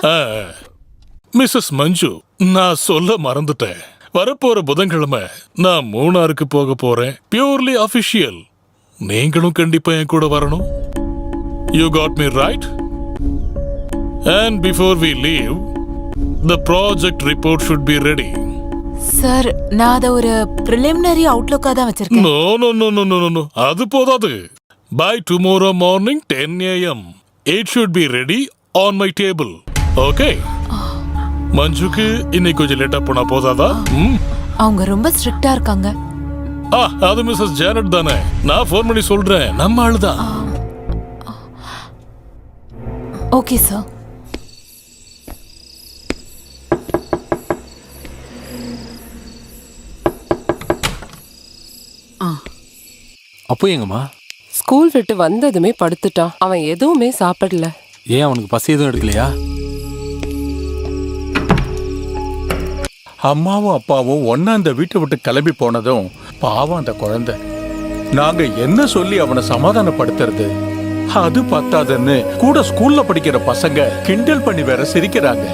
Mrs Manju, நான் சொல்ல மறந்துட்டேன். வரப்போற புதன்கிழமை நான் மூணாருக்கு போக போறேன். Purely official. நீங்களும் கண்டிப்பா என் கூட வரணும். You got me right? And before we leave, the project report should be ready. Sir, நான் அதை ஒரு preliminary outlook-ஆ தான் வச்சிருக்கேன். No, no, no, no, no, no, no. அது போதாது. By tomorrow morning 10 a.m. it should be ready on my table. Okay? மஞ்சுக்கு இன்னைக்கு கொஞ்சம் லேட்டா போனா போதாதா? அவங்க ரொம்ப ஸ்ட்ரிக்ட்டா இருக்காங்க. அது மிஸ்ஸஸ் ஜானட் தானே? நான் ஃபோன் பண்ணி சொல்றேன். நம்ம ஆளுதான். Okay sir. அப்போ எங்கம்மா? ஸ்கூல் விட்டு வந்ததுமே படுத்துட்டான். அவன் எதுவுமே சாப்பிடல. ஏன் அவனுக்கு பசி எதுவும் எடுக்கலையா? அம்மாவும் அப்பாவும் ஒன்னா இந்த வீட்டை விட்டு கிளம்பி போனதும் பாவம் அந்த குழந்தை. நாங்க என்ன சொல்லி அவனை சமாதானப்படுத்துறது? அது பத்தாதுன்னு கூட ஸ்கூல்ல படிக்கிற பசங்க கிண்டல் பண்ணி வேற சிரிக்கிறாங்க.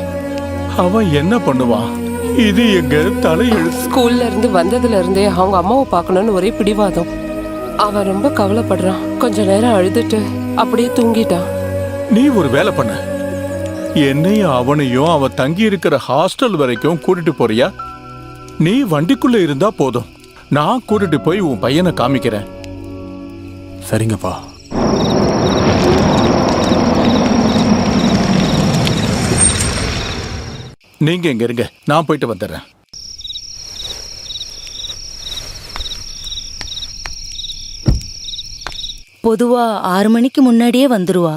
அவன் என்ன பண்ணுவான்? இது எங்க தலையெழுத்து. ஸ்கூல்ல இருந்து வந்ததுல இருந்தே அவங்க அம்மாவை பார்க்கணும்னு ஒரே பிடிவாதம். அவன் ரொம்ப கவலைப்படுறான். கொஞ்ச நேரம் அழுதுட்டு அப்படியே தூங்கிட்டான். நீ ஒரு வேலை பண்ண, என்னையும் அவனையும் அவன் தங்கி இருக்கிற ஹாஸ்டல் வரைக்கும் கூட்டிட்டு போறியா? நீ வண்டிக்குள்ள இருந்தா போதும், நான் கூட்டிட்டு போய் உன் பையனை காமிக்கிறேன். சரிங்கப்பா. நீங்க இங்க இருங்க, நான் போயிட்டு வந்துடுறேன். பொதுவா 6 மணிக்கு முன்னாடியே வந்துருவா.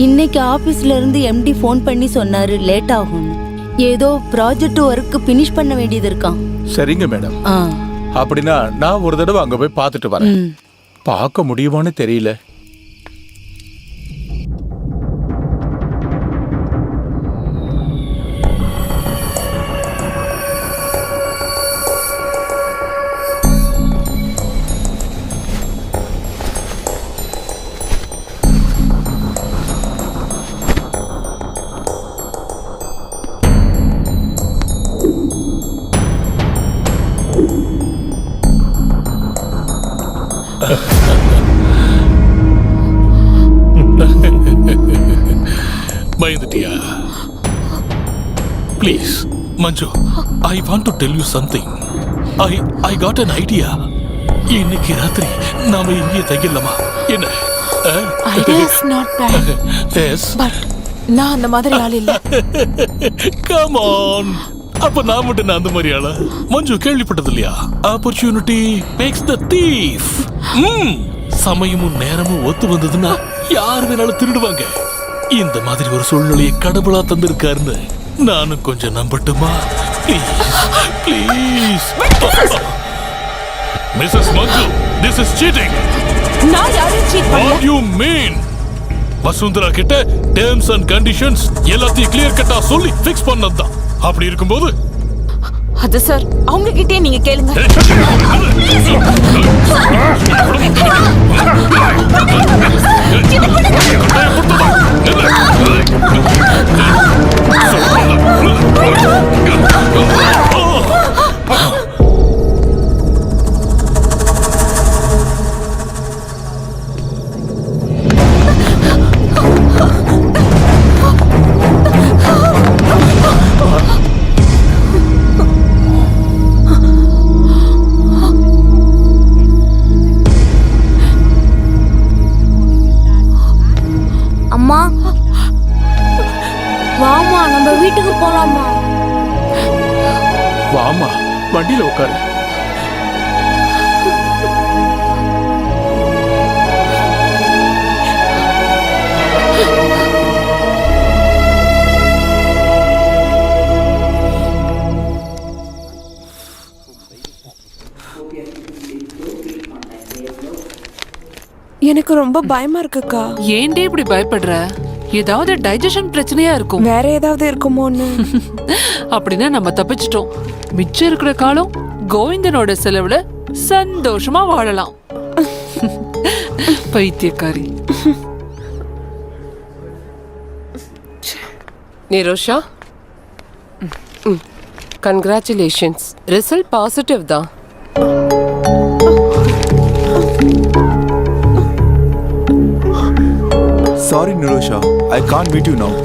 இன்னைக்கு ஆபீஸ்ல இருந்து எம்டி ஃபோன் பண்ணி சொன்னாரு லேட் ஆகும். ஏதோ ப்ராஜெக்ட் ஒர்க் பினிஷ் பண்ண வேண்டியது இருக்கான். சரிங்க மேடம். அப்படின்னா நான் ஒரு தடவை அங்க போய் பார்த்துட்டு வரேன். பார்க்க முடியுமான்னு தெரியல. பயந்துட்டியா? Please Manju, I want to tell you something. I got an idea. இன்னைக்கு ராத்திரி நாம இங்கே தங்கிடலாமா? என்ன? Idea's not bad. Yes. But நான் அந்த மாதிரி ஆள் இல்ல. Come on. அப்ப நான் மட்டும் நான் அந்த மாதிரி ஆளா? மஞ்சு கேள்விப்பட்டது இல்லையா? Opportunity makes the thief. சமயமும் நேரமும் ஒத்து வந்ததுன்னா யார் வேணாலும் திருடுவாங்க. இந்த மாதிரி ஒரு சூழ்நிலையை கடவுளா தந்திருக்காருன்னு நானும் கொஞ்சம் நம்பட்டுமா? Please Mrs Manju, this is cheating. நான் யாரையும் cheat பண்ணல. What you mean? வசுந்தரா கிட்ட terms and conditions எல்லாத்தையும் கிளியர் கட்டா சொல்லி ஃபிக்ஸ் பண்ணதுதான். அப்படி இருக்கும்போது அது சார் அவங்க கிட்டே நீங்க கேளுங்க. அம்மா வாமா, நம்ம வீட்டுக்கு போலாமா? வாமா, வண்டியில உட்காரு. எனக்கு ரொம்ப பயமா இருக்குக்கா. ஏன்டே இப்படி பயப்படுற? ஏதாவது டைஜஷன் பிரச்சனையா இருக்கும். வேற ஏதாவது இருக்குமோன்னு. அப்படின்னா நம்ம தப்பிச்சிட்டோம். மிச்சம் இருக்கிற காலம் கோவிந்தனோட செலவுல சந்தோஷமா வாழலாம். பைத்தியக்காரி. நிரோஷா, கங்க்ராச்சுலேஷன்ஸ். ரிசல்ட் பாசிட்டிவ் தான். Sorry Nirosha, I can't meet you now.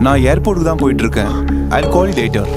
நான் ஏர்போர்ட்டுக்கு தான் போயிட்டு இருக்கேன். ஐ கால் யூ லேட்டர்.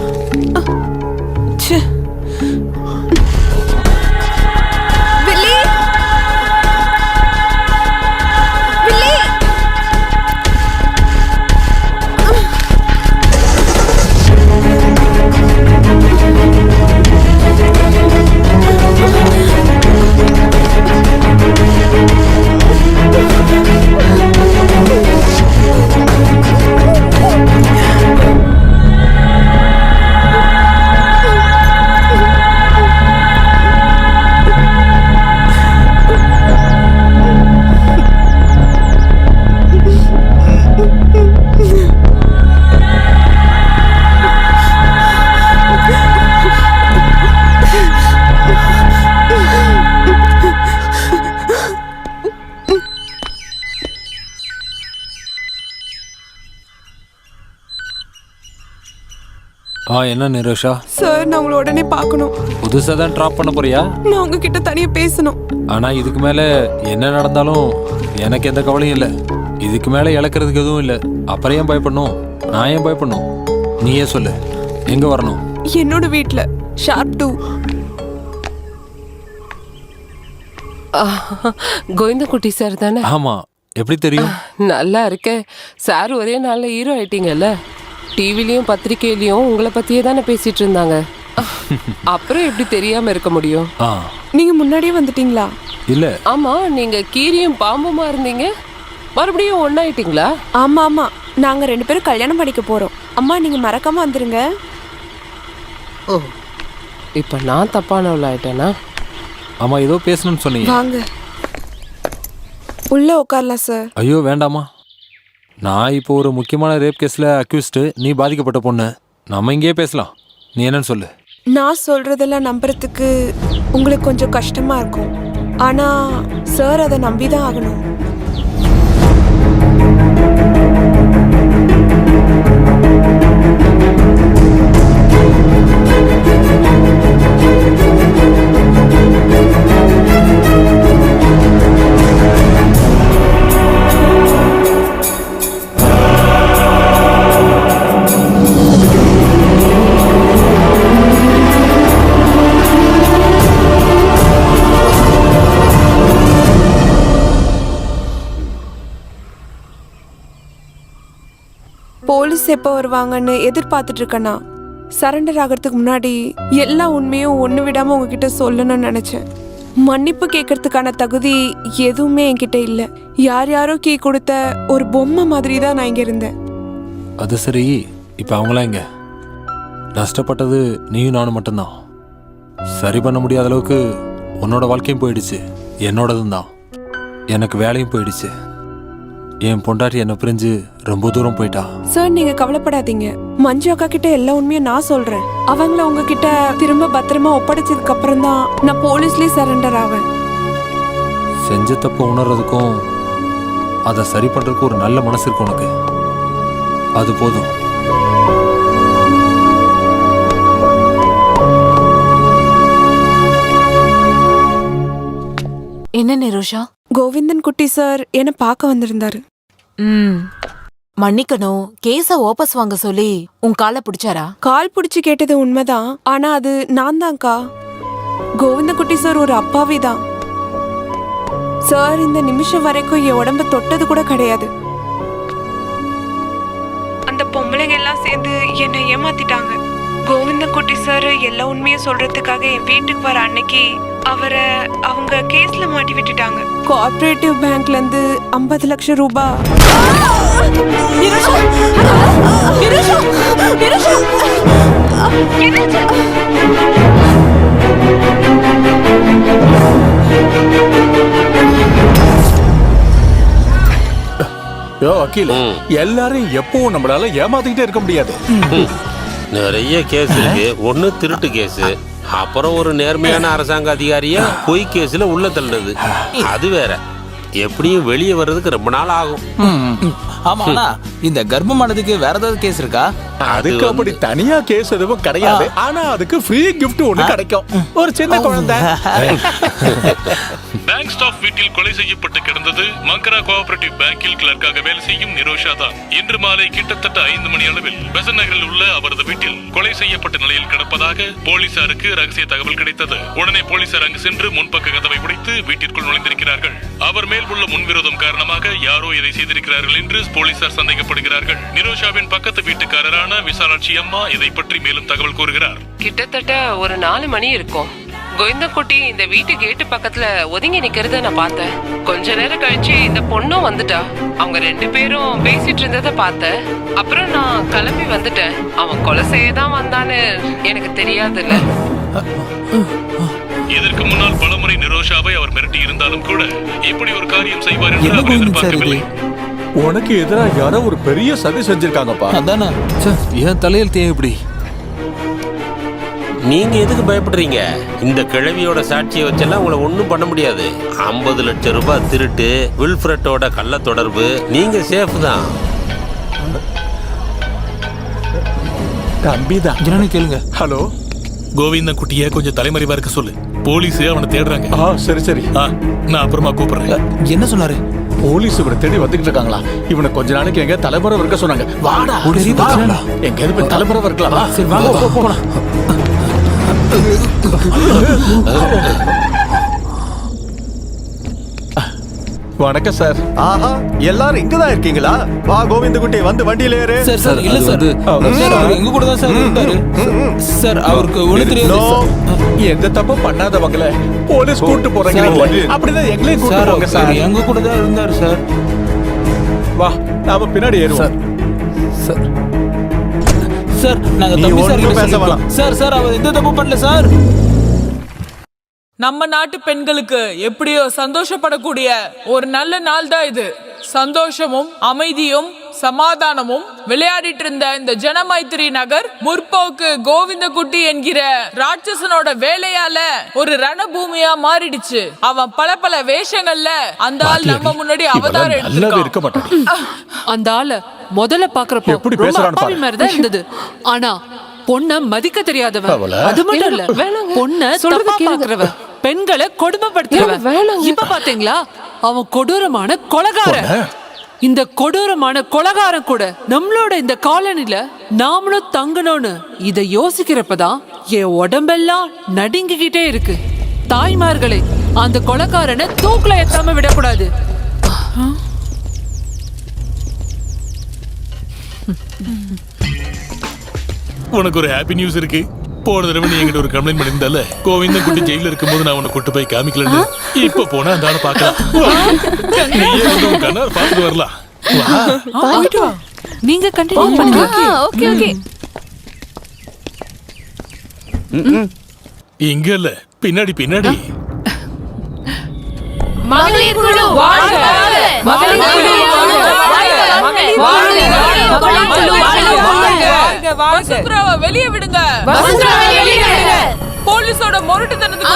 என்ன நிரோஷா? சார் நான் உங்களை உடனே பார்க்கணும். புதுசா தான் ட்ராப் பண்ண போறியா? நான் உங்ககிட்ட தனியா பேசணும். ஆனா இதுக்கு மேல என்ன நடந்தாலும் எனக்கு எந்த கவலையும் இல்லை. இதுக்கு மேல இழக்கிறதுக்கு எதுவும் இல்லை. அப்புறம் ஏன் பயப்படணும்? நான் ஏன் பயப்படணும்? நீயே சொல்லு. எங்க வரணும்? என்னோட வீட்ல ஷார்ப் 2. கோவிந்தகுட்டி சார் தானே? ஆமா. எப்படி தெரியும்? நல்லா இருக்கேன் சார். ஒரே நாள்ல ஹீரோ ஆயிட்டீங்கல்ல. டிவிலையும் பத்திரிக்கையிலயும் உங்களை பத்தியே தானே பேசிட்டு இருந்தாங்க. அப்புறம் எப்படி தெரியாம இருக்க முடியும்? நீங்க முன்னாடியே வந்துட்டீங்களா? இல்ல. ஆமா, நீங்க கீரியும் பாம்புமா இருந்தீங்க, மறுபடியும் ஒன்னாயிட்டீங்களா? ஆமா ஆமா, நாங்க 2 பேரும் கல்யாணம் பண்ணிக்க போறோம். அம்மா நீங்க மறக்காம வந்துருங்க. ஓ, இப்ப நான் தப்பானவள ஆயிட்டேனா? ஆமா, ஏதோ பேசணும்னு சொன்னீங்க. வாங்க உள்ள உட்காரலாம் சார். ஐயோ வேண்டாமா. நான் இப்போ ஒரு முக்கியமான ரேப் கேஸ்ல அக்யூஸ்டு. நீ பாதிக்கப்பட்ட பொண்ணு. நம்ம இங்கேயே பேசலாம். நீ என்னன்னு சொல்லு. நான் சொல்றதெல்லாம் நம்புறதுக்கு உங்களுக்கு கொஞ்சம் கஷ்டமா இருக்கும். ஆனா சார் அதை நம்பிதான் ஆகணும். போலீஸ் எப்போ வருவாங்கன்னு எதிர்பார்த்துட்டு இருக்கேன்னா, சரண்டர் ஆகிறதுக்கு முன்னாடி எல்லா உண்மையும் ஒன்று விடாம உங்ககிட்ட சொல்லணும்னு நினைச்சேன். மன்னிப்பு கேட்கறதுக்கான தகுதி எதுவுமே என்கிட்ட இல்லை. யார் யாரோ கீ கொடுத்த ஒரு பொம்மை மாதிரி தான் நான் இங்க இருந்தேன். அது சரி, இப்போ அவங்களாம் எங்க? நஷ்டப்பட்டது நீயும் நானும் மட்டும்தான். சரி பண்ண முடியாத அளவுக்கு உன்னோட வாழ்க்கையும் போயிடுச்சு, என்னோடதும் தான். எனக்கு வேலையும் போயிடுச்சு. என் பொண்டாட்டி என்ன பிரிஞ்சு ரொம்ப தூரம் போயிட்டா. சார் நீங்க கவலைப்படாதீங்க. மஞ்சு அக்கா கிட்ட எல்லா உண்மையும் நான் சொல்றேன். அவங்கள உங்ககிட்ட திரும்ப பத்திரமா ஒப்படைச்சதுக்கு அப்புறம் தான் நான் போலீஸ்லயே சரண்டர் ஆவேன். செஞ்ச தப்பு உணர்றதுக்கும் அதை சரி பண்றதுக்கும் ஒரு நல்ல மனசு இருக்கு உனக்கு. அது போதும். என்ன நிரோஷா? கோவிந்தன் குட்டி சார் என்ன பார்க்க வந்திருந்தாரு. மன்னிக்கணும், கேஸ வாபஸ் வாங்க சொல்லி உன் காலை பிடிச்சாரா? கால் பிடிச்சு கேட்டது உண்மைதான். ஆனா அது நான் தான்க்கா. கோவிந்த குட்டி சார் ஒரு அப்பாவி தான். சார் இந்த நிமிஷம் வரைக்கும் என் உடம்ப தொட்டது கூட கிடையாது. அந்த பொம்பளைங்க எல்லாம் சேர்ந்து என்னை ஏமாத்திட்டாங்க. கோவிந்த குட்டி சார் எல்லா உண்மையும் சொல்றதுக்காக என் வீட்டுக்கு வர அன்னைக்கு அவரை அவங்க கேஸ்ல மாட்டி விட்டுட்டாங்க. கோஆபரேட்டிவ் பேங்க்ல இருந்து 50 லட்சம் ரூபாய். எல்லாரும் எப்பவும் நம்மளால ஏமாத்திக்கிட்டே இருக்க முடியாது. நிறைய கேஸ் இருக்கு. ஒண்ணு திருட்டு கேஸ், அப்புறம் ஒரு நேர்மையான அரசாங்க அதிகாரிய பொய் கேஸ்ல உள்ள தள்ளுறது, அது வேற. எப்படியும் வெளியே வர்றதுக்கு ரொம்ப நாள் ஆகும். ஆமா, இந்த கர்ப்பமானதுக்கு வேற ஏதாவது கேஸ் இருக்கா? அதுக்கு அப்படி தனியா கேஸ் எதுவும் கிடையாது. ஆனா அதுக்கு ஃப்ரீ கிஃப்ட் ஒண்ணு கிடைக்கும். ஒரு சின்ன குழந்தை. பேங்க் ஸ்டாஃப் வீட்டில் கொலை செய்யப்பட்டு கிடந்தது மங்கரா கோஆபரேட்டிவ் பேங்கில் கிளர்க்காக வேலை செய்யும் நிரோஷா தான். இன்று மாலை கிட்டத்தட்ட 5 மணி அளவில் பெசன்ட் நகரில் உள்ள அவரது வீட்டில் கொலை செய்யப்பட்ட நிலையில் கிடப்பதாக போலீசாருக்கு ரகசிய தகவல் கிடைத்தது. உடனே போலீசார் அங்கு சென்று முன்பக்க கதவை உடைத்து வீட்டிற்குள் நுழைந்திருக்கிறார்கள். அவர் மேல் உள்ள முன்விரோதம் காரணமாக யாரோ இதை செய்திருக்கிறார்கள் என்று போலீசார் சந்தேகப்படுகிறார்கள். நிரோஷாவின் பக்கத்து வீட்டுக்காரரான விசாலாட்சி அம்மா இதை பற்றி மேலும் தகவல் கூறுகிறார். கிட்டத்தட்ட ஒரு 4 மணி இருக்கும். கோவிந்தகுட்டி இந்த வீட்டு கேட்டு பக்கத்துல ஒதுங்கி நிக்கிறத நான் பார்த்தேன். கொஞ்ச நேரம் கழிச்சு இந்த பொண்ணும் வந்துட்டா. அவங்க 2 பேரும் பேசிட்டு இருந்ததை பார்த்தேன். அப்புறம் நான் கிளம்பி வந்துட்டேன். அவன் கொலை செய்யதான் வந்தான்னு எனக்கு தெரியாதுல்ல. இதற்கு முன்னால் பலமுறை நிரோஷாவை அவர் மிரட்டி இருந்தாலும் கூட இப்படி ஒரு காரியம் செய்வார் என்று அவர் எதிர்பார்க்கவில்லை. உனக்கு எதிராக யாரோ ஒரு பெரிய சதி செஞ்சிருக்காங்கப்பா. அதானே என் தலையில் தேவை. இப்படி நீங்க எதுக்கு பயப்படுறீங்க? இந்த கிழவியோட சாட்சியை வச்செல்லாம் உங்களை ஒன்றும் பண்ண முடியாது. 50 லட்சம் ரூபாய் திருட்டு, வில்ஃப்ரெட்டோட கள்ள தொடர்பு, நீங்க சேஃப் தான். தம்பிதான். என்னன்னு கேளுங்க. ஹலோ, கோவிந்தன் குட்டிய கொஞ்சம் தலைமறைவா இருக்க சொல்லு. போலீஸ் அவனை தேடுறாங்க. சரி சரி, நான் அப்புறமா கூப்பிடுறேன். என்ன சொன்னாரு? போலீஸ் இவரை தேடி வந்துகிட்டு இருக்காங்களா? இவனை கொஞ்ச நாளைக்கு எங்க தலைமுறை இருக்க சொன்னாங்க. வாடா, எங்கேயாவது போய் தலைமுறை இருக்கலாம். வா. சரி வாங்க போலாம். வணக்கம் சார். ஆஹா, எல்லாரும் இங்கதான் இருக்கீங்களா? வா கோவிந்தகுட்டி, வந்து வண்டியில ஏறு. சார் சார் இல்ல சார், சார் அவர் எங்க கூட தான் சார் இருந்தாரு சார். அவருக்கு ஒண்ணு தெரியாது சார். எந்த தப்பு பண்ணாதவங்கள போலீஸ் கூட்டு போறாங்க. அப்படிதான் எங்களையும் கூட்டு போங்க சார். எங்க கூட தான் இருந்தாரு சார். வா, நாம பின்னாடி ஏறுவோம். சார் சார் நாங்க நீ தம்பி ஒண்ணும் பேச சார் வேணாம். சார் சார் அவர் எந்த தப்பு பண்ணல சார். நம்ம நாட்டு பெண்களுக்கு எப்படியோ சந்தோஷப்படக்கூடிய ஒரு நல்ல நாள் தான் இது. சந்தோஷமும் அமைதியும் சமாதானமும் விளையாடிட்டு இருந்த இந்த ஜனமைத்திரி நகர் முற்போக்கு கோவிந்தகுட்டி என்கிற ராட்சசனோட வேலையால ஒரு ரணபூமியா மாறிடுச்சு. அவன் பல பல வேஷங்கள்ல அந்த ஆள் நம்ம முன்னாடி அவதாரம் எடுத்திருக்கான். அந்த ஆள முதல்ல பாக்குறப்போ எப்படி ரொம்ப பேசுறான்னு அப்பாவி மாதிரி தான் இருந்தது. ஆனா பொண்ண மதிக்க தெரியாதவன், அது மட்டும் இல்ல பொண்ண தப்பா பாக்குறவன், பெண்களை கொடுமைப்படுத்துறவன். இப்ப பாத்தீங்களா, அவன் கொடூரமான கொலைகாரன். இந்த கொடூரமான கொலைகாரன் கூட நம்மளோட இந்த காலனில நாமளும் தங்கணும்னு இத யோசிக்கிறப்பதான் என் உடம்பெல்லாம் நடுங்கிக்கிட்டே இருக்கு. தாய்மார்களே, அந்த கொலைகாரனை தூக்குல ஏத்தாம விடக்கூடாது. உனக்கு ஒரு ஹாப்பி நியூஸ் இருக்கு. போன தடவை நீ என்கிட்ட ஒரு கம்ப்ளைண்ட் பண்ணியிருந்தால, கோவிந்தன் குட்டி ஜெயில இருக்கும்போது நான் உன்னை கூட்டு போய் காமிக்கலன்னு. இப்ப போனா அந்த ஆளை பார்க்கலாம். நீயே வந்து உன் கண்ணார பார்த்துட்டு வரலாம். வா. நீங்க கண்டினியூ பண்ணுங்க. Okay okay. இங்க இல்ல, பின்னாடி பின்னாடி. மகளிர் குழு வாழ்க! மகளிர் குழு வசுந்தராவை வெளியே விடுங்க. போலீஸோட முரட்டுத்தனத்துக்கு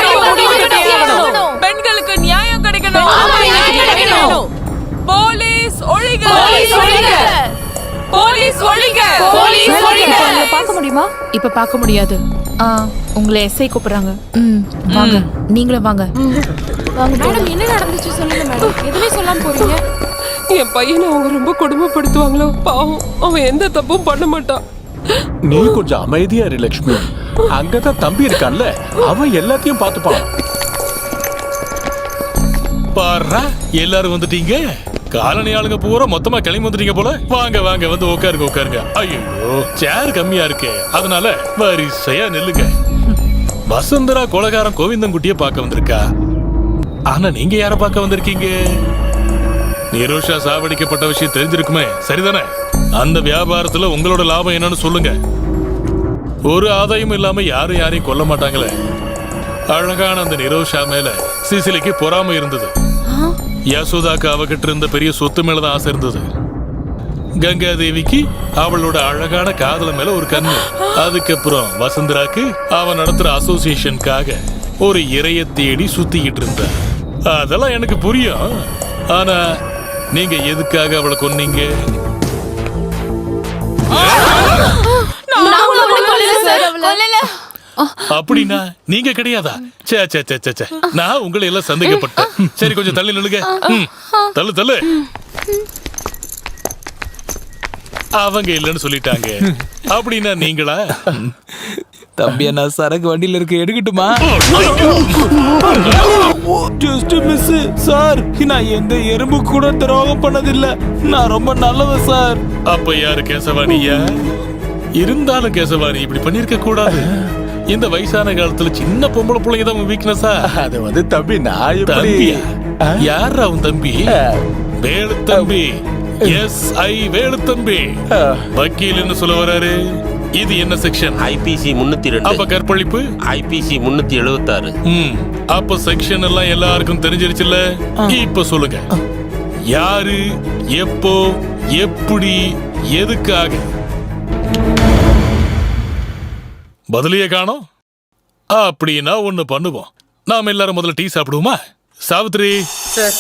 ஒரு முடிவு கட்டணும். பெண்களுக்கு நியாயம் கிடைக்கணும். போலீஸ் ஒழிக! போலீஸ் ஒழிக! பார்க்க முடியுமா? இப்ப பார்க்க முடியாது. உங்களை எஸ்ஐ கூப்பிடுறாங்க. வாங்க, நீங்களும் வாங்க. மேடம், என்ன நடந்துச்சு சொல்லுங்க மேடம். எதுவுமே சொல்லாம போறீங்க. என் பையனை அவங்க ரொம்ப கொடுமைப்படுத்துவாங்களோ? பாவம், அவன் எந்த தப்பும் பண்ண மாட்டான். நீ கொஞ்சம் அமைதியா இரு லட்சுமி. அங்கதான் தம்பி இருக்கான்ல, அவன் எல்லாத்தையும் பார்த்துப்பான். பாருடா, எல்லாரும் வந்துட்டீங்க. காலனி ஆளுங்க பூரா மொத்தமா கிளம்பி வந்துட்டீங்க போல. வாங்க வாங்க, வந்து உட்காருங்க. ஐயோ, சேர் கம்மியா இருக்கு, அதனால வரிசையா நில்லுங்க. வசுந்தரா கொலைகாரன் கோவிந்தன்குட்டிய பார்க்க வந்திருக்கா. ஆனா நீங்க யார பார்க்க வந்திருக்கீங்க? நிரோஷா சாவடிக்கப்பட்ட விஷயம் தெரிஞ்சிருக்குமே, சரிதானே? அந்த வியாபாரத்துல உங்களோட லாபம் என்னன்னு சொல்லுங்க. ஒரு ஆதாயமும் இல்லாம யாரும் யாரையும் கொல்ல மாட்டாங்களே. அழகான அந்த நிரோஷா மேல சிசிலிக்கு பொறாமை இருந்தது. யசோதாக்கு அவகிட்ட இருந்த பெரிய சொத்து மேலதான் ஆசை இருந்தது. கங்கா தேவிக்கு அவளோட அழகான காதல மேல ஒரு கண்ணு. அதுக்கப்புறம் வசுந்தராக்கு அவன் நடத்துற அசோசியேஷனுக்காக ஒரு இறைய தேடி சுத்திக்கிட்டு இருந்த. அதெல்லாம் எனக்கு புரியும். ஆனா நீங்க எதுக்காக அவளை கொன்னீங்க? அப்படின்னா நீங்க கிடையாதா? சே சே சே சே சே, நான் உங்களை எல்லாம் சந்தேகப்பட்டேன். சரி, கொஞ்சம் தள்ளி நில்லுங்க. தள்ளு தள்ளு. அவங்க இல்லைன்னு சொல்லிட்டாங்க. அப்படின்னா நீங்களா? தம்பி, நான் சரக்கு வண்டியில இருக்க, எடுக்கட்டுமா? Just miss sir. நான் எந்த எறும்பு கூட துரோகம் பண்ணதில்ல. நான் ரொம்ப நல்லவன் சார். அப்ப யாரு கேசவானியா? இருந்தாலும் கேசவானி இப்படி பண்ணிருக்க கூடாது. இந்த வயசான காலத்துல சின்ன பொம்பளை பிள்ளைங்க தான் வீக்னஸா? அது வந்து தம்பி, நான் தம்பியா? யார் அவன் தம்பி? வேலு தம்பி. எஸ்ஐ வேலு தம்பி. வக்கீல்னு சொல்ல வராரு. இது என்ன செக்ஷன்? ஐபிசி 302. அப்ப கற்பழிப்பு ஐபிசி 376. அப்ப செக்ஷன் எல்லாம் எல்லாருக்கும் தெரிஞ்சிருச்சுல்ல. இப்ப சொல்லுங்க, யாரு, எப்போ, எப்படி, எதுக்காக? பதிலையே காணோம். அப்படின்னா ஒண்ணு பண்ணுவோம். நாம எல்லாரும் முதல்ல டீ சாப்பிடுவோமா? சாவித்ரி சார்.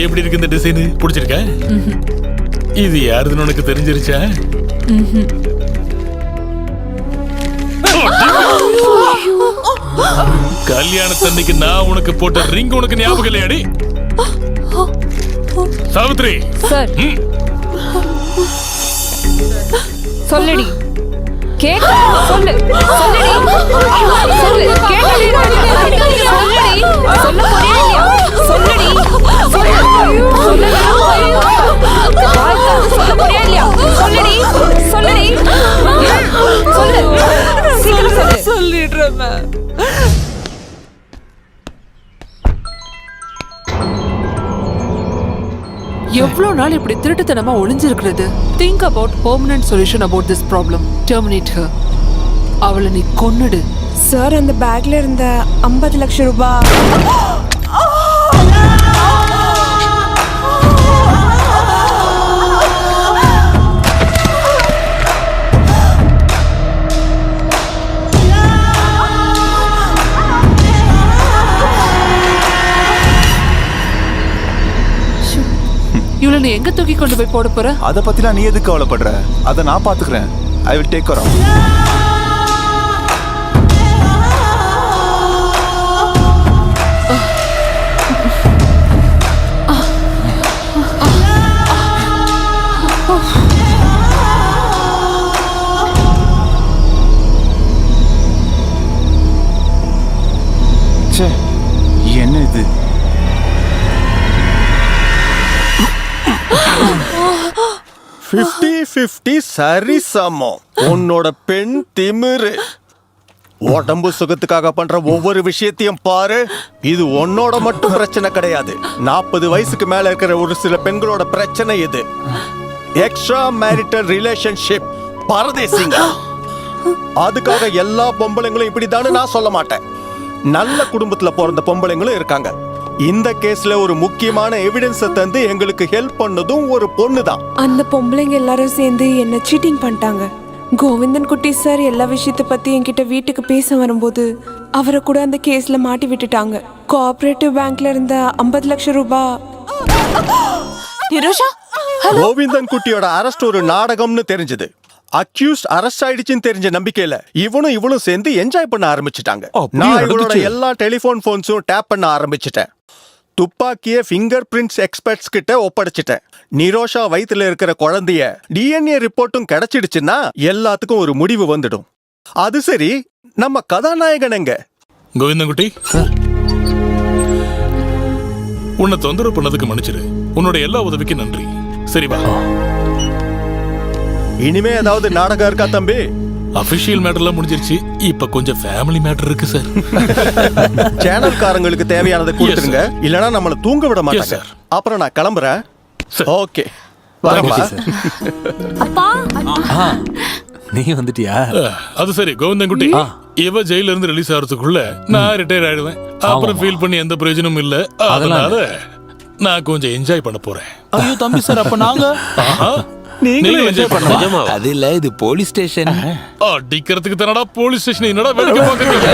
எப்படி இருக்கு இந்த டிசைன்? பிடிச்சிருக்க? இது யாருதுன்னு உனக்கு தெரிஞ்சிருச்சா? கல்யாணத்தன்னைக்கு நான் உனக்கு போட்ட ரிங் உனக்கு ஞாபகம் இல்லையாடி? சாவித்ரி சார் சொல்லுடி கேக்க சொல்லு சொல்லுடி சொல்லு கேக்கடி சொல்லுடி சொல்ல போறியா இல்லையா சொல்லுடி சொல்லு சொல்ல போறியா இல்லையா சொல்லுடி சொல்லுடி சொல்லு சீக்கிரம் சொல்லு சொல்லிடுறேன். எவ்வளவு நாள் இப்படி திருட்டுத்தனமா ஒளிஞ்சிருக்கிறது? Think about permanent solution about this problem. Terminate her. அவளை நீ கொன்னுடு. சார் அந்த பேக்ல இருந்த 50 லட்சம் ரூபாய் இவளை நீ எங்க தூக்கி கொண்டு போய் போட போற? அதை பத்திலாம் நீ எதுக்கு கவலைப்படுற? அதை நான் பாத்துக்கிறேன். I will take care of. என்ன இது? சரி சமம். உன்னோட பெண் திமிரு. உடம்பு சுகத்துக்காக பண்ற ஒவ்வொரு விஷயத்தையும் பாரு. இது உன்னோட மட்டும் பிரச்சனை கிடையாது. 40 வயசுக்கு மேல இருக்கிற ஒரு சில பெண்களோட பிரச்சனை இது. Extra marital relationship. பரதேசிங்க. அதுக்காக எல்லா பொம்பளைங்களும் இப்படிதான்னு நான் சொல்ல மாட்டேன். நல்ல குடும்பத்துல பிறந்த பொம்பளைங்களும் இருக்காங்க. இந்த கேஸ்ல ஒரு முக்கியமான எவிடன்ஸ் தந்து எங்களுக்கு ஹெல்ப் பண்ணதும் ஒரு பொண்ணு தான். அந்த பொம்பளைங்க எல்லாரும் சேர்ந்து என்ன சீட்டிங் பண்ணிட்டாங்க. கோவிந்தன் குட்டி சார் எல்லா விஷயத்தை பத்தி என்கிட்ட வீட்டுக்கு பேச வரும்போது அவரை கூட அந்த கேஸ்ல மாட்டி விட்டுட்டாங்க. கோஆபரேட்டிவ் பேங்க்ல இருந்த 50 லட்சம் ரூபாய். கோவிந்தன் குட்டியோட அரெஸ்ட் ஒரு நாடகம்னு தெரிஞ்சது. அக்யூஸ்ட் அரெஸ்ட் ஆயிடுச்சுன்னு தெரிஞ்ச நம்பிக்கையில இவனும் சேர்ந்து என்ஜாய் பண்ண ஆரம்பிச்சிட்டாங்க. நான் இவனோட எல்லா டெலிபோன் போன்ஸும் டேப் பண்ண ஆரம்பிச்சிட்டேன். துப்பாக்கிய ஃபிங்கர் பிரிண்ட்ஸ் எக்ஸ்பர்ட்ஸ் கிட்ட ஒப்படைச்சிட்டேன். நிரோஷா வயித்துல இருக்கிற குழந்தைய டிஎன்ஏ ரிப்போர்ட்டும் கிடைச்சிடுச்சுன்னா எல்லாத்துக்கும் ஒரு முடிவு வந்துடும். அது சரி, நம்ம கதாநாயகன் எங்க? கோவிந்தன்குட்டி, உன்னை தொந்தரவு பண்ணதுக்கு மன்னிச்சிரு. உன்னோட எல்லா உதவிக்கும் நன்றி. சரி வா. இனிமே ஏதாவது நாடகம் இருக்கா தம்பி? அபிஷியல் மேட்டர்லாம் முடிஞ்சிருச்சு. இப்ப கொஞ்சம் ஃபேமிலி மேட்டர் இருக்கு சார். சேனல்காரங்களுக்கு தேவையானதை கொடுத்துருங்க, இல்லனா நம்மள தூங்க விட மாட்டாங்க. அப்புறம் நான் கிளம்புறேன். ஓகே. அப்பா நீ வந்துட்டியா? அது சரி கோவிந்தன்குட்டி, இவ ஜெயில இருந்து ரிலீஸ் ஆகிறதுக்குள்ள நான் ரிட்டையர் ஆயிடுவேன். அப்புறம் ஃபீல் பண்ணி எந்த பிரயோஜனமும் இல்ல. அதனால நான் கொஞ்சம் என்ஜாய் பண்ண போறேன். ஐயோ தம்பி சார், அப்ப நாங்க நீங்களும் என்ஜாய் பண்ணலாம். அது இல்ல, இது போலீஸ் ஸ்டேஷன். அடிக்கிறதுக்கு தானடா போலீஸ் ஸ்டேஷன். என்னடா வேடிக்கை பாக்குறீங்க?